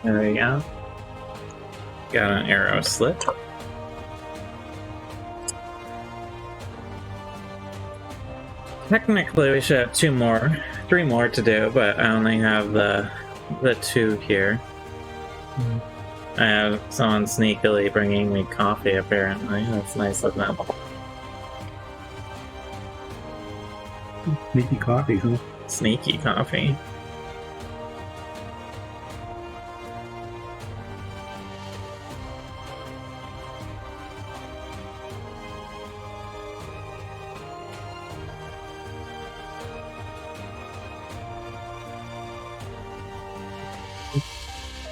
There we go. Got an arrow slit. Technically, we should have 3 more to do, but I only have the 2 here. I have someone sneakily bringing me coffee, apparently. That's nice of them. Sneaky coffee, huh? Sneaky coffee.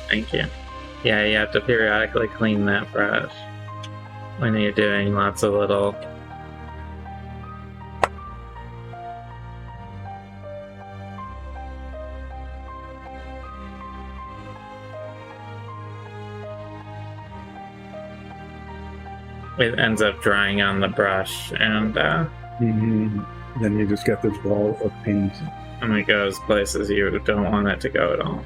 Thank you. Yeah, you have to periodically clean that brush when you're doing lots of little... It ends up drying on the brush, and then you just get this ball of paint. And it goes places you don't want it to go at all.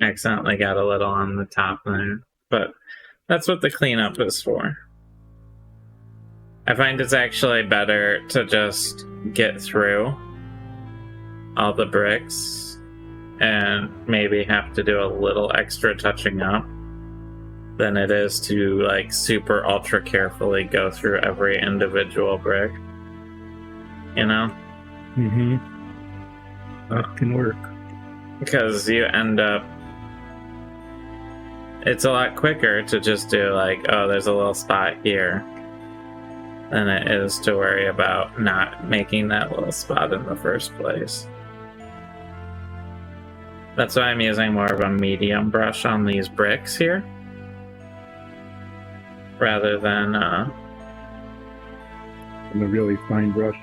Accidentally got a little on the top there, but that's what the cleanup is for. I find it's actually better to just get through all the bricks and maybe have to do a little extra touching up than it is to like super ultra carefully go through every individual brick. You know? That can work. Because you end up... It's a lot quicker to just do like, oh, there's a little spot here, than it is to worry about not making that little spot in the first place. That's why I'm using more of a medium brush on these bricks here, rather than a really fine brush.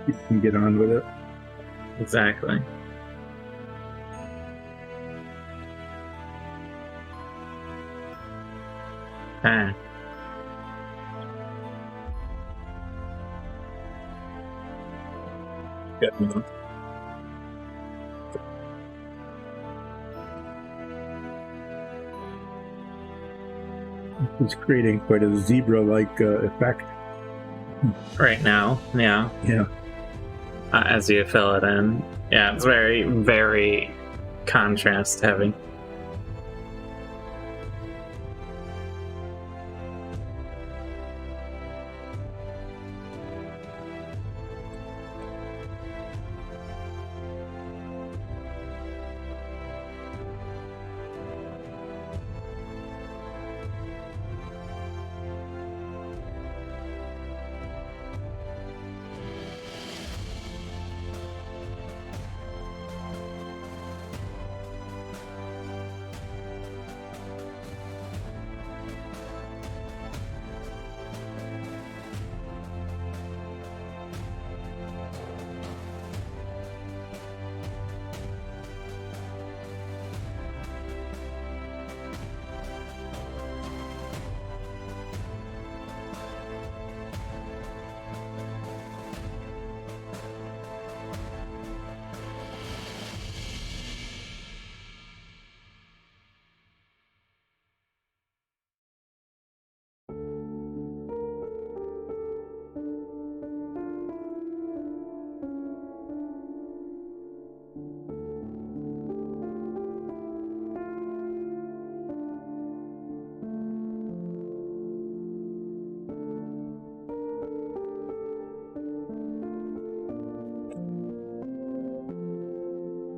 You can get on with it. Exactly. Okay. Good. It's creating quite a zebra-like effect. Right now, yeah. Yeah. As you fill it in. Yeah, it's very, very contrast heavy.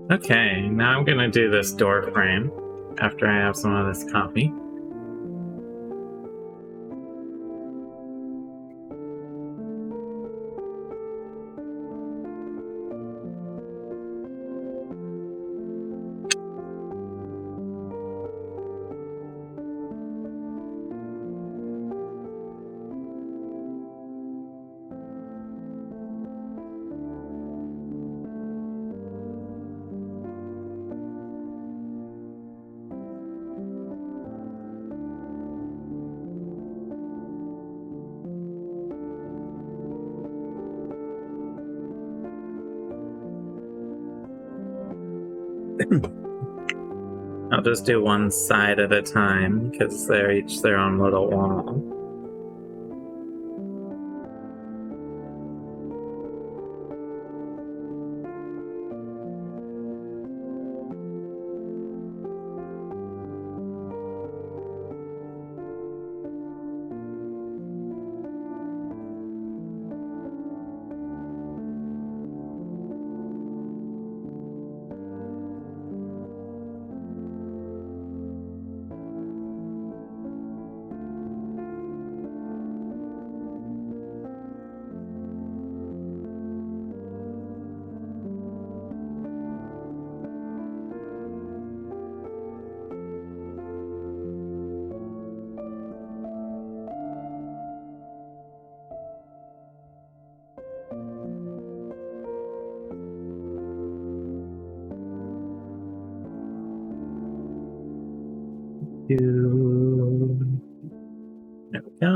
Okay, now I'm gonna do this door frame after I have some of this coffee. I'll just do one side at a time because they're each their own little wall. There we go.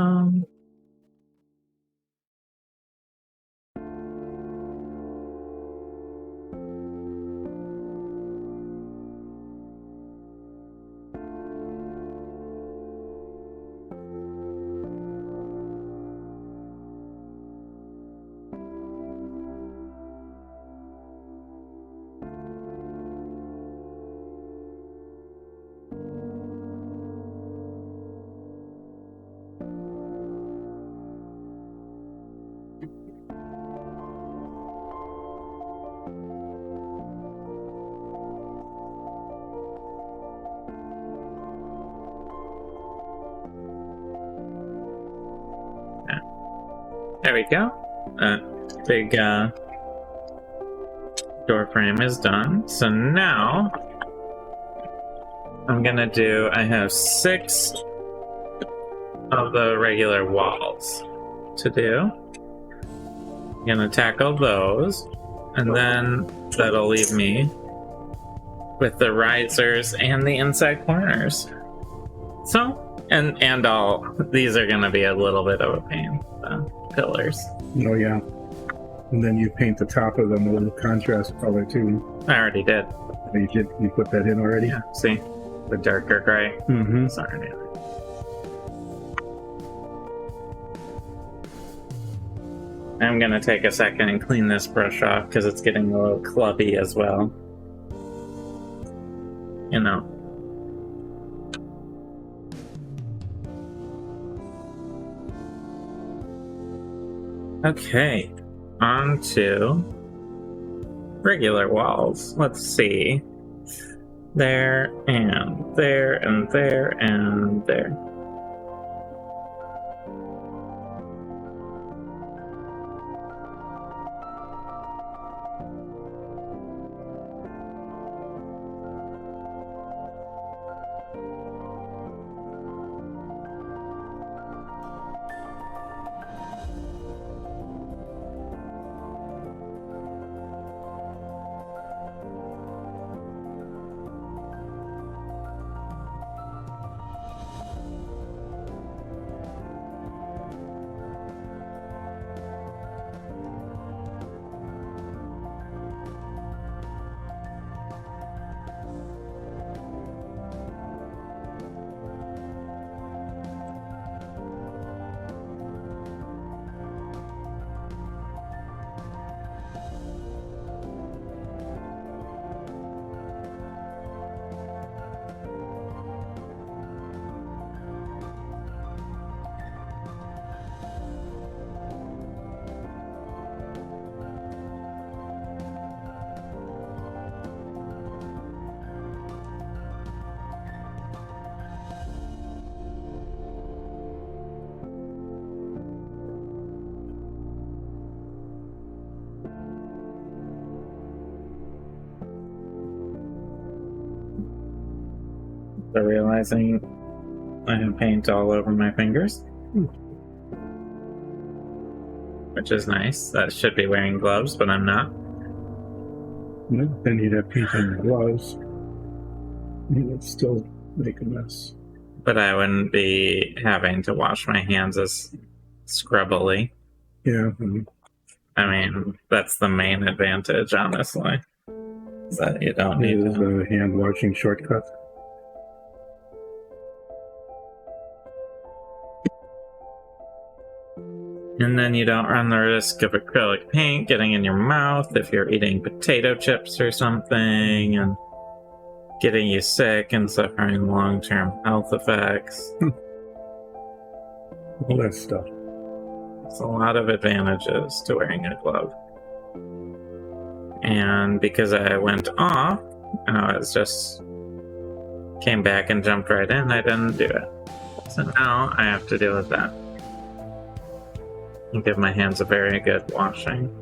There we go. Big door frame is done. So now I'm gonna do, I have 6 of the regular walls to do. I'm gonna tackle those, and then that'll leave me with the risers and the inside corners. So, and all these are gonna be a little bit of a pain, the pillars. Oh yeah. And then you paint the top of them a little contrast color too. I already did. Oh, you did? You put that in already? Yeah, see? The darker gray. Mm-hmm. Sorry. I'm gonna take a second and clean this brush off because it's getting a little clubby as well. You know. Okay, on to regular walls. Let's see. There, and there, and there, and there. So realizing I have paint all over my fingers. Which is nice. That should be wearing gloves, but I'm not. No, then you'd have paint on your gloves. You would still make a mess. But I wouldn't be having to wash my hands as scrubbily. Yeah. I mean, that's the main advantage, honestly. Is that you don't need It is a hand washing shortcut. And then you don't run the risk of acrylic paint getting in your mouth if you're eating potato chips or something and getting you sick and suffering long-term health effects. All that stuff. There's a lot of advantages to wearing a glove. And because I went off, and I was just came back and jumped right in, I didn't do it. So now I have to deal with that. And give my hands a very good washing.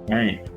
Right.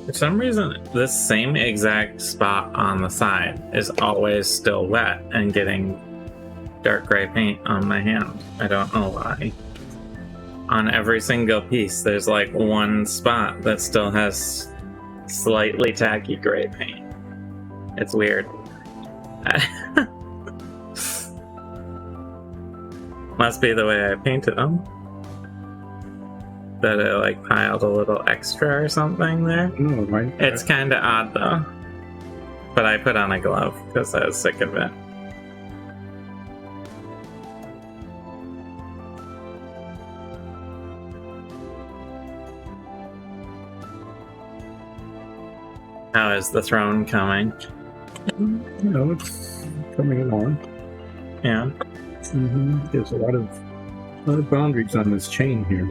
For some reason, this same exact spot on the side is always still wet and getting dark gray paint on my hand. I don't know why. On every single piece, there's like one spot that still has slightly tacky gray paint. It's weird. Must be the way I painted them. That it like piled a little extra or something there. No, right. It's kind of odd though. But I put on a glove because I was sick of it. How is the throne coming? You know, it's coming along. Yeah. There's a lot of boundaries on this chain here.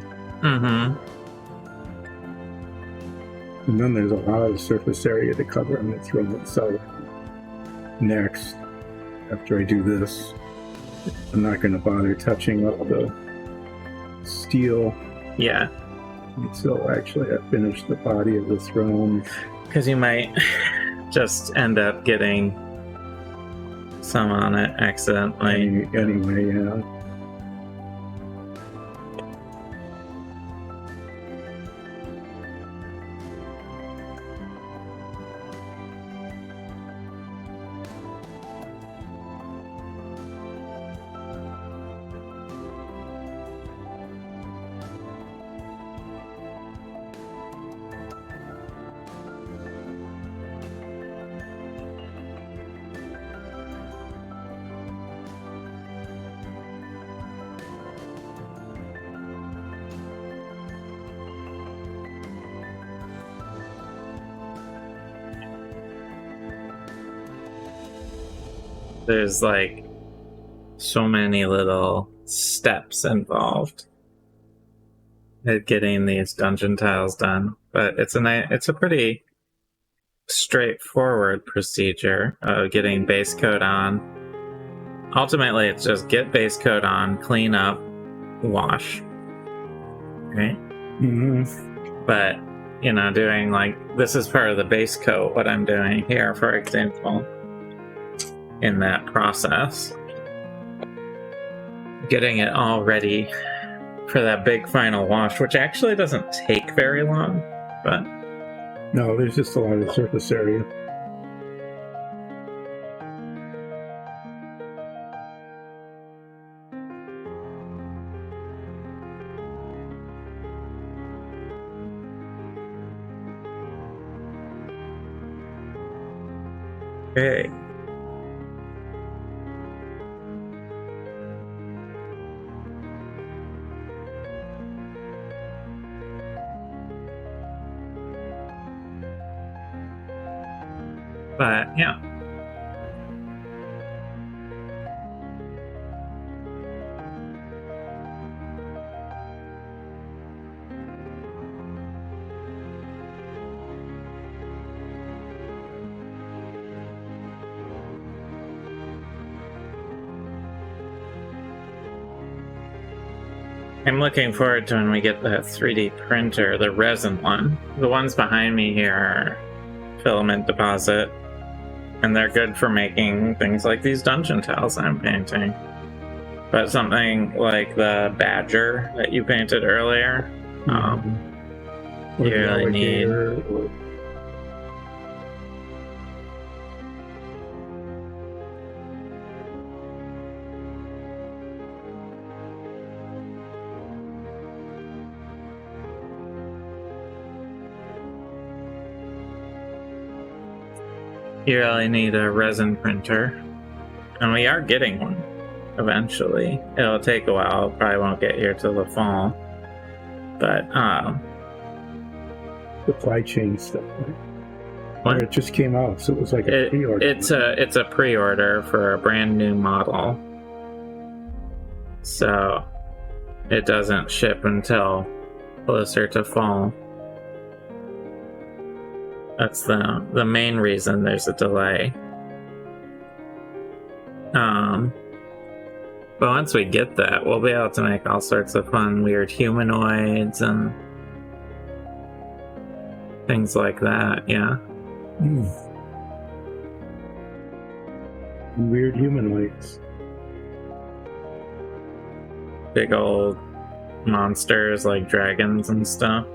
And then there's a lot of surface area to cover on the throne itself. Next, after I do this, I'm not going to bother touching up the steel Yeah, until actually I finish the body of the throne. because you might just end up getting some on it accidentally. Anyway, yeah. There's like so many little steps involved at getting these dungeon tiles done, but it's a pretty straightforward procedure of getting base coat on. Ultimately, it's just get base coat on, clean up, wash. Right? Mm-hmm. But, you know, doing like, this is part of the base coat, what I'm doing here, for example, in that process. Getting it all ready for that big final wash, which actually doesn't take very long, but... No, there's just a lot of surface area. Okay. But, yeah. I'm looking forward to when we get the 3D printer, the resin one. The ones behind me here are filament deposit, and they're good for making things like these dungeon tiles I'm painting. But something like the badger that you painted earlier, you really need... You really need a resin printer. And we are getting one eventually. It'll take a while, probably won't get here till the fall. But supply chain stuff. what? It just came out, so it was like a pre-order. It's a pre-order for a brand new model. So it doesn't ship until closer to fall. That's the main reason there's a delay. But once we get that, we'll be able to make all sorts of fun, weird humanoids and things like that, yeah. Weird humanoids. Big old monsters like dragons and stuff.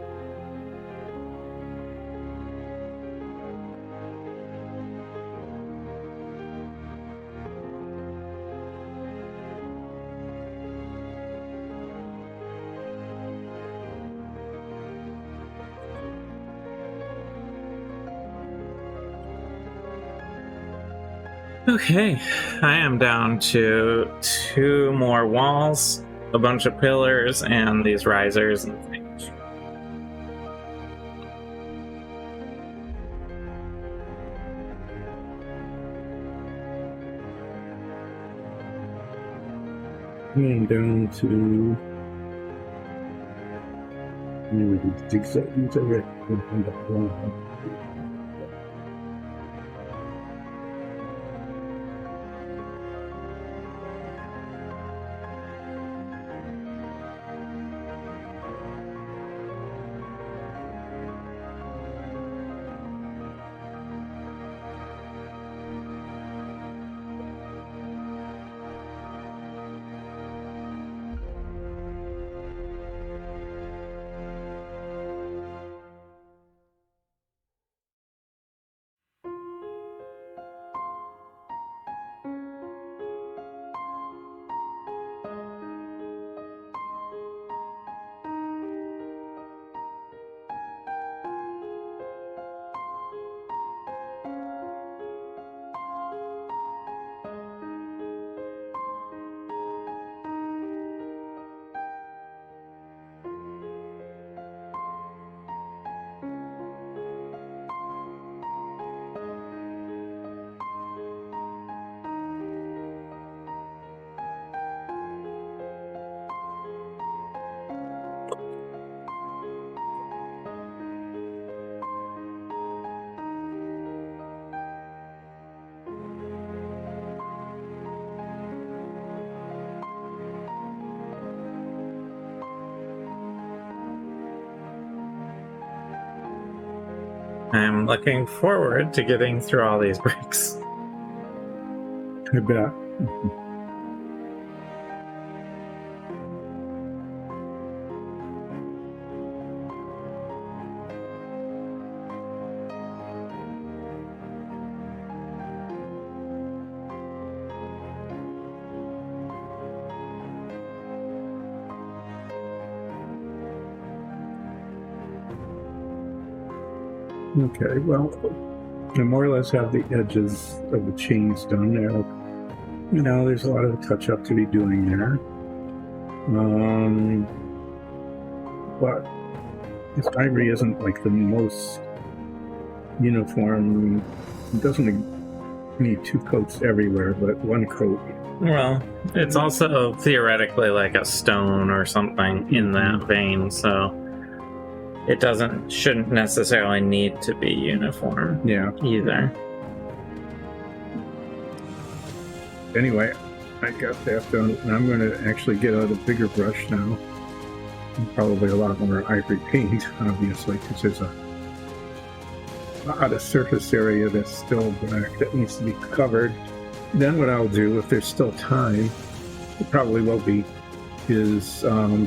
Okay, I am down to 2 more walls, a bunch of pillars, and these risers and things. And down to I'm looking forward to getting through all these bricks. I bet. Okay, well, I more or less have the edges of the chains done now. You know, there's a lot of touch-up to be doing there. But this ivory isn't like the most uniform. It doesn't need 2 coats everywhere, but 1 coat. Well, it's also theoretically like a stone or something in that vein, so it shouldn't necessarily need to be uniform. Yeah. Either. Anyway, I got that done, and I'm going to actually get out a bigger brush now. And probably a lot more ivory paint, obviously, because there's a lot of surface area that's still black that needs to be covered. Then what I'll do, if there's still time, it probably will be, is to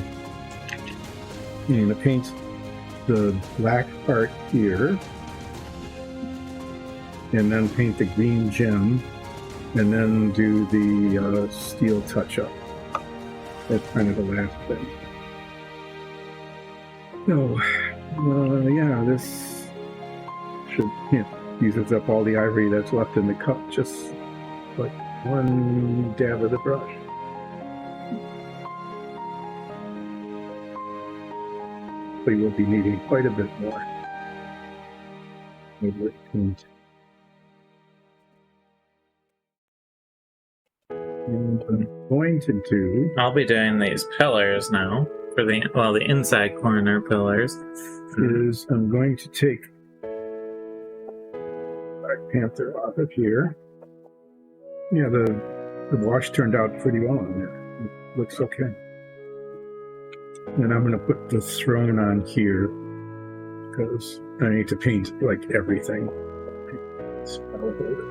paint the black part here, and then paint the green gem, and then do the steel touch-up. That's kind of the last thing. So, yeah, this should uses up all the ivory that's left in the cup, just like 1 dab of the brush. We will be needing quite a bit more. And I'm going to do... I'll be doing these pillars now for the inside corner pillars. Is I'm going to take Black Panther off of here. Yeah, the wash turned out pretty well on there. It looks okay. And I'm going to put the throne on here because I need to paint like everything. So I'll hold it.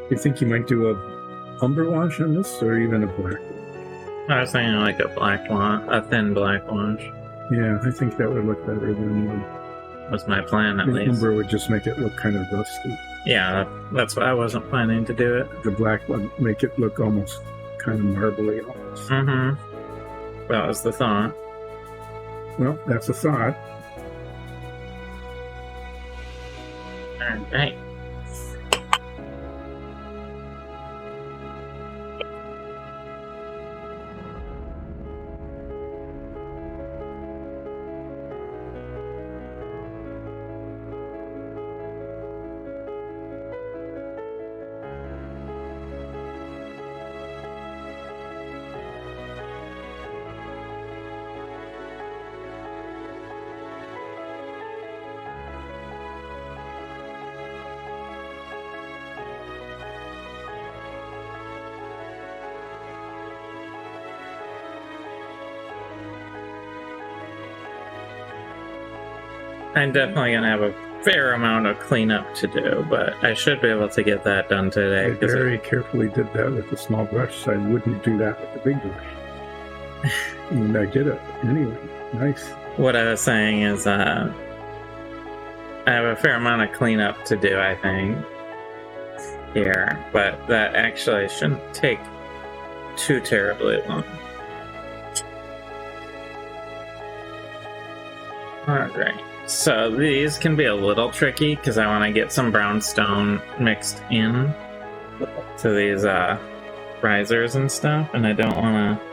You think you might do a umber wash on this, or even a black wash? I was thinking like a thin black wash. Yeah, I think that would look better than one. Was my plan at least. Umber would just make it look kind of rusty. Yeah, that's why I wasn't planning to do it. The black would make it look almost kind of marbly almost. Mm-hmm. That was the thought. Well, that's a thought. Alright. I'm definitely gonna have a fair amount of cleanup to do, but I should be able to get that done today. I very carefully did that with the small brush, so I wouldn't do that with the big brush. And I did it anyway. Nice. What I was saying is, I have a fair amount of cleanup to do, I think, here, but that actually shouldn't take too terribly long. Alright, so these can be a little tricky because I want to get some brown stone mixed in to these risers and stuff, and I don't want to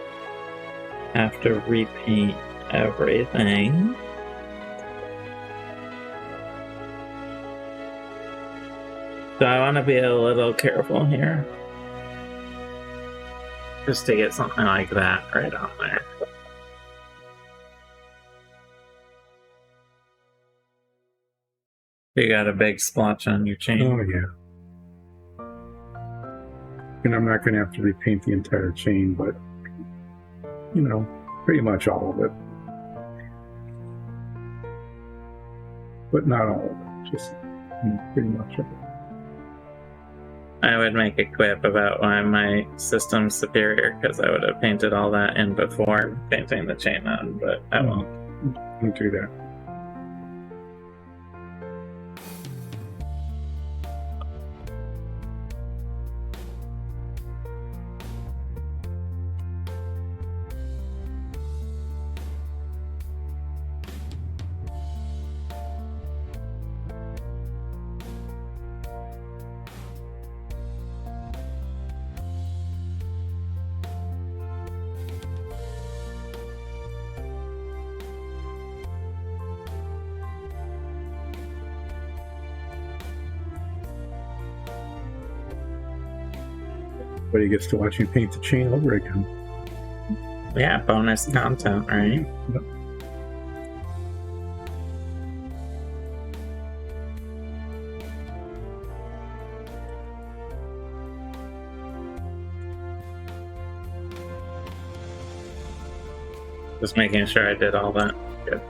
have to repaint everything. So I want to be a little careful here. Just to get something like that right on there. You got a big splotch on your chain. Oh, yeah. And I'm not going to have to repaint the entire chain, but, you know, pretty much all of it. But not all of it, just pretty much of it. I would make a quip about why my system's superior, because I would have painted all that in before painting the chain on, but I won't. Don't do that. But he gets to watch you paint the chain over again. Yeah, bonus content, right? Yep. Just making sure I did all that. Good.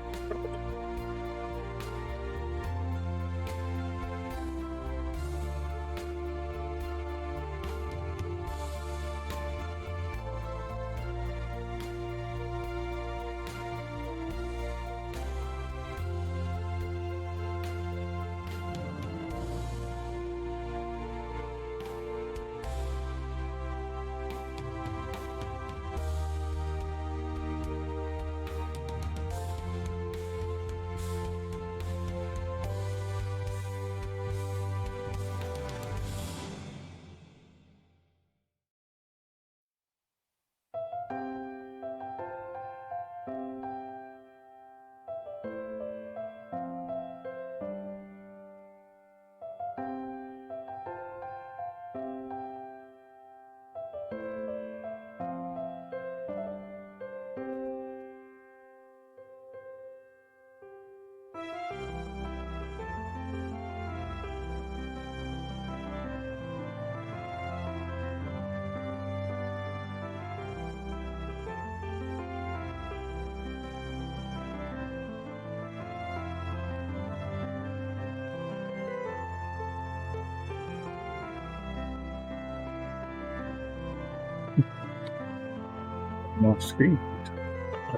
I'm off screen.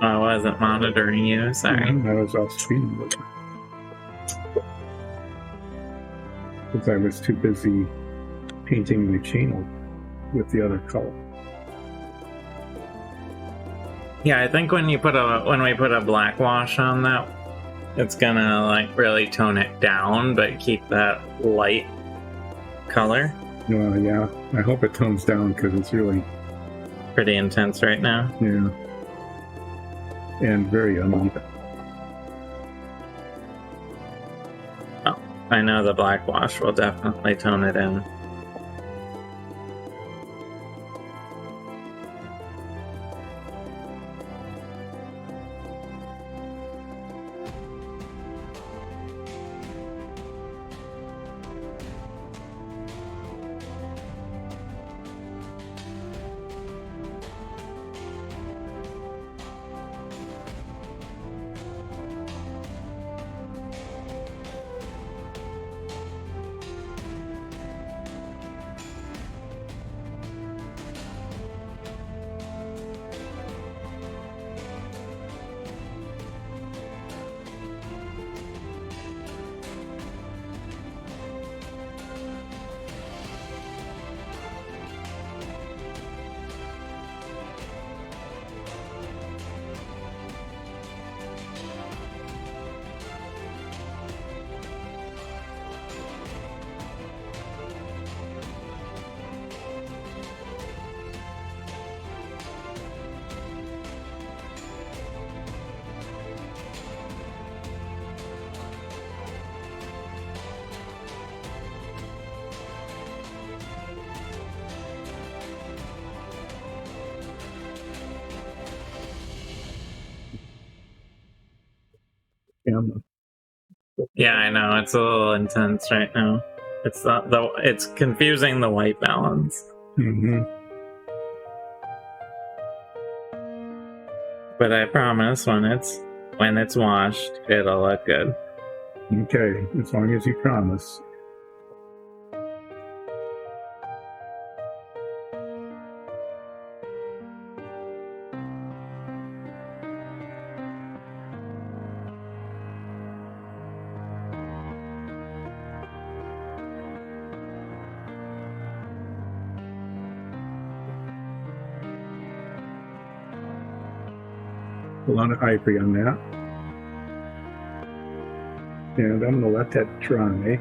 I wasn't monitoring you, sorry. I was off screen. Because I was too busy painting my chain with the other color. Yeah, I think when we put a black wash on that, it's gonna like really tone it down, but keep that light color. Well, yeah. I hope it tones down because it's really pretty intense right now. Yeah. And very uneven. Oh, I know the black wash will definitely tone it in. camera. Yeah, I know. It's a little intense right now. It's confusing the white balance. Mm-hmm. But I promise when it's washed, it'll look good. Okay, as long as you promise. A lot of ivory on that. And I'm going to let that dry.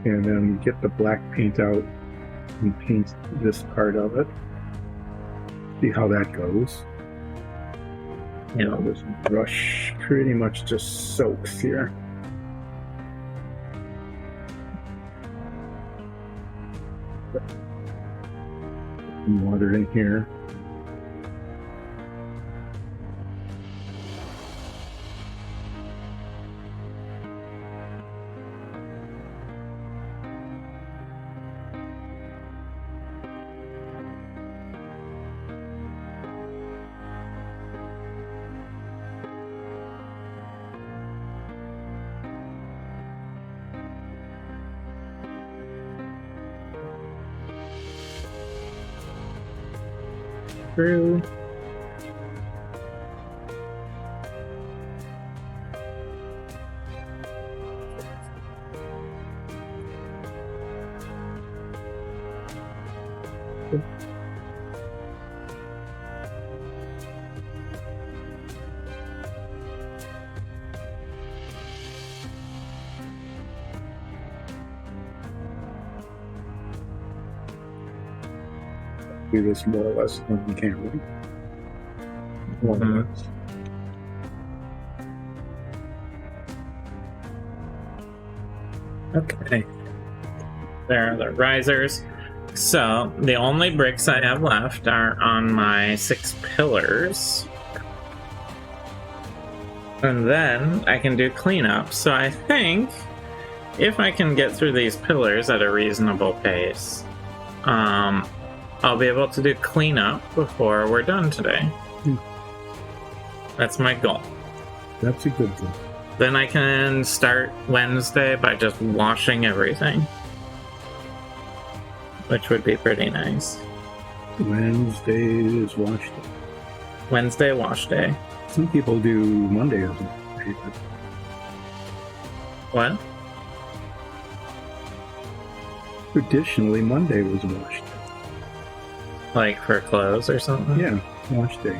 And then get the black paint out and paint this part of it. See how that goes. You know, this brush pretty much just soaks here. Some water in here. True. Do this more or less on camera. More or less. Okay. There are the risers. So, the only bricks I have left are on my 6 pillars. And then I can do cleanup. So I think if I can get through these pillars at a reasonable pace, I'll be able to do cleanup before we're done today. That's my goal. That's a good thing. Then I can start Wednesday by just washing everything, which would be pretty nice. Wednesday is wash day. Wednesday wash day. Some people do Monday as wash day. What? Traditionally, Monday was wash day. Like for clothes or something? Yeah, wash day.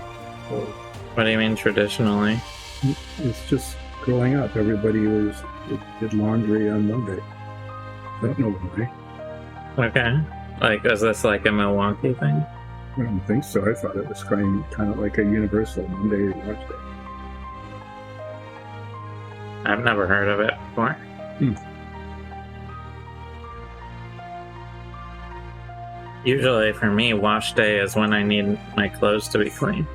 What do you mean traditionally? It's just growing up. Everybody did laundry on Monday. I don't know why. Okay. Like, is this like a Milwaukee thing? I don't think so. I thought it was kind of like a universal Monday wash day. I've never heard of it before. Usually for me, wash day is when I need my clothes to be clean.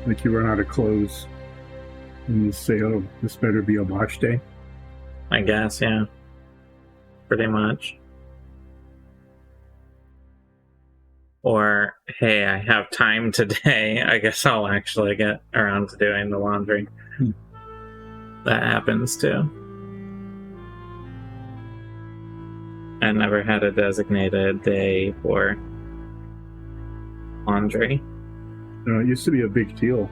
Like you run out of clothes and you say, oh, this better be a wash day. I guess, yeah. Pretty much. Or, hey, I have time today. I guess I'll actually get around to doing the laundry. That happens too. I never had a designated day for laundry. It used to be a big deal.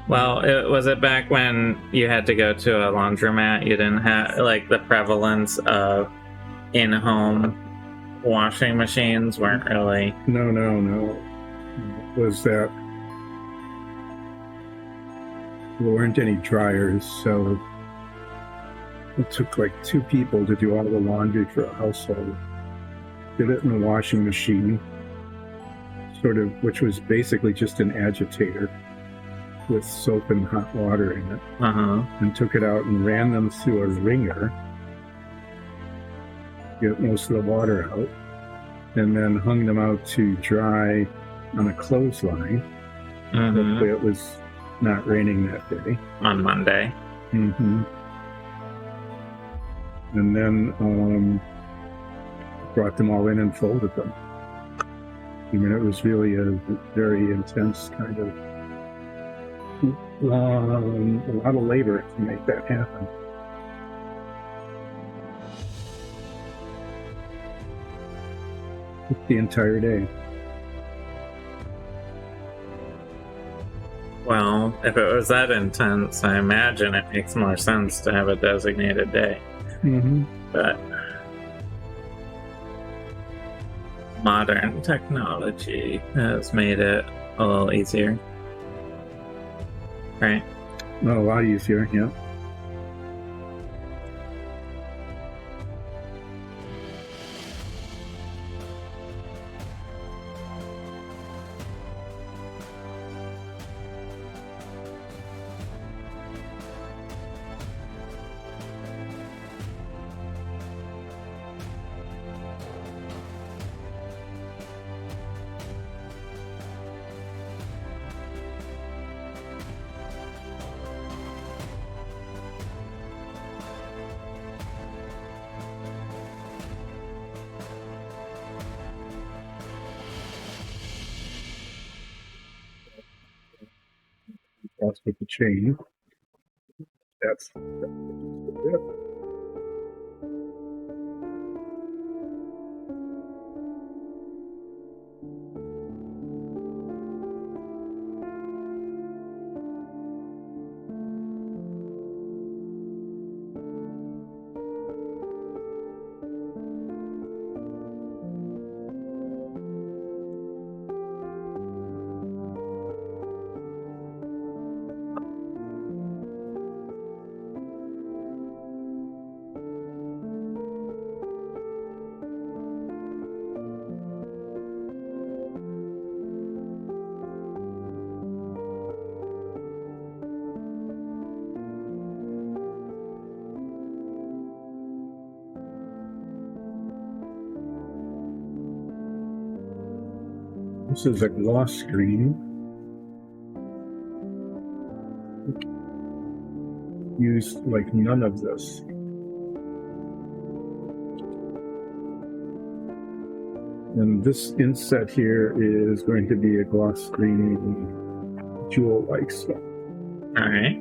Well, was it back when you had to go to a laundromat? You didn't have, like, the prevalence of in-home washing machines weren't really... No. It was that there weren't any dryers, so it took like 2 people to do all the laundry for a household. Did it in a washing machine, sort of, which was basically just an agitator with soap and hot water in it, and took it out and ran them through a wringer, get most of the water out, and then hung them out to dry on a clothesline. Hopefully it was not raining that day. On Monday. Mm-hmm. And then brought them all in and folded them. I mean, it was really a very intense kind of a lot of labor to make that happen. The entire day. Well, if it was that intense, I imagine it makes more sense to have a designated day. Mm-hmm. But modern technology has made it a little easier. Right? A lot easier, yeah. That's with the chain. That's it. This is a gloss screen. Used like none of this. And this inset here is going to be a gloss screen jewel-like stuff. Alright.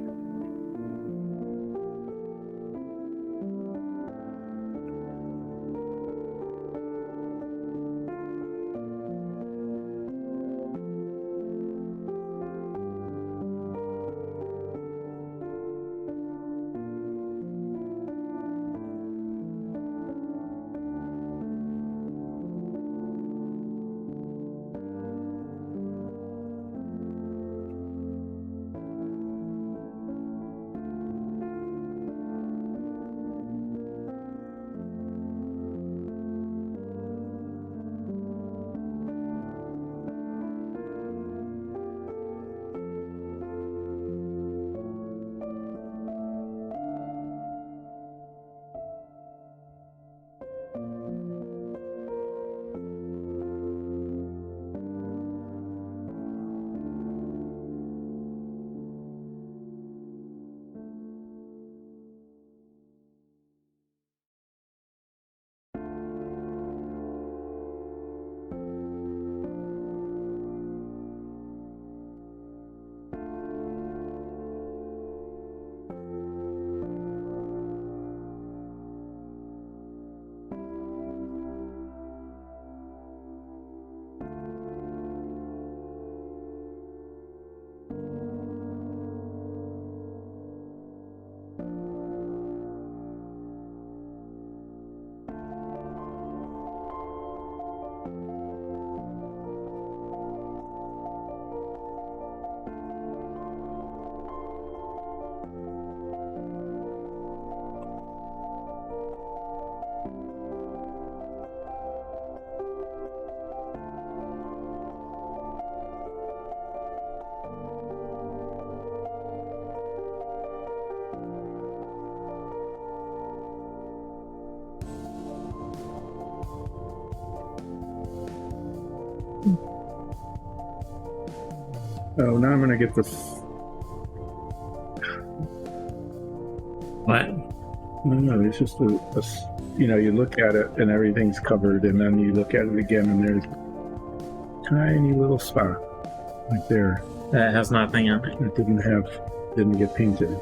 Oh, now I'm going to get this What? No, it's just you look at it and everything's covered, and then you look at it again and there's a tiny little spot right there That has nothing on it. that didn't get painted.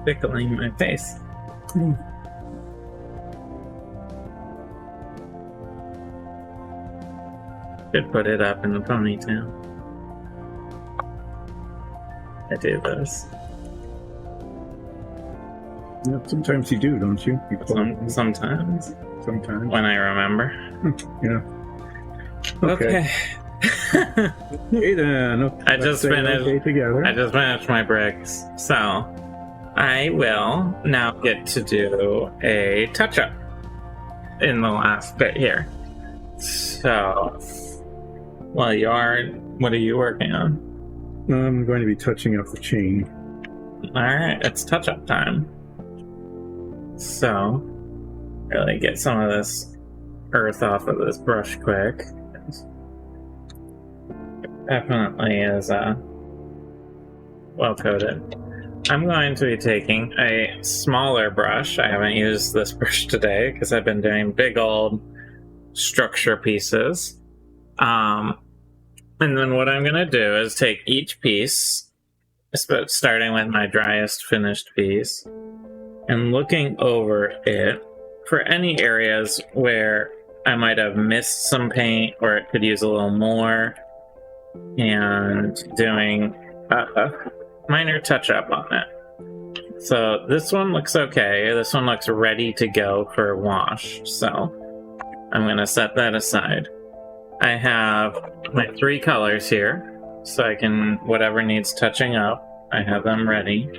Tickling my face. Should put it up in the ponytail. I do this. Yeah, sometimes you do, don't you? You pull Sometimes. sometimes. When I remember. Yeah. Okay. Hey then. Okay, I just finished. Okay together. I just finished my bricks, so I will now get to do a touch-up in the last bit here. So, what are you working on? I'm going to be touching up the chain. Alright, it's touch-up time. So, really get some of this earth off of this brush quick. Definitely is well coated. I'm going to be taking a smaller brush. I haven't used this brush today because I've been doing big old structure pieces. And then what I'm going to do is take each piece, starting with my driest finished piece, and looking over it for any areas where I might have missed some paint or it could use a little more, and doing a minor touch-up on it. So this one looks okay. This one looks ready to go for wash. So I'm going to set that aside. I have my 3 colors here, so I can, whatever needs touching up, I have them ready.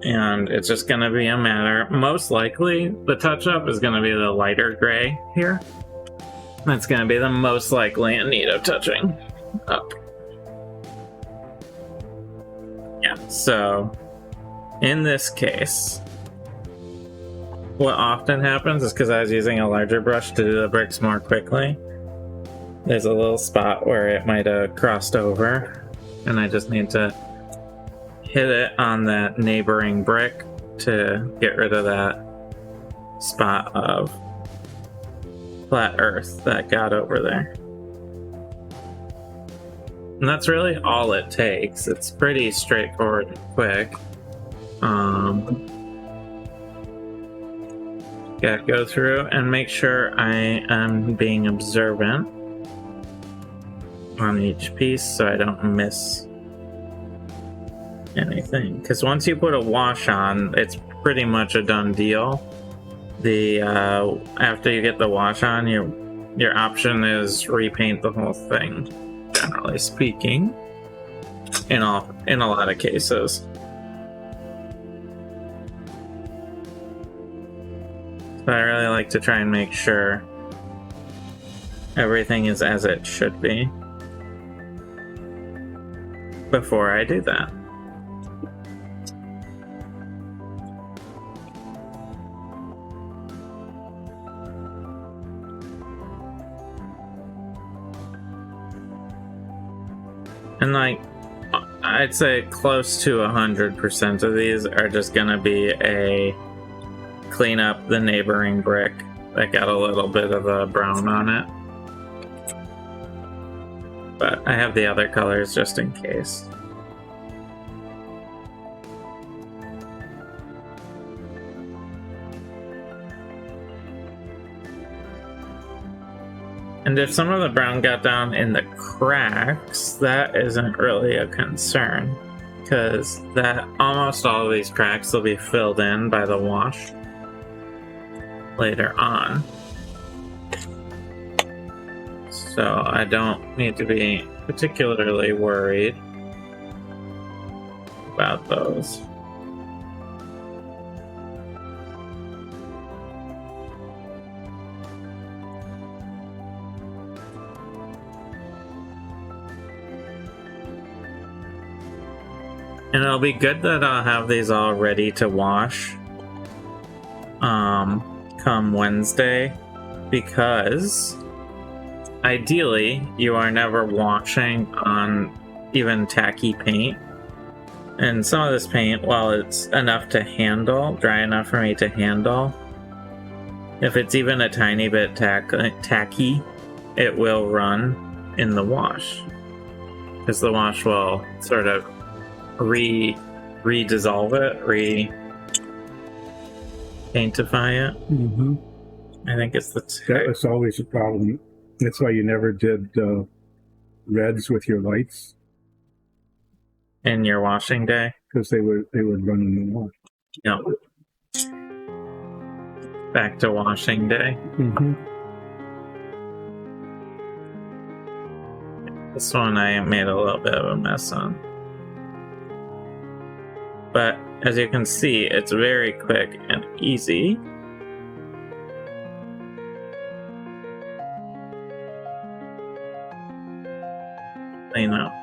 And it's just going to be a matter, most likely, the touch-up is going to be the lighter gray here. That's going to be the most likely in need of touching up. Yeah, so in this case, what often happens is because I was using a larger brush to do the bricks more quickly, there's a little spot where it might have crossed over, and I just need to hit it on that neighboring brick to get rid of that spot of flat earth that got over there. And that's really all it takes. It's pretty straightforward and quick. Gotta go through and make sure I am being observant on each piece so I don't miss anything. Because once you put a wash on, it's pretty much a done deal. After you get the wash on, your option is repaint the whole thing. Generally speaking, in a lot of cases. So I really like to try and make sure everything is as it should be before I do that. And I'd say close to 100% of these are just gonna be a clean up the neighboring brick that got a little bit of a brown on it. But I have the other colors just in case. And if some of the brown got down in the cracks, that isn't really a concern, because that almost all of these cracks will be filled in by the wash later on. So I don't need to be particularly worried about those. And it'll be good that I'll have these all ready to wash come Wednesday, because ideally you are never washing on even tacky paint. And some of this paint, while it's enough to handle, dry enough for me to handle, if it's even a tiny bit tacky, it will run in the wash, because the wash will sort of re-dissolve it, re-paintify it. Mm-hmm. I think it's the That was always a problem. That's why you never did reds with your lights, in your washing day. because they would run in the wash. Yep. Back to washing day. Mm-hmm. This one I made a little bit of a mess on. But as you can see, it's very quick and easy. Clean up.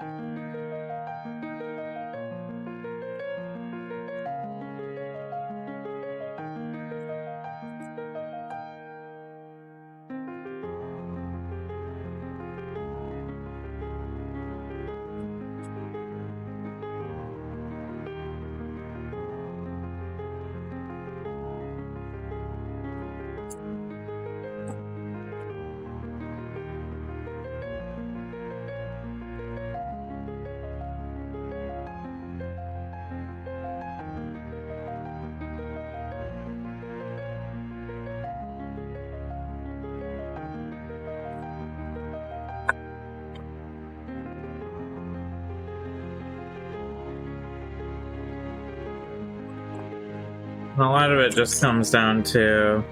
A lot of it just comes down to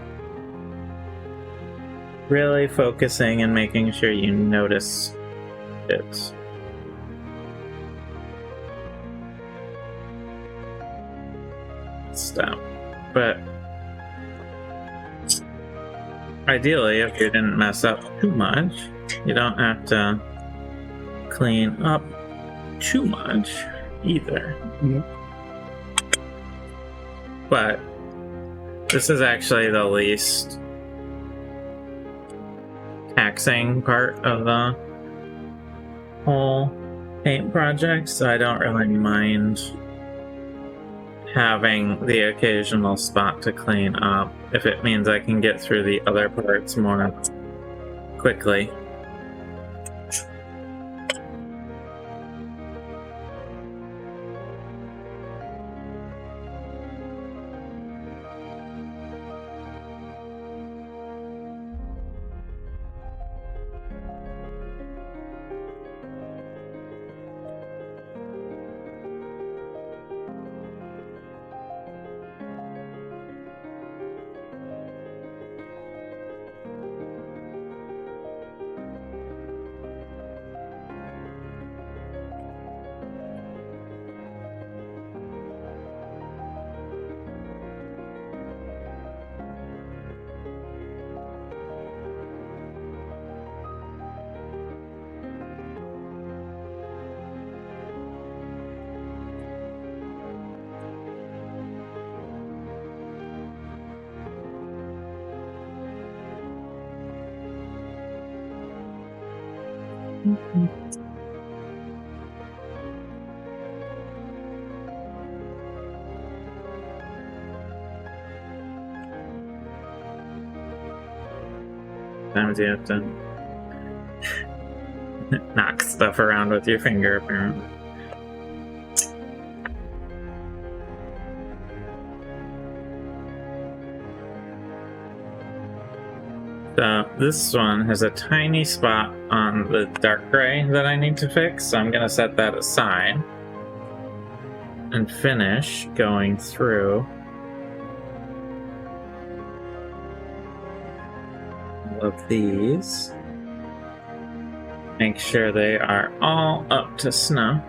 really focusing and making sure you notice it. Stop. But ideally, if you didn't mess up too much, you don't have to clean up too much either. Yep. But this is actually the least taxing part of the whole paint project, so I don't really mind having the occasional spot to clean up if it means I can get through the other parts more quickly. Sometimes you have to knock stuff around with your finger, apparently. So this one has a tiny spot on the dark gray that I need to fix, so I'm going to set that aside and finish going through all of these. Make sure they are all up to snuff,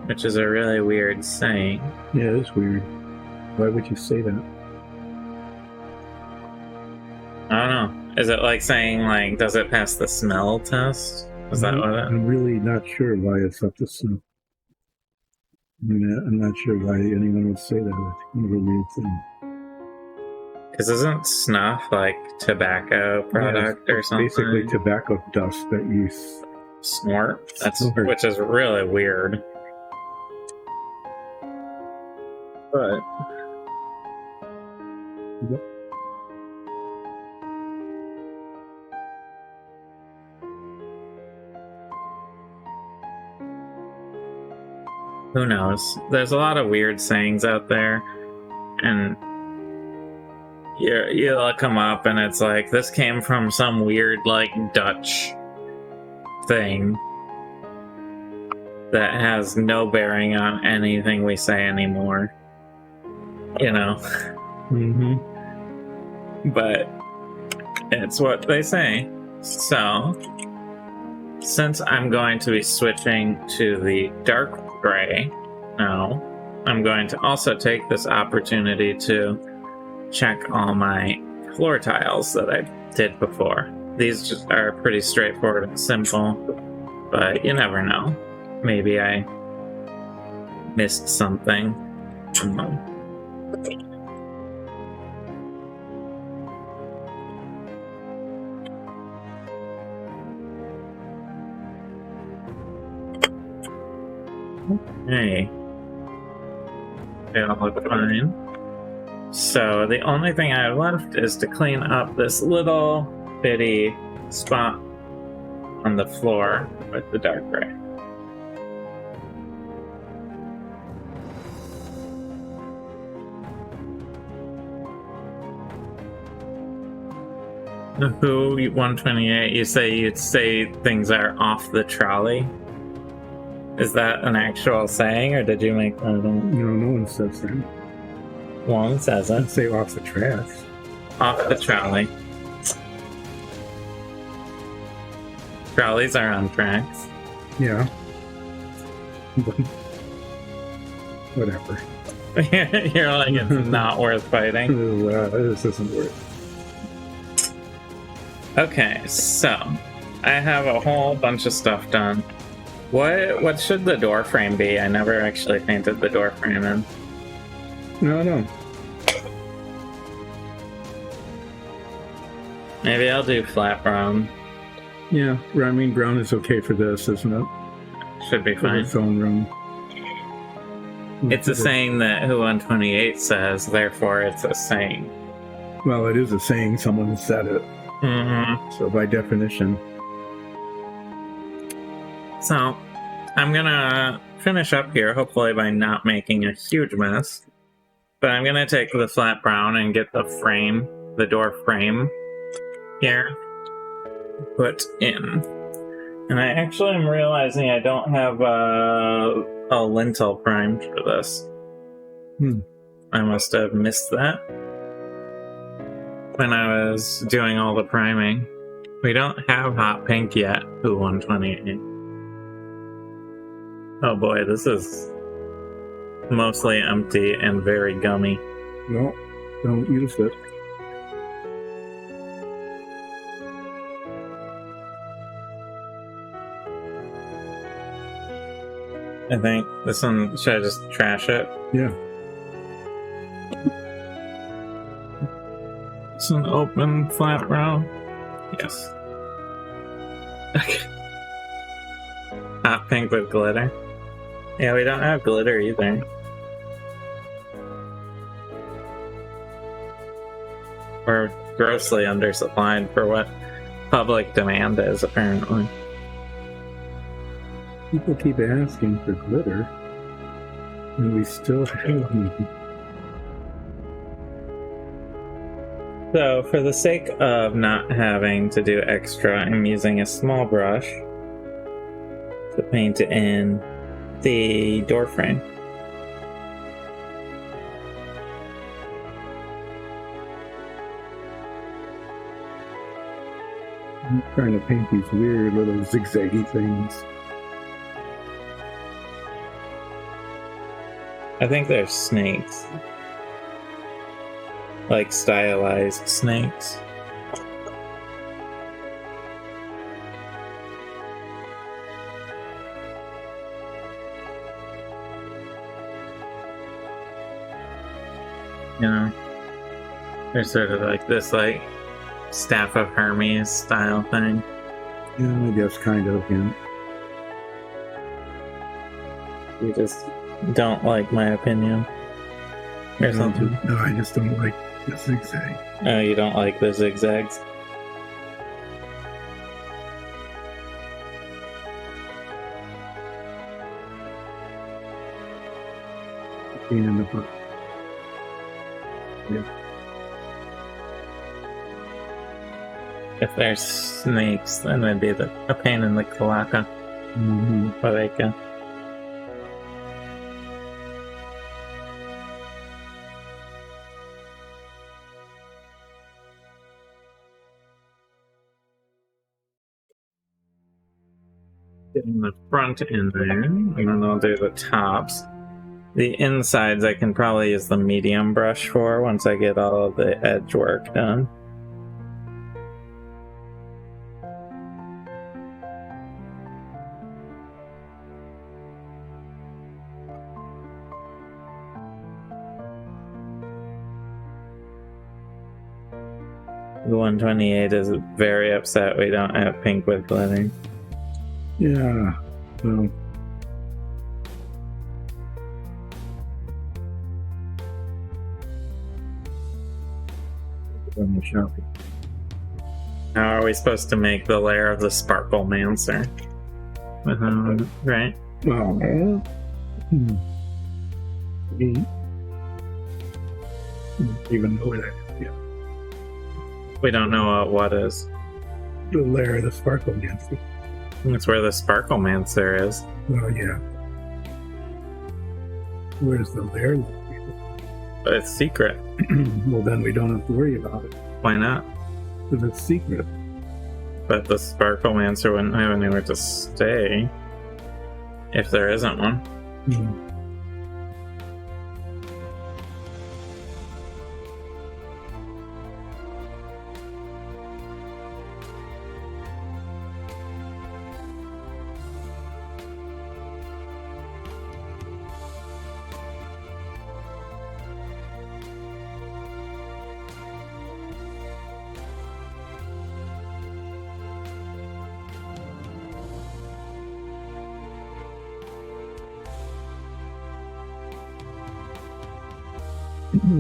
which is a really weird saying. Yeah, it's weird. Why would you say that? I don't know. Is it like saying, like, does it pass the smell test? Is that what it? I'm really not sure why it's up to snuff. I mean, I'm not sure why anyone would say that. It's kind of a weird thing. Because isn't snuff like tobacco product or something? Basically tobacco dust that you Snort? Snort. Which is really weird. But Yep. who knows? There's a lot of weird sayings out there, and you look them up, and it's like, this came from some weird, like, Dutch thing that has no bearing on anything we say anymore. You know? Mm-hmm. But it's what they say. So, since I'm going to be switching to the dark gray now, I'm going to also take this opportunity to check all my floor tiles that I did before. These just are pretty straightforward and simple, but you never know. Maybe I missed something. Hey. They all look fine. So the only thing I have left is to clean up this little bitty spot on the floor with the dark gray. Who 128? You'd say things are off the trolley? Is that an actual saying, or did you make that up? No one says that. One says I'd it. say off the tracks. Off the trolley. Trolleys are on tracks. Yeah. Whatever. You're like, it's not worth fighting. This isn't worth. Okay, so I have a whole bunch of stuff done. What should the door frame be? I never actually painted the door frame in. No. Maybe I'll do flat brown. Yeah, I mean, brown is okay for this, isn't it? Should be For fine. its own room. It's a saying that Who 128 says, therefore it's a saying. Well, it is a saying. Someone said it. Mm-hmm. So by definition. So, I'm gonna finish up here, hopefully by not making a huge mess. But I'm gonna take the flat brown and get the frame, the door frame here, put in. And I actually am realizing I don't have a lintel primed for this. I must have missed that when I was doing all the priming. We don't have hot pink yet, Who 128. Oh boy, this is mostly empty and very gummy. No, don't use it. I think this one, should I just trash it? Yeah. It's an open flat brown. Yes. Okay. Hot pink with glitter. Yeah, we don't have glitter either. We're grossly undersupplied for what public demand is, apparently. People keep asking for glitter, and we still haven't. So, for the sake of not having to do extra, I'm using a small brush to paint in the door frame. I'm trying to paint these weird little zigzaggy things. I think they're snakes. Like stylized snakes. You know, they're sort of like this, like, Staff of Hermes style thing. Yeah, I guess kind of, yeah. You just don't like my opinion. Or something. No, I just don't like the zigzag. Oh, you don't like the zigzags? Being in the book. Yeah. If there's snakes, then it'd be a pain in the cloaca. Mm-hmm. But they can. Getting the front in there, and then I'll do the tops. The insides I can probably use the medium brush for once I get all of the edge work done. The 128 is very upset we don't have pink with glitter. Yeah, well. On the shopping. How are we supposed to make the layer of the Sparkle Mancer? Right? Well, even know where that is yet. We don't know what is. The layer of the Sparkle Mancer. That's where the Sparkle Mancer is. Well, yeah. Where's the layer? But it's secret. Well, then we don't have to worry about it. Why not? Because it's secret. But the Sparkle Mancer wouldn't have anywhere to stay if there isn't one. Mm-hmm.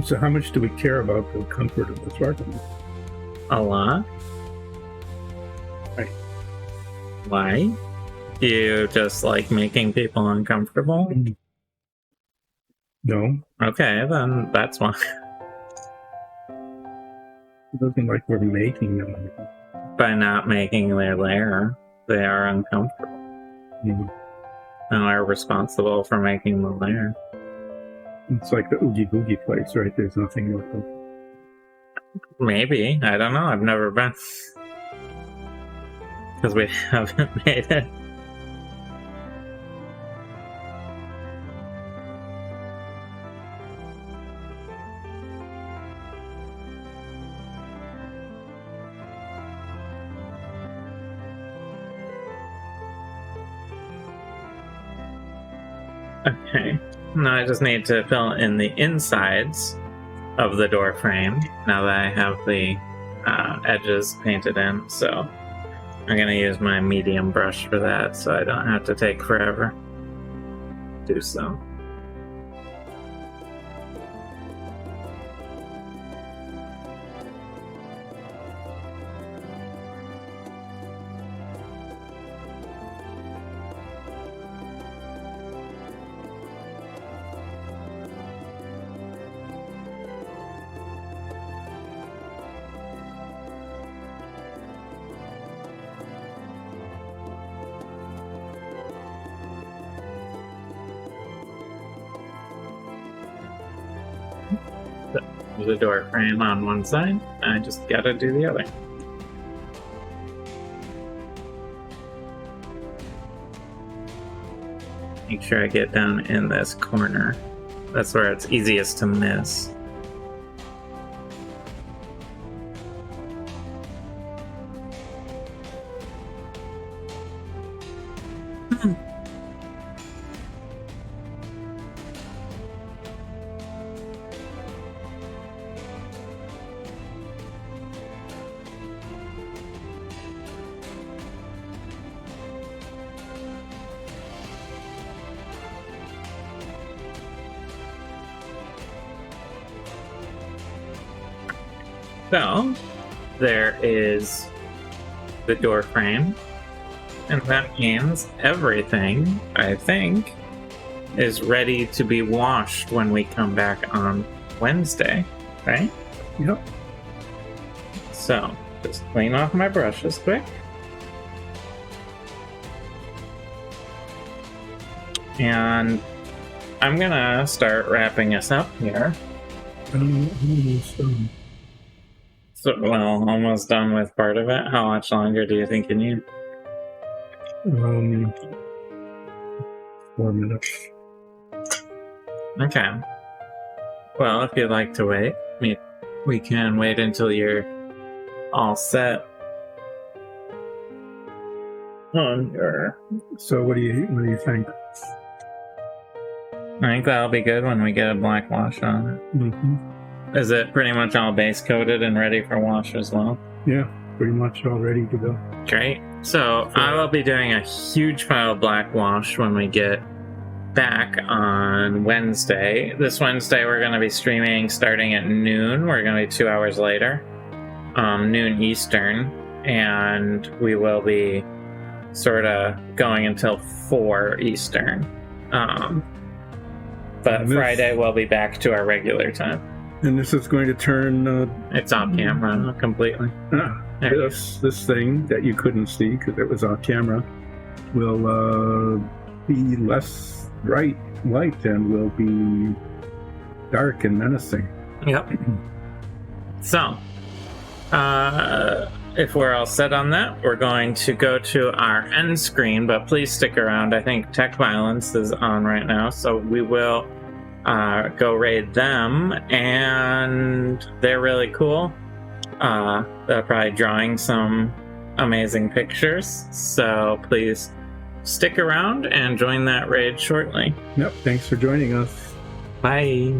So how much do we care about the comfort of the Sparkle? A lot? Right. Why? Do you just like making people uncomfortable? No. Okay, then that's why. It doesn't like we're making them. By not making their lair, they are uncomfortable. Mm. And we're responsible for making the lair. It's like the Oogie Boogie place, right? There's nothing like that. Maybe. I don't know. I've never been. Because we haven't made it. Okay. Now I just need to fill in the insides of the door frame now that I have the edges painted in. So I'm going to use my medium brush for that so I don't have to take forever to do so. There's a door frame on one side. I just gotta do the other. Make sure I get down in this corner. That's where it's easiest to miss. So, there is the door frame, and that means everything, I think, is ready to be washed when we come back on Wednesday, right? Yep. So, just clean off my brushes quick. And I'm gonna start wrapping us up here. So, well, almost done with part of it. How much longer do you think you need? 4 minutes. Okay. Well, if you'd like to wait, we can wait until you're all set. So what do you think? I think that'll be good when we get a black wash on it. Mm-hmm. Is it pretty much all base coated and ready for wash as well? Yeah, pretty much all ready to go. Great. So I will be doing a huge pile of black wash when we get back on Wednesday. This Wednesday we're going to be streaming starting at noon. We're going to be 2 hours later, noon Eastern, and we will be sort of going until 4 Eastern. But Friday we'll be back to our regular time. And this is going to turn... It's off camera completely. This thing that you couldn't see because it was off camera will be less light and will be dark and menacing. Yep. So, if we're all set on that, we're going to go to our end screen, but please stick around. I think Tech Violence is on right now, so we will go raid them, and they're really cool. They're probably drawing some amazing pictures, so please stick around and join that raid shortly. Yep, thanks for joining us. Bye.